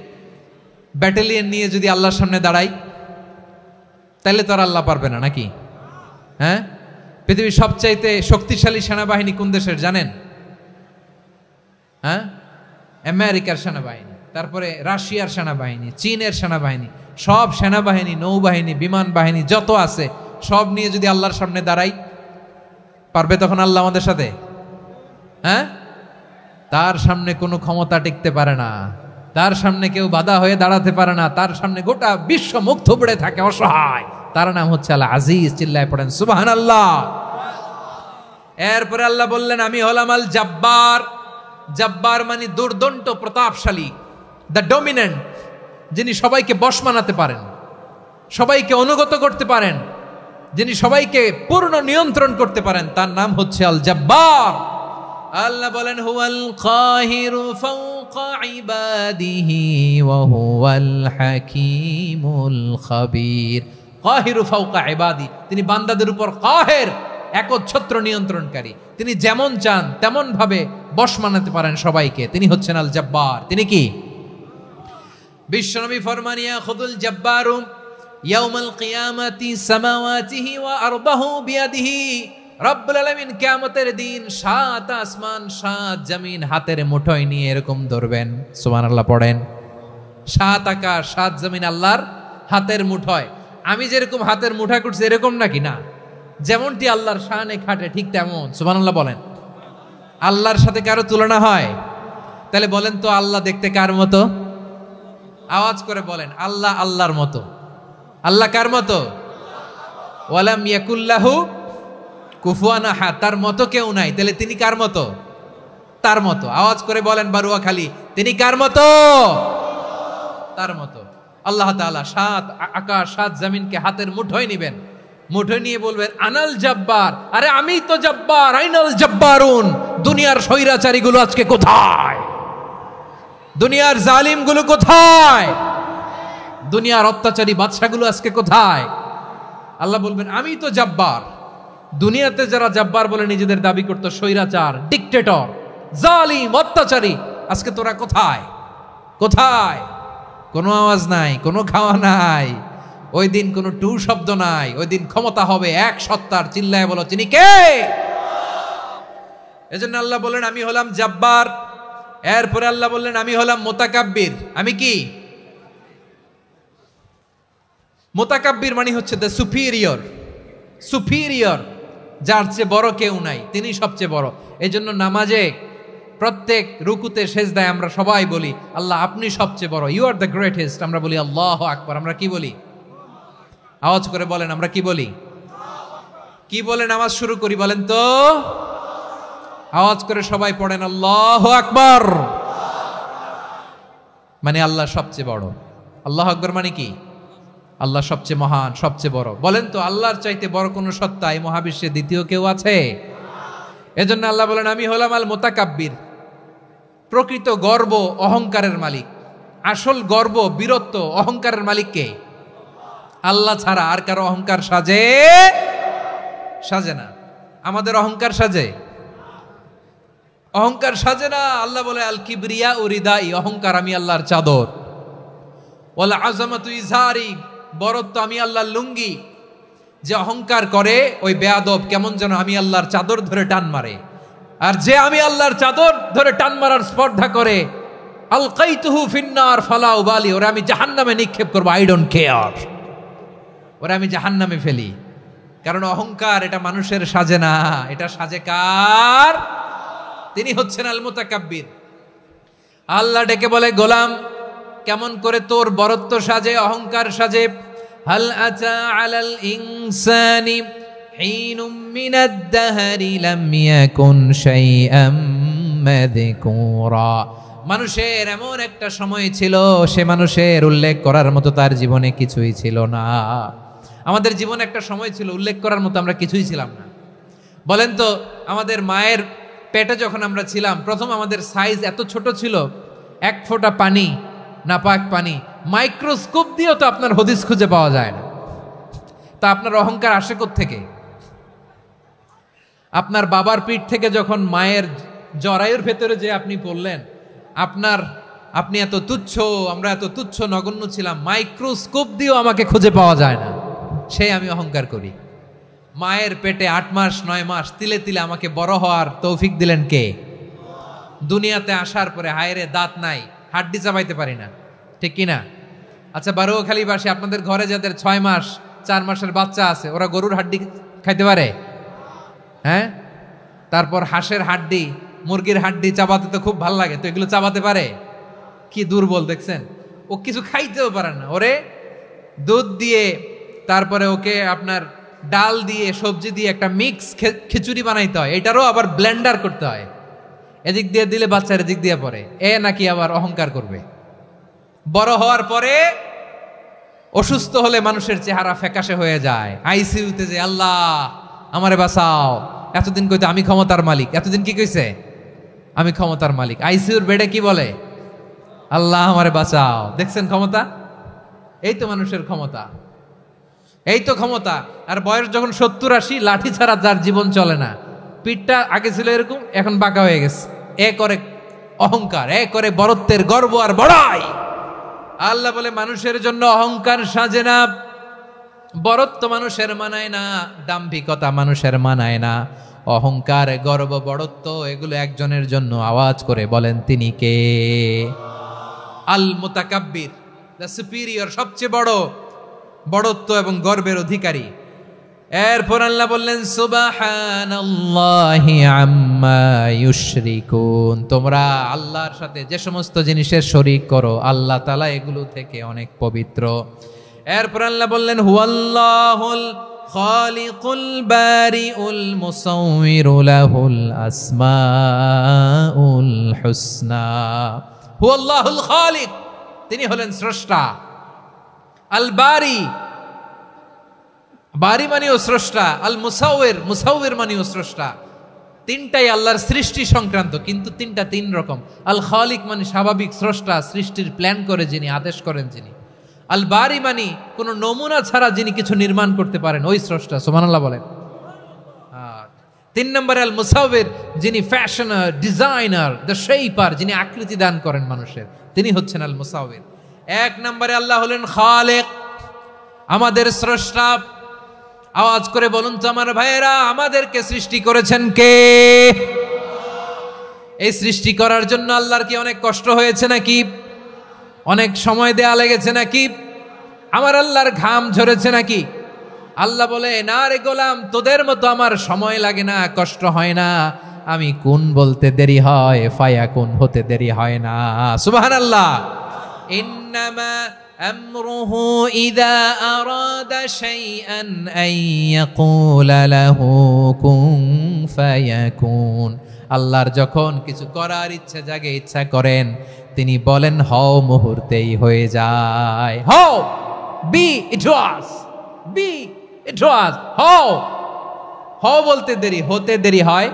ব্যাটালিয়ন নিয়ে যদি আল্লাহর সামনে দাঁড়াই, তাহলে তো আর আল্লাহ পারবে না নাকি? হ্যাঁ, পৃথিবীর সবচাইতে শক্তিশালী সেনাবাহিনী কোন দেশের জানেন? হ্যাঁ, আমেরিকার সেনাবাহিনী, তারপরে রাশিয়ার সেনাবাহিনী, চীনের সেনাবাহিনী, সব সেনাবাহিনী, নৌবাহিনী, বিমান বাহিনী যত আছে সব নিয়ে যদি আল্লাহর সামনে দাঁড়াই, পারবে তখন আল্লাহ আমাদের সাথে? হ্যাঁ, তার সামনে কোনো ক্ষমতা টিকতে পারে না, তার সামনে কেউ বাধা হয়ে দাঁড়াতে পারে না, তার সামনে গোটা বিশ্ব মুখ থুবড়ে থাকে, অসহায়। তার নাম হচ্ছে আল আজিজ। চিল্লায় পড়েন সুবহানাল্লাহ। এরপরে আল্লাহ বললেন আমি হলাম আল জব্বার। জব্বার মানে দুর্দণ্ড, প্রতাপশালী, দ্য ডমিনেন্ট, যিনি সবাইকে বশ মানাতে পারেন, সবাইকে অনুগত করতে পারেন, যিনি সবাইকে পূর্ণ নিয়ন্ত্রণ করতে পারেন, তার নাম হচ্ছে আল জব্বার। আল্লাহ বলেন হুয়াল কাহিরু ফাওকা ইবাদিহি ওয়া হুয়াল হাকীমুল খাবীর। কাহিরু ফাওকা ইবাদি, তিনি বান্দাদের উপর কাহের, একচ্ছত্র নিয়ন্ত্রণকারী। তিনি যেমন চান তেমন ভাবে বশ মানাতে পারেন সবাইকে। তিনি হচ্ছেন আল জব্বার। তিনি কি? বিশ্বনবী ফরমান ইয়াখুদুল জব্বারু ইয়াউমাল কিয়ামাতি সামাওয়াতিহি ওয়া আরদাহু বিয়াদিহি। রব্বুল আলামিন কিয়ামতের দিন 7 আসমান 7 জমিন হাতের মুঠোয় নিয়ে এরকম ধরবেন। সুবহানাল্লাহ পড়েন। 7 আকাশ 7 জমিন আল্লাহর হাতের মুঠোয়। আমি যেরকম হাতের মুঠা করছি এরকম নাকি? না, যেমনটি আল্লাহর শানে খাটে ঠিক তেমন। সুবহানাল্লাহ বলেন। আল্লাহর সাথে কারো তুলনা হয়? তাহলে বলেন তো আল্লাহ দেখতে কার মতো? আওয়াজ করে বলেন, আল্লাহ আল্লাহর মতো। আল্লাহ কার মতো? ওয়ালাম ইয়াকুল্লাহু কুফুয়ান আহাদ, তার মতো কেউ নাই। তাহলে তিনি কার মতো? তার মতো। আওয়াজ করে বলেন বারুয়াখালী, তিনি কার মতো? তার মতো। আল্লাহ তাআলা 7 আকাশ 7 জমিনকে হাতের মুঠোয় নিবেন, মুঠোয় নিয়ে বলবেন আনাল জব্বার। আরে আমি তো জব্বার, আইনাল জব্বারুন। দুনিয়ার স্বৈরাচারীগুলো আজকে কোথায়? দুনিয়ার জালিমগুলো কোথায়? দুনিয়ার অত্যাচারী বাদশাগুলো আজকে কোথায়? আল্লাহ বলবেন আমি তো জব্বার। দুনিয়াতে যারা জব্বার বলে নিজেদের দাবি করতো, স্বৈরাচার, ডিক্টেটর, জালিম, অত্যাচারী, আজকে তোরা কোথায়? কোথায়? কোনো আওয়াজ নাই, কোনো খাওয়া নাই, ওই দিন কোনো টু শব্দ নাই। ওই দিন ক্ষমতা হবে এক সত্তার। চিল্লায় বলো তিনি কে? এজন্য আল্লাহ বললেন আমি হলাম জব্বার। এরপরে আল্লাহ বললেন আমি হলাম মুতাকাব্বির। আমি কি? মুতাকাব্বির মানে হচ্ছে দ্য সুপিরিয়র। সুপিরিয়র, যার চেয়ে বড় কেউ নাই, তিনি সবচেয়ে বড়। এজন্য নামাজে প্রত্যেক রুকুতে সেজদায় আমরা সবাই বলি আল্লাহ আপনি সবচেয়ে বড়, ইউ আর দ্য গ্রেটেস্ট। আমরা বলি আল্লাহু আকবার। আমরা কি বলি? আওয়াজ করে বলেন, আমরা কি বলি? কি বলে নামাজ শুরু করি বলেন তো? আওয়াজ করে সবাই পড়েন আল্লাহু আকবার। মানে আল্লাহ সবচেয়ে বড়। আল্লাহু আকবার মানে কি? আল্লাহ সবচেয়ে মহান, সবচেয়ে বড়। বলেন তো আল্লাহর চাইতে বড় কোন সত্তা এই মহাবিশ্বে দ্বিতীয় কেউ আছে? এজন্য আল্লাহ বলেন আমি হলাম আল মুতাকাব্বির, প্রকৃত গর্ব অহংকারের মালিক। আসল গর্ব, বীরত্ব, অহংকারের মালিক কে? আল্লাহ ছাড়া আর কারো অহংকার সাজে না। আমাদের অহংকার সাজে? অহংকার সাজে না। আল্লাহ বলে আল কিবরিয়া উরিদাই, অহংকার আমি আল্লাহর চাদর। ওয়াল আযামাতু ইজারি, বরত্ব আমি আল্লাহর লুঙ্গি। যে অহংকার করে ওই বেয়াদব কেমন যেন আমি আল্লাহর চাদর ধরে টান মারে, আর যে আমি আল্লাহর চাদর ধরে টান মারার স্পর্ধা করে আলকাইতুহু ফিন্নার ফালা উবালি, ওরা আমি জাহান্নামে নিক্ষেপ করবো, আই ডোন্ট কেয়ার, ওরা আমি জাহান্নামে ফেলি। কারণ অহংকার এটা মানুষের সাজে না, এটা সাজে কার? তিনি হচ্ছেন আল মুতাকাব্বির। আল্লাহ ডেকে বলে গোলাম কেমন করে তোর বরত্ব সাজে, অহংকার সাজে? হাল আতা আলাল ইনসানি হিনুম মিনাদ দাহরি লাম ইয়াকুন শাইআম মাযকুরা, মানুষের এমন একটা সময় ছিল সে মানুষের উল্লেখ করার মতো তার জীবনে কিছুই ছিল না। আমাদের জীবনে একটা সময় ছিল উল্লেখ করার মতো আমরা কিছুই ছিলাম না। বলেন তো আমাদের মায়ের পেটে যখন আমরা ছিলাম প্রথম আমাদের সাইজ এত ছোট ছিল, এক ফোঁটা পানি, নাপাক পানি, মাইক্রোস্কোপ দিয়েও তো আপনার হদিস খুঁজে পাওয়া যায় না। তা আপনার অহংকার আসে কোত্থেকে? আপনার বাবার পিঠ থেকে যখন মায়ের জরায়ুর ভেতরে যে আপনি পড়লেন, আপনি এত তুচ্ছ, আমরা এত তুচ্ছ নগণ্য ছিলাম, মাইক্রোস্কোপ দিয়েও আমাকে খুঁজে পাওয়া যায় না, সেই আমি অহংকার করি। মায়ের পেটে 8 মাস 9 মাস তিলে তিলে আমাকে বড় হওয়ার তৌফিক দিলেন কে? দুনিয়াতে আসার পরে হায়রে দাঁত নাই, হাড্ডি চাবাইতে পারি না, ঠিক কিনা? আচ্ছা বারোখালীবাসী, আপনাদের ঘরে যাদের 6 মাস 4 মাসের বাচ্চা আছে, ওরা গরুর হাড্ডি খাইতে পারে? হ্যাঁ। তারপর হাঁসের হাড্ডি, মুরগির হাড্ডি চাবাতে তো খুব ভাল লাগে, তো এগুলো চাবাতে পারে? কি দুর্বল দেখছেন, ও কিছু খাইতেও পারে না। ওরে দুধ দিয়ে, তারপরে ওকে আপনার ডাল দিয়ে, সবজি দিয়ে একটা মিক্স খিচুড়ি বানাইতে হয়, এটারও আবার ব্লেন্ডার করতে হয়। এদিক দিয়ে দিলে বাচ্চার এদিক দিয়ে পড়ে, এ নাকি আবার অহংকার করবে। বড় হওয়ার পরে অসুস্থ হলে মানুষের চেহারা ফ্যাকাশে হয়ে যায়, আইসিইউতে যে আল্লাহ আমারে বাঁচাও, এতদিন কইতে আমি ক্ষমতার মালিক, এতদিন কি কইছে? আমি ক্ষমতার মালিক। আইসিইউর বেডে কি বলে? আল্লাহ আমারে বাঁচাও। দেখছেন ক্ষমতা? এই তো মানুষের ক্ষমতা, এই তো ক্ষমতা। আর বয়স যখন 70-80, লাঠি ছাড়া যার জীবন চলে না। পিঠটা আগে ছিল এরকম, এখন বাঁকা হয়ে গেছে। এ করে অহংকার, এ করে বরত্বের গর্ব আর বড়াই। আল্লাহ বলে মানুষের জন্য অহংকার সাজে না, বরত্ব মানুষের মানায় না, দাম্ভিকতা মানুষের মানায় না, অহংকার গর্ব বড়ত্ব এগুলো একজনের জন্য। আওয়াজ করে বলেন তিনি কে? আল মুতাকাব্বির, দ্য সুপিরিয়র, সবচেয়ে বড় বড়ত্ব এবং গর্বের অধিকারী। এরপর আল্লাহ বললেন সুবহানাল্লাহি আম্মা ইউশরিকুন, তোমরা আল্লাহর সাথে যে সমস্ত জিনিসের শরীক করো আল্লাহ তাআলা এগুলো থেকে অনেক পবিত্র। এরপর আল্লাহ বললেন হুয়াল্লাহুল খালিকুল বারিউল মুসাউবিরু লাহুল আসমাউল হুসনা। হুয়াল্লাহুল খালিক, তিনি হলেন স্রষ্টা। আল বারি, বারি মানেও স্রষ্টা। আল মুসাউবির, মুসাউবির মানেও স্রষ্টা। তিনটাই আল্লাহর সৃষ্টি সংক্রান্ত, কিন্তু তিনটা তিন রকম। আল খালিক মানে স্বাভাবিক স্রষ্টা, সৃষ্টির প্ল্যান করে যিনি, আদেশ করেন যিনি। আল বারি মানে কোন নমুনা ছাড়া যিনি কিছু নির্মাণ করতে পারেন, ওই স্রষ্টা। সুবহানাল্লাহ বলেন। 3 নম্বরে আল মুসাউবির, যিনি ফ্যাশনার, ডিজাইনার, দ্য শেপার, যিনি আকৃতি দান করেন মানুষের, তিনি হচ্ছেন আল মুসাউবির। 1 নম্বরে আল্লাহ হলেন খালেক, আমাদের স্রষ্টা। আওয়াজ করে বলুন তো আমার ভাইয়েরা, আমাদেরকে সৃষ্টি করেছেন কে? এই সৃষ্টি করার জন্য আল্লাহর কি অনেক কষ্ট হয়েছে নাকি? অনেক সময় দেয়া লেগেছে নাকি? আমার আল্লাহর ঘাম ঝরেছে নাকি? আল্লাহ বলে না রে গোলাম, তোদের মতো আমার সময় লাগে না, কষ্ট হয় না। আমি কোন বলতে দেরি হয়, ফায়াকুন হতে দেরি হয় না। সুবহানাল্লাহ। ইন্নামা আমরুহু ইযা আরাদা শাইআন আন ইয়াকুলা লাহু কুন ফায়াকুন। আল্লাহর যখন কিছু করার ইচ্ছা জাগে, ইচ্ছা করেন, তিনি বলেন হও, মুহূর্তেই হয়ে যায়। হও, বি ইট ওয়াজ, বি ইট ওয়াজ, হও। হও বলতে দেরি, হতে দেরি হয়।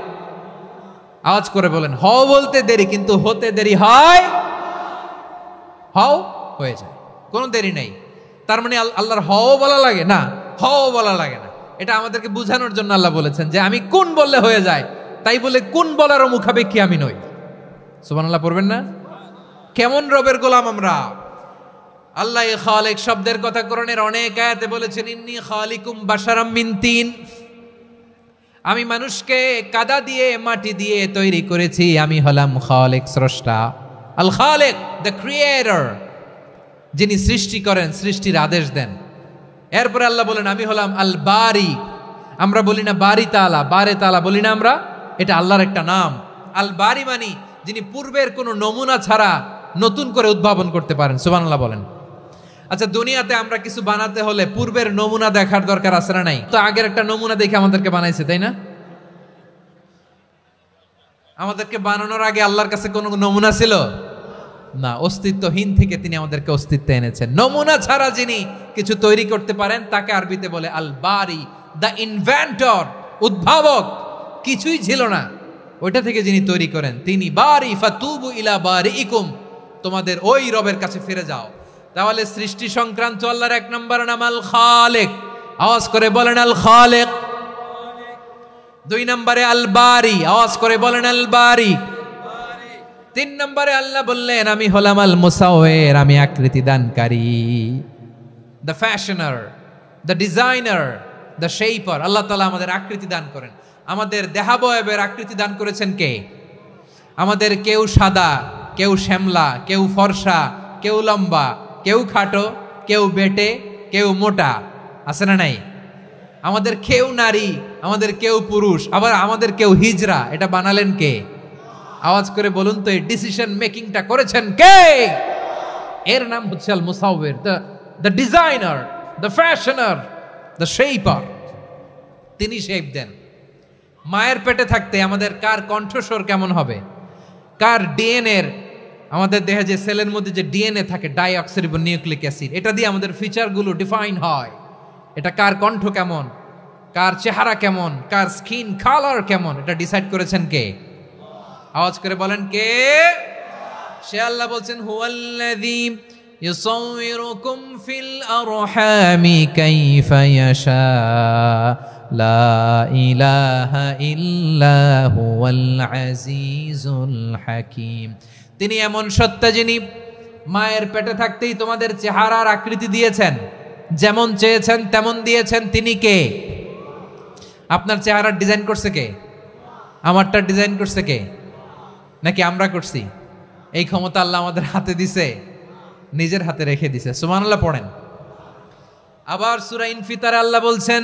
আওয়াজ করে বলেন, হও বলতে দেরি কিন্তু হতে দেরি হয়। হও হয়ে যায়, কোনো দেরি নেই। তার মানে আল্লাহর হও বলা লাগে না, হও বলা লাগে না। এটা আমাদেরকে বুঝানোর জন্য আল্লাহ বলেছেন যে আমি কোন বললে হয়ে যায়, তাই বলে কোন বলারও মুখাপেক্ষী আমি নই। সুবহানাল্লাহ পড়বেন না? কেমন রবের গোলাম আমরা। আল্লাহ খালিক শব্দের কথা কোরআনের অনেক আয়াতে বলেছেন, ইন্নী খালিকুম বাশারাম মিন তিন, আমি মানুষকে কাদা দিয়ে মাটি দিয়ে তৈরি করেছি, আমি হলাম খালিক, স্রষ্টা। আল খালিক, দ্য ক্রিয়েটর, যিনি সৃষ্টি করেন, সৃষ্টির আদেশ দেন। এরপরে আল্লাহ বলেন আমি হলাম আল বারি। আমরা বলি না বারি তাআলা, বারে তাআলা বলি না আমরা, এটা আল্লাহর একটা নাম। আল বারি মানে যিনি পূর্বের কোনো নমুনা ছাড়া নতুন করে উদ্ভাবন করতে পারেন। সুবহানাল্লাহ বলেন। আচ্ছা, দুনিয়াতে আমরা কিছু বানাতে হলে পূর্বের নমুনা দেখার দরকার আছে না নাই? তো আগের একটা নমুনা দেখে আমাদেরকে বানাইছে, তাই না? আমাদেরকে বানানোর আগে আল্লাহর কাছে কোনো নমুনা ছিল না, অস্তিত্বহীন থেকে তিনি আমাদেরকে অস্তিত্বে এনেছেন। নমুনা ছাড়া যিনি কিছু তৈরি করতে পারেন তাকে আরবিতে বলে আল বারি, দ্য ইনভেন্টর, উদ্ভাবক। কিছুই ছিল না, ওইটা থেকে যিনি তৈরি করেন তিনি বারি। ফাতুবু ইলা বারিইকুম, তোমাদের ওই রবের কাছে ফিরে যাও। তাহলে সৃষ্টি সংক্রান্ত আল্লাহর এক নম্বর নাম আল খালিক। আওয়াজ করে বলেন আল খালিক। দুই নম্বরে আল বারি, আওয়াজ করে বলেন আল বারি। তিন নম্বরে আল্লাহ বললেন আমি হলাম আল মুসাওয়ির, আমি আকৃতি দানকারী, the fashioner, the designer, the shaper. আল্লাহ তাআলা আমাদের আকৃতি দান করেন। আমাদের দেহাবয়বের আকৃতি দান করেছেন কে? আমাদের কেউ সাদা, কেউ শ্যামলা, কেউ ফর্সা, কেউ লম্বা, কেউ খাটো, কেউ বেটে, কেউ মোটা, আছে না নাই? আমাদের কেউ নারী, আমাদের কেউ পুরুষ, আবার আমাদের কেউ হিজড়া। এটা বানালেন কে? আওয়াজ করে বলুন তো, এই ডিসিশন মেকিংটা করেছেন কে? এর নাম হচ্ছে আল মুসাওয়ির, the designer, the fashioner, the shaper. তিনি শেপ দেন। মায়ের পেটে থাকতে আমাদের কার কণ্ঠস্বর কেমন হবে, কার ডিএনএর, আমাদের দেহে যে সেলের মধ্যে যে ডিএনএ থাকে, ডাইঅক্সিরিবোনিউক্লিক অ্যাসিড, এটা দিয়ে আমাদের ফিচারগুলো ডিফাইন হয়। এটা কার কণ্ঠ কেমন, কার চেহারা কেমন, কার স্কিন কালার কেমন, এটা ডিসাইড করেছেন কে? আওয়াজ করে বলেন কে? সে আল্লাহ বলছেন হুয়াল্লাযী ইউসাউয়িরুকুম ফিল আরহামি কাইফা ইয়াশা লা ইলাহা ইল্লা হুয়াল আজিজুল হাকীম। তিনি এমন সত্তা যিনি মায়ের পেটে থাকতেই তোমাদের চেহারার আকৃতি দিয়েছেন, যেমন চেয়েছেন তেমন দিয়েছেন। তিনি কে? আপনার চেহারার ডিজাইন করছে কে? আমারটা ডিজাইন করছে কে? নাকি আমরা করছি? এই ক্ষমতা আল্লাহ আমাদের হাতে দিছে, নিজের হাতে রেখে দিছে। সুবহানাল্লাহ পড়েন। আবার সূরা ইনফিতারে আল্লাহ বলছেন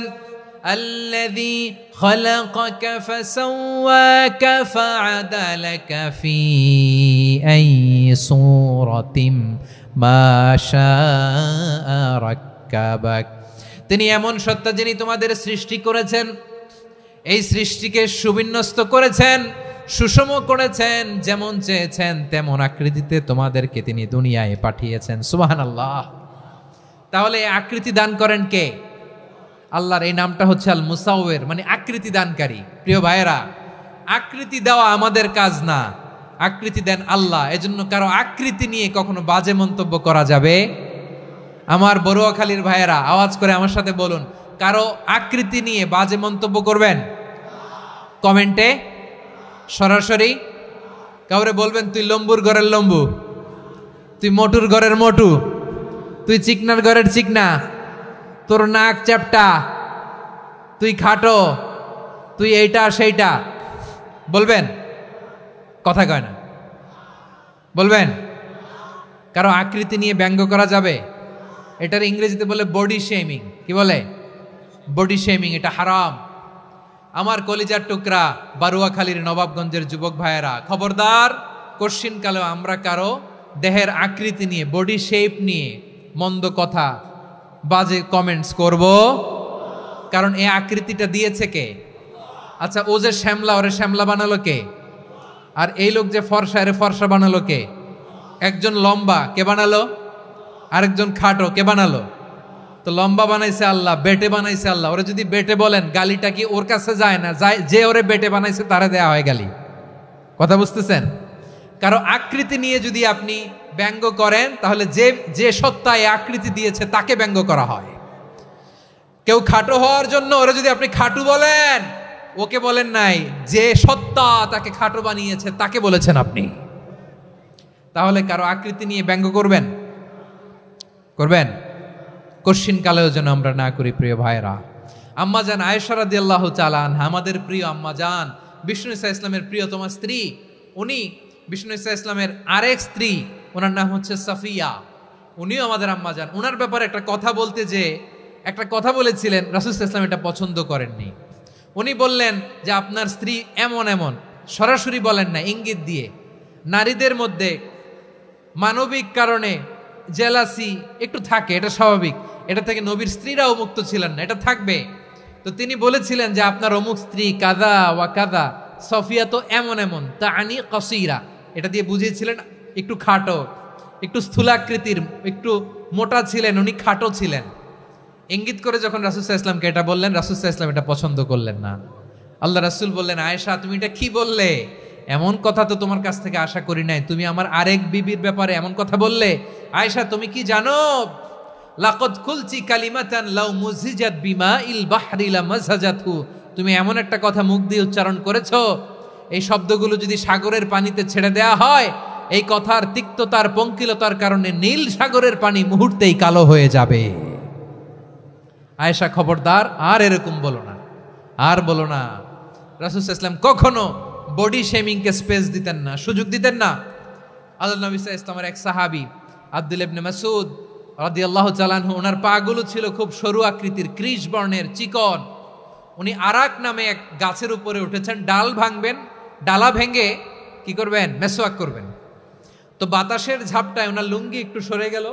আল্লাযী খালাকাকা ফাসাওয়াকা ফাআদালাকা ফি আইয়ি সূরাতিম মা শাআ রাক্কাবাক। তিনি এমন সত্তা যিনি তোমাদের সৃষ্টি করেছেন, এই সৃষ্টিকে সুবিন্যস্ত করেছেন, সুষম করেছেন, যেমন চেয়েছেন তেমন আকৃতিতে তোমাদেরকে তিনি দুনিয়ায় পাঠিয়েছেন। সুবহানাল্লাহ। তাহলে আকৃতি দান করেন কে? আল্লাহর এই নামটা হচ্ছে আল মুসাওয়ির, মানে আকৃতি দানকারী। প্রিয় ভাইয়েরা, আকৃতি দেওয়া আমাদের কাজ না, আকৃতি দেন আল্লাহ। এজন্য কারো আকৃতি নিয়ে কখনো বাজে মন্তব্য করা যাবে? আমার বড়ুয়াখালীর ভাইয়েরা আওয়াজ করে আমার সাথে বলুন, কারো আকৃতি নিয়ে বাজে মন্তব্য করবেন? কমেন্টে সরাসরি কাউরে বলবেন তুই লম্বুর ঘরের লম্বু, তুই মোটুর ঘরের মোটু, তুই চিকনার ঘরের চিকনা, তোর নাক চ্যাপটা, তুই খাটো, তুই এইটা সেইটা বলবেন? কথা কয় না, বলবেন? কারো আকৃতি নিয়ে ব্যঙ্গ করা যাবে? এটার ইংরেজিতে বলে বডি শেমিং। কি বলে? Body shaming. এটা হারাম। আমার কলিজার টুকরা বারুয়াখালীর নবাবগঞ্জের যুবক ভাইয়েরা, খবরদার, কোশ্চিনকালেও আমরা কারো দেহের আকৃতি নিয়ে, বডি শেপ নিয়ে মন্দ কথা, বাজে কমেন্টস করব? কারণ এই আকৃতিটা দিয়েছে কে? আচ্ছা, ও যে শ্যামলা, ওরে শ্যামলা বানালো কে? আর এই লোক যে ফর্সা, এরে ফর্সা বানালো কে? একজন লম্বা, কে বানালো? আরেকজন খাটো, কে বানালো? তো লম্বা বানাইছে আল্লাহ, বেটে বানাইছে আল্লাহ। ওরা যদি বেটে বলেন, গালিটা কি ওর কাছে যায় না? যায়, যে ওরে বেটে বানাইছে তারা দেয়া হয় গালি। কথা বুঝতেছেন? কারো আকৃতি নিয়ে যদি আপনি ব্যঙ্গ করেন, তাহলে যে যে সত্তা এই আকৃতি দিয়েছে তাকে ব্যঙ্গ করা হয়। কেউ খাটো হওয়ার জন্য ওরা যদি আপনি খাটু বলেন, ওকে বলেন নাই, যে সত্তা তাকে খাটো বানিয়েছে তাকে বলেছেন আপনি। তাহলে কারো আকৃতি নিয়ে ব্যঙ্গ করবেন? করবেন? কশিন কালেও যেন আমরা না করি প্রিয় ভাইরা। আম্মাজান আয়েশা রাদিয়াল্লাহু তাআলা আনহা, আমাদের প্রিয় আম্মাজান, বিষ্ণু ইসা ইসলামের প্রিয়তমা স্ত্রী। উনি বিষ্ণু ইসা ইসলামের আরেক স্ত্রী, ওনার নাম হচ্ছে সাফিয়া। উনিও আমাদের আম্মাজান। ওনার ব্যাপারে একটা কথা বলতে যে একটা কথা বলেছিলেন, রাসূল সাল্লাল্লাহু আলাইহি ওয়াসাল্লাম এটা পছন্দ করেননি। উনি বললেন যে আপনার স্ত্রী এমন এমন, সরাসরি বলেন না, ইঙ্গিত দিয়ে। নারীদের মধ্যে মানবিক কারণে জেলাসি একটু থাকে, এটা স্বাভাবিক। এটা থেকে নবীর স্ত্রীরাও মুক্ত ছিলেন না, এটা থাকবে। তো তিনি বলেছিলেন যে আপনার অমুক স্ত্রী কাদা ওয়া কাদা, সফিয়া তো এমন এমন, তা আনি কসিরা, এটা দিয়ে বুঝিয়েছিলেন একটু খাটো, একটু স্থূলাকৃতির, একটু মোটা ছিলেন, উনি খাটো ছিলেন। ইঙ্গিত করে যখন রাসূল সাল্লাল্লাহু আলাইহি ওয়াসাল্লামকে এটা বললেন, রাসূল সাল্লাল্লাহু আলাইহি ওয়াসাল্লাম এটা পছন্দ করলেন না। আল্লাহ রাসূল বললেন, আয়েশা তুমি এটা কি বললে? এমন কথা তো তোমার কাছ থেকে আশা করি নাই। তুমি আমার আরেক বিবির ব্যাপারে এমন কথা বললে। আয়েশা তুমি কি জানো, লাকাদ কুলতি কালিমাতান লাউ মুজিজাত বিমাইল বাহরি লামাজাজাতহু, তুমি এমন একটা কথা মুখ দিয়ে উচ্চারণ করেছো, এই শব্দগুলো যদি সাগরের পানিতে ছেড়ে দেয়া হয়, এই কথার তিক্ততার পঙ্কিলতার কারণে নীল সাগরের পানি মুহূর্তেই কালো হয়ে যাবে। আয়েশা খবরদার, আর এরকম বলো না, আর বলো না। রাসূল সাল্লাল্লাহু আলাইহি ওয়াসাল্লাম কখনো বডি শেমিংকে স্পেস দিতেন না, সুযোগ দিতেন না। আল্লাহ নবী সাল্লাল্লাহু আলাইহি ওয়াসাল্লামের এক সাহাবী আব্দুল্লাহ ইবনে মাসউদ রাদিয়াল্লাহু তাআলা আনহু, ওনার পাগুলো ছিল খুব সরু আকৃতির, ক্রিশ বর্ণের, চিকন। উনি আরাক নামে এক গাছের উপরে উঠেছেন, ডাল ভাঙবেন, ডালা ভেঙে কি করবেন? মেসওয়াক করবেন। তো বাতাসের ঝাপটায় ওনার লুঙ্গি একটু সরে গেল,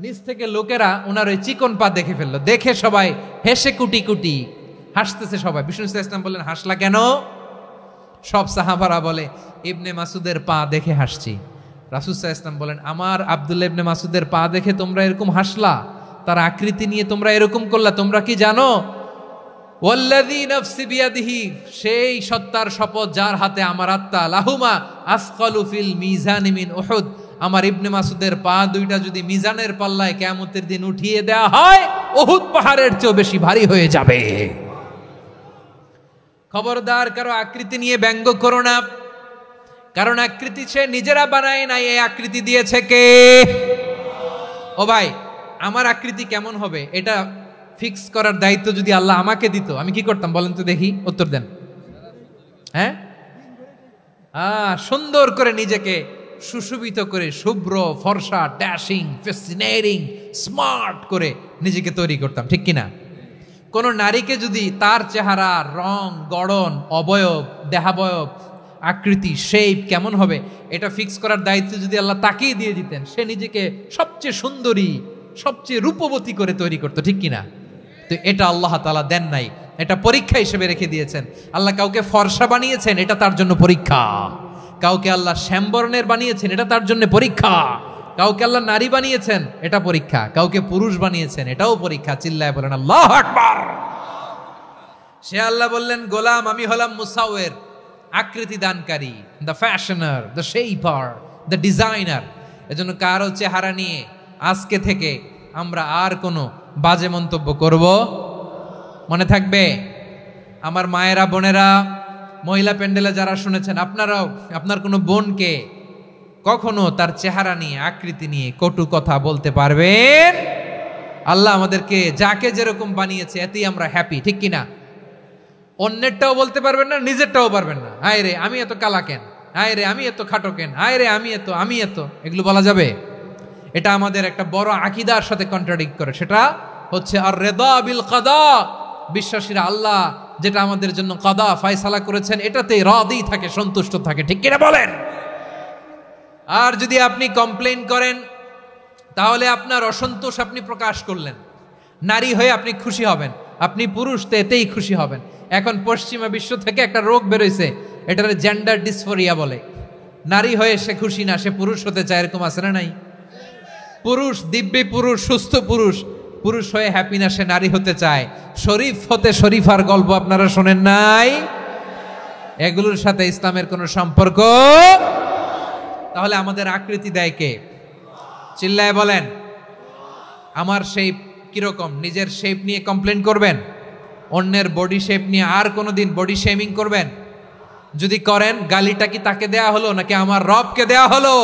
নিচ থেকে লোকেরা ওনার ওই চিকন পা দেখে ফেললো। দেখে সবাই হেসে কুটি কুটি হাসতেছে সবাই। বিষ্ণু সাল্লাল্লাহু আলাইহি ওয়াসাল্লাম বললেন, হাসলা কেন? সব সাহাবারা বলে, ইবনে মাসুদের পা দেখে হাসছি। রাসূল সাল্লাল্লাহু আলাইহি ওয়াসাল্লাম বলেন, আমার আব্দুল্লাহ ইবনে মাসুদের পা দেখে তোমরা এরকম হাসলা, তার আকৃতি নিয়ে তোমরা এরকম করলা, তোমরা কি জানো? ওয়াল্লাযী নাফসি বিয়াদিহি, সেই সত্তার শপথ যার হাতে আমার আত্মা, লাহুমা আসকালু ফিল মিজানি মিন উহুদ, আমার ইবনে মাসুদের পা দুইটা যদি মিজানের পাল্লায় কিয়ামতের দিন উঠিয়ে দেওয়া হয়, উহুদ পাহাড়ের চেয়ে বেশি ভারী হয়ে যাবে। খবরদার কারো আকৃতি নিয়ে ব্যঙ্গ করো না, কারণ আকৃতি সে নিজেরা বানায় নাই, এই আকৃতি দিয়েছে কে? ও ভাই, আমার আকৃতি কেমন হবে এটা ফিক্স করার দায়িত্ব যদি আল্লাহ আমাকে দিত, আমি কি করতাম বলেন তো দেখি, উত্তর দেন। হ্যাঁ, সুন্দর করে নিজেকে সুশোভিত করে, শুভ্র ফর্সা, ড্যাশিং, ফ্যাসিনেটিং, স্মার্ট করে নিজেকে তৈরি করতাম, ঠিক কিনা? কোন নারীকে যদি তার চেহারা, রং, গড়ন, অবয়ব, দেহাবয়ব, আকৃতি, শেপ কেমন হবে এটা ফিক্স করার দায়িত্ব যদি আল্লাহ তাকেই দিয়ে দিতেন, সে নিজেকে সবচেয়ে সুন্দরী, সবচেয়ে রূপবতী করে তৈরি করতো, ঠিক কিনা? তো এটা আল্লাহ তাআলা দেন নাই, এটা পরীক্ষা হিসেবে রেখে দিয়েছেন। আল্লাহ কাউকে ফর্সা বানিয়েছেন, এটা তার জন্য পরীক্ষা। কাউকে আল্লাহ শ্যামবর্ণের বানিয়েছেন, এটা তার জন্য পরীক্ষা। কাউকে আল্লাহ নারী বানিয়েছেন, এটা পরীক্ষা। কাউকে পুরুষ বানিয়েছেন, এটাও পরীক্ষা। চিল্লায় বলেন আল্লাহু আকবার। সে আল্লাহ বললেন, গোলাম আমি হলাম মুসাওয়ের, আকৃতি দানকারী, the fashioner, the shaper, the designer. এজন্য কারো চেহারা নিয়ে আজকে থেকে আমরা আর কোনো বাজে মন্তব্য করব, মনে থাকবে? আমার মায়েরা, বোনেরা, মহিলা প্যান্ডেলে যারা শুনেছেন, আপনারাও আপনার কোনো বোনকে কখনো তার চেহারা নিয়ে, আকৃতি নিয়ে কটু কথা বলতে পারবেন? আল্লাহ আমাদেরকে যাকে যেরকম বানিয়েছে এতেই আমরা হ্যাপি, ঠিক কিনা? অন্যেরটাও বলতে পারবেন না, নিজেরটাও পারবেন না। আয় রে আমি এত কালা কেন, আয় রে আমি এত খাটো কেন, আয় রে আমি এত, এগুলো বলা যাবে? এটা আমাদের একটা বড় আকীদার সাথে কন্ট্রাডিক্ট করে। সেটা হচ্ছে আর রিদা বিল কাদা, বিশ্বাসীরা আল্লাহ যেটা আমাদের জন্য কাদা ফয়সালা করেছেন এটাতেই রাদি থাকে, সন্তুষ্ট থাকে, ঠিক কিনা বলেন? আর যদি আপনি কমপ্লেইন করেন তাহলে আপনার অসন্তোষ আপনি প্রকাশ করলেন। নারী হয়ে আপনি খুশি হবেন, আপনি পুরুষ তো এতেই খুশি হবেন। এখন পশ্চিমা বিশ্ব থেকে একটা রোগ বেরোইছে, এটার জেন্ডার ডিসফোরিয়া বলে। নারী হয়ে সে খুশি না, সে পুরুষ হতে চায়, এরকম আছে না নাই? পুরুষ, দিব্যি পুরুষ, সুস্থ পুরুষ, পুরুষ হয়ে হ্যাপি না, সে নারী হতে চায়। শরীফ হতে শরীফার গল্প আপনারা শোনেন নাই? এগুলোর সাথে ইসলামের কোনো সম্পর্ক? তাহলে আমাদের আকৃতি দেয় কে? চিল্লায় বলেন। আমার শেপ কিরকম, নিজের শেপ নিয়ে কমপ্লেন করবেন? অন্যের বডি শেপ নিয়ে আর কোনোদিন বডি শেমিং করবেন? যদি করেন, গালিটা কি তাকে দেয়া হলো নাকি আমার রবকে দেয়া হলো?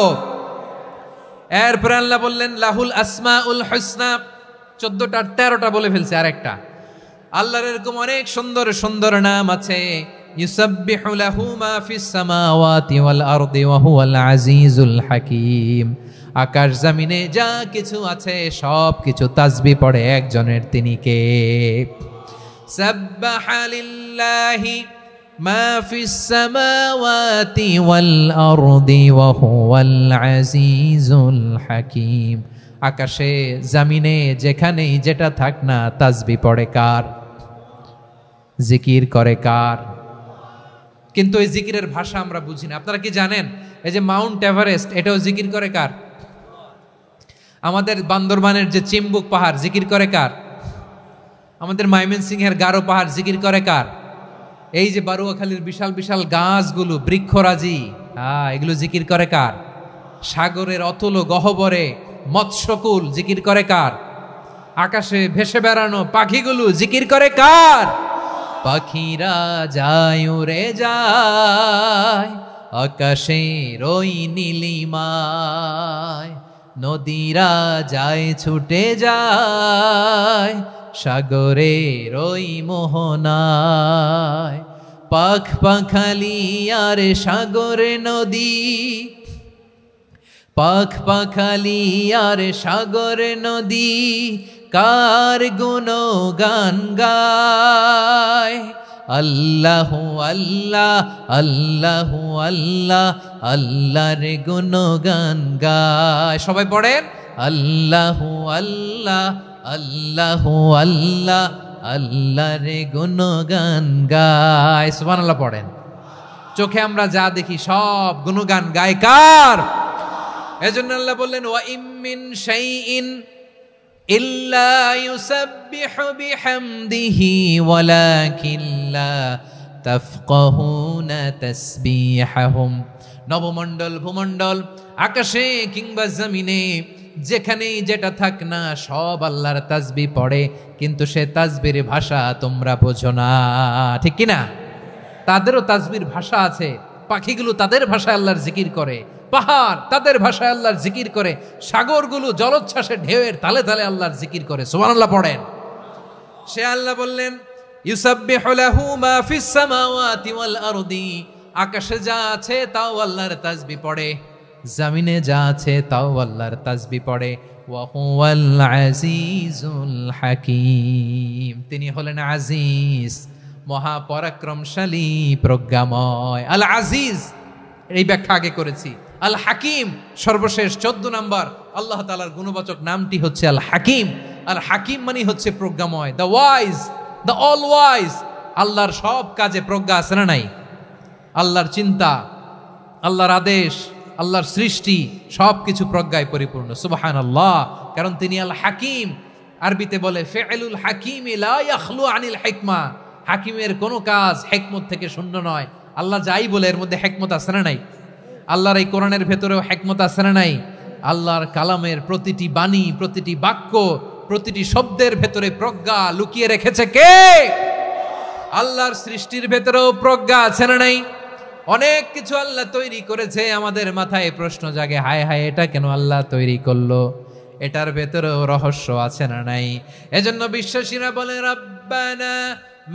এরপর আল্লাহ বললেন লাহুল আসমাউল হুসনা, 14টা 13টা বলে ফেলছে আরেকটা। আল্লাহর এরকম অনেক সুন্দর সুন্দর নাম আছে। ইউসাব্বিহু লাহু মা ফিস সামাওয়াতি ওয়াল আরদি ওয়া হুয়াল আজিজুল হাকীম। আকাশ জমিনে যা কিছু আছে সব কিছু তাসবিহ পড়ে একজনের, তিনি কে? সাব্বাহা লিল্লাহি মা ফিস সামাওয়াতি ওয়াল আরদি ওয়া হুয়াল আজিজুল হাকীম। আকাশে জমিনে যেখানেই যেটা থাক না, তাসবিহ পড়ে কার? জিকির করে কার? কিন্তু এই জিকিরের ভাষা আমরা বুঝি না। আপনারা কি জানেন এই যে মাউন্ট এভারেস্ট, এটাও জিকির করে কার? আমাদের বান্দরবানের যে চিম্বুক পাহাড়, জিকির করে কার? আমাদের ময়মনসিংহের গারো পাহাড়, জিকির করে কার? এই যে বারুয়াখালীর বিশাল বিশাল গাছগুলো, বৃক্ষরাজি, এগুলো জিকির করে কার? সাগরের অতল গহ্বরে মৎস্যকুল, জিকির করে কার? আকাশে ভেসে বেড়ানো পাখিগুলো, জিকির করে কার? পাখিরা যায় উড়ে যায় আকাশের ওই নীলিমায়, নদীরা যায় ছুটে যায় সাগরের ওই মোহনায়। পাখ পাখালি আর সাগরে নদী, পাখ পাখালি আর সাগরে নদী, কার গুণগান গায়? আল্লাহু আল্লাহ আল্লাহু আল্লাহ, আল্লাহর গুণগান গায়। সবাই পড়েন আল্লাহু আল্লাহ আল্লাহু আল্লাহ, আল্লাহর গুণগান গায়। সুবহানাল্লাহ পড়েন। চোখে আমরা যা দেখি সব গুণগান গায় কার? এজন্য আল্লাহ বললেন ওয়া ইম মিন শাইইন ইল্লা ইউসাব্বিহু বিহামদিহি ওয়ালাকিন লা তাফকাহুনা তাসবিহাহুম। নবমণ্ডল ভূমণ্ডল, আকাশে কিংবা জমিনে যেখানেই যেটা থাক না, সব আল্লাহর তাসবিহ পড়ে, কিন্তু সে তাসবির ভাষা তোমরা বোঝো না, ঠিক কিনা? তাদেরও তাসবির ভাষা আছে। পাখিগুলো তাদের ভাষায় আল্লাহর জিকির করে, পাহাড় তাদের ভাষায় আল্লাহর জিকির করে, সাগরগুলো জলোচ্ছ্বাসে ঢেউয়ের তালে তালে আল্লাহর জিকির করে। সুবহানাল্লাহ পড়েন। সে আল্লাহ বললেন ইউসাব্বিহু লাহু মা ফিস সামাওয়াতি ওয়াল আরদি, আকাশে যা আছে তাও আল্লাহর তাসবিহ পড়ে, জমিনে যা আছে তাও আল্লাহর তাসবিহ পড়ে। ওয়া হুয়াল আজিজুল হাকীম, তিনি হলেন আজিজ, মহাপরাক্রমশালী, প্রজ্ঞাময়। আল আজিজ এই ব্যাখ্যা আগে করেছি। আল হাকিম সর্বশেষ 14 নম্বর আল্লাহ তাআলার গুণবাচক নামটি হচ্ছে আল হাকিম। আল হাকিম মানে হচ্ছে প্রজ্ঞাময়, the wise, the all wise. আল্লাহর সব কাজে প্রজ্ঞা আছে না নাই? আল্লাহর চিন্তা, আল্লাহর আদেশ, আল্লাহর সৃষ্টি সব কিছু প্রজ্ঞায় পরিপূর্ণ। সুবহানাল্লাহ, কারণ তিনি আল হাকিম। আরবিতে বলে ফিআলুল হাকিম লা ইয়াখলু আনিল হিকমা, হাকিমের কোনো কাজ হিকমত থেকে শূন্য নয়। আল্লাহ যাই বলে এর মধ্যে হিকমত আছে না নাই? আল্লাহর এই কোরআনের ভেতরেও হিকমত আছে না নাই? আল্লাহর কালামের প্রতিটি বাণী, প্রতিটি বাক্য, প্রতিটি শব্দের ভেতরে প্রজ্ঞা লুকিয়ে রেখেছে কে? আল্লাহর সৃষ্টির ভেতরেও প্রজ্ঞা আছে না নাই? অনেক কিছু আল্লাহ তৈরি করেছে, আমাদের মাথায় প্রশ্ন জাগে, হায় হায় এটা কেন আল্লাহ তৈরি করলো? এটার ভেতরেও রহস্য আছে না নাই? এজন্য বিশ্বাসীরা বলে রব্বানা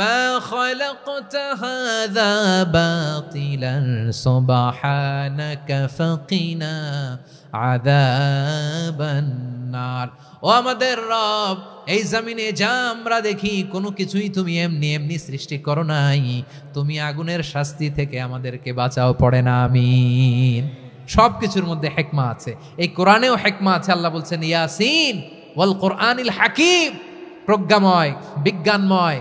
মা খালাকতা হাযা বাতিলান সুবহানাকা ফাকিনা আযাবান নার। ও আমাদের রব, এই জমিনে যা আমরা দেখি কোনো কিছুই তুমি এমনি এমনি সৃষ্টি করো নাই, তুমি আগুনের শাস্তি থেকে আমাদেরকে বাঁচাও, পড়ে না আমিন। সব কিছুর মধ্যে হিকমা আছে, এই কোরআনেও হিকমা আছে। আল্লাহ বলছেন ইয়াসিন ওয়াল কোরআনিল হাকিম, প্রজ্ঞাময়, বিজ্ঞানময়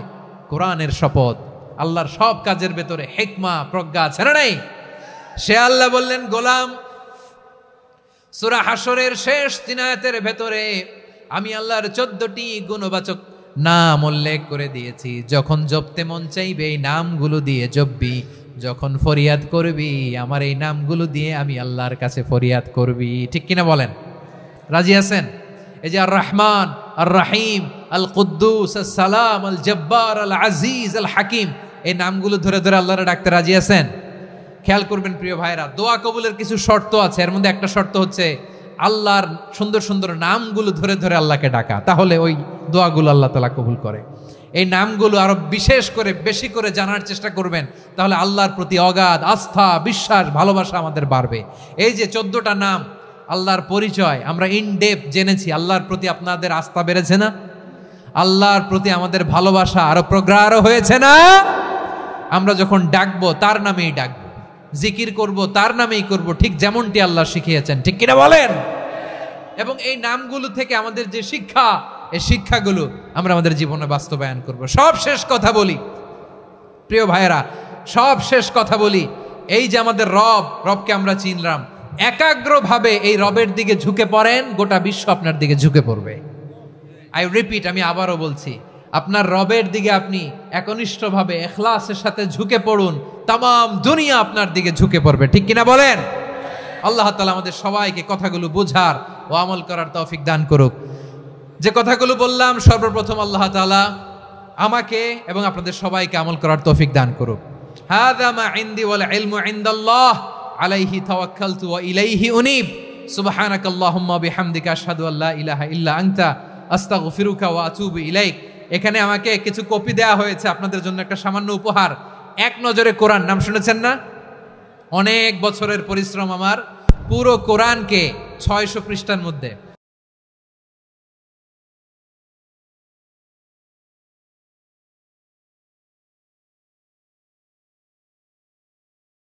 কোরআনের শপথ। আল্লাহর সব কাজের ভেতরে হিকমা, প্রজ্ঞা আছে না নাই? সে আল্লাহ বললেন গোলাম, সূরা হাশরের শেষ 3 আয়াতের ভেতরে আমি আল্লাহর 14টি গুণবাচক নাম উল্লেখ করে দিয়েছি। যখন জপতে মন চাইবে এই নামগুলো দিয়ে জপবি, যখন ফরিয়াদ করবি আমার এই নামগুলো দিয়ে আমি আল্লাহর কাছে ফরিয়াদ করবি। ঠিক কিনা বলেন? রাজি আছেন? এই যে আর রহমান, আর রাহিম, আল কুদ্দুস, আল সালাম, আল জব্বার, আল আজিজ, আল হাকিম, এই নামগুলো ধরে ধরে আল্লাহর ডাকতে রাজি আছেন? খেয়াল করবেন প্রিয় ভাইরা, দোয়া কবুলের কিছু শর্ত আছে। এর মধ্যে একটা শর্ত হচ্ছে আল্লাহর সুন্দর সুন্দর নামগুলো ধরে ধরে আল্লাহকে ডাকা, তাহলে ওই দোয়াগুলো আল্লাহ তাআলা কবুল করে। এই নামগুলো আরো বিশেষ করে বেশি করে জানার চেষ্টা করবেন, তাহলে আল্লাহর প্রতি অগাধ আস্থা, বিশ্বাস, ভালোবাসা আমাদের বাড়বে। এই যে 14টা নাম আল্লাহর পরিচয় আমরা ইন ডেপথ জেনেছি, আল্লাহর প্রতি আপনাদের আস্থা বেড়েছে না? আল্লাহর প্রতি আমাদের ভালোবাসা আরো প্রগাঢ় হয়েছে না? আমরা যখন ডাকবো তার নামেই ডাকবো, জিকির করব তার নামেই করব, ঠিক যেমনটি আল্লাহ শিখিয়েছেন। ঠিক কিনা বলেন? এবং এই নামগুলো থেকে আমাদের যে শিক্ষা, এই শিক্ষাগুলো আমরা আমাদের জীবনে বাস্তবায়ন করব। সব শেষ কথা বলি প্রিয় ভাইয়েরা, সব শেষ কথা বলি, এই যে আমাদের রবকে আমরা চিনলাম, একাগ্রভাবে এই রবের দিকে ঝুঁকে পড়েন, গোটা বিশ্ব আপনার দিকে ঝুঁকে পড়বে। আই রিপিট, আমি আবারও বলছি, আপনার রবের দিকে আপনি একনিষ্ঠভাবে ইখলাসের সাথে ঝুঁকে পড়ুন, তাম দুনিয়া আপনার দিকে ঝুঁকে পড়বে। ঠিক কিনা বলেন? আল্লাহ তাআলা আমাদের সবাইকে কথাগুলো বোঝার ও আমল করার তৌফিক দান করুক। যে কথাগুলো বললাম, সর্বপ্রথম আল্লাহ তাআলা আমাকে এবং আপনাদের সবাইকে আমল করার তৌফিক দান করুক। হাযা মা ইনদি ওয়াল ইলমু ইনদাল্লাহ আলাইহি তাওয়াক্কালতু ওয়া ইলাইহি উনীব। সুবহানাকাল্লাহুম্মা বিহামদিকা আশহাদু আল্লা ইলাহা ইল্লা আনতা আস্তাগফিরুকা ওয়া আতুবু ইলাইক। এখানে আমাকে কিছু কপি দেওয়া হয়েছে আপনাদের জন্য, একটা সামান্য উপহার। এক নজরে কোরআন, নাম শুনেছেন না? অনেক বছরের পরিশ্রম আমার, পুরো কোরআনকে 600 পৃষ্ঠার মধ্যে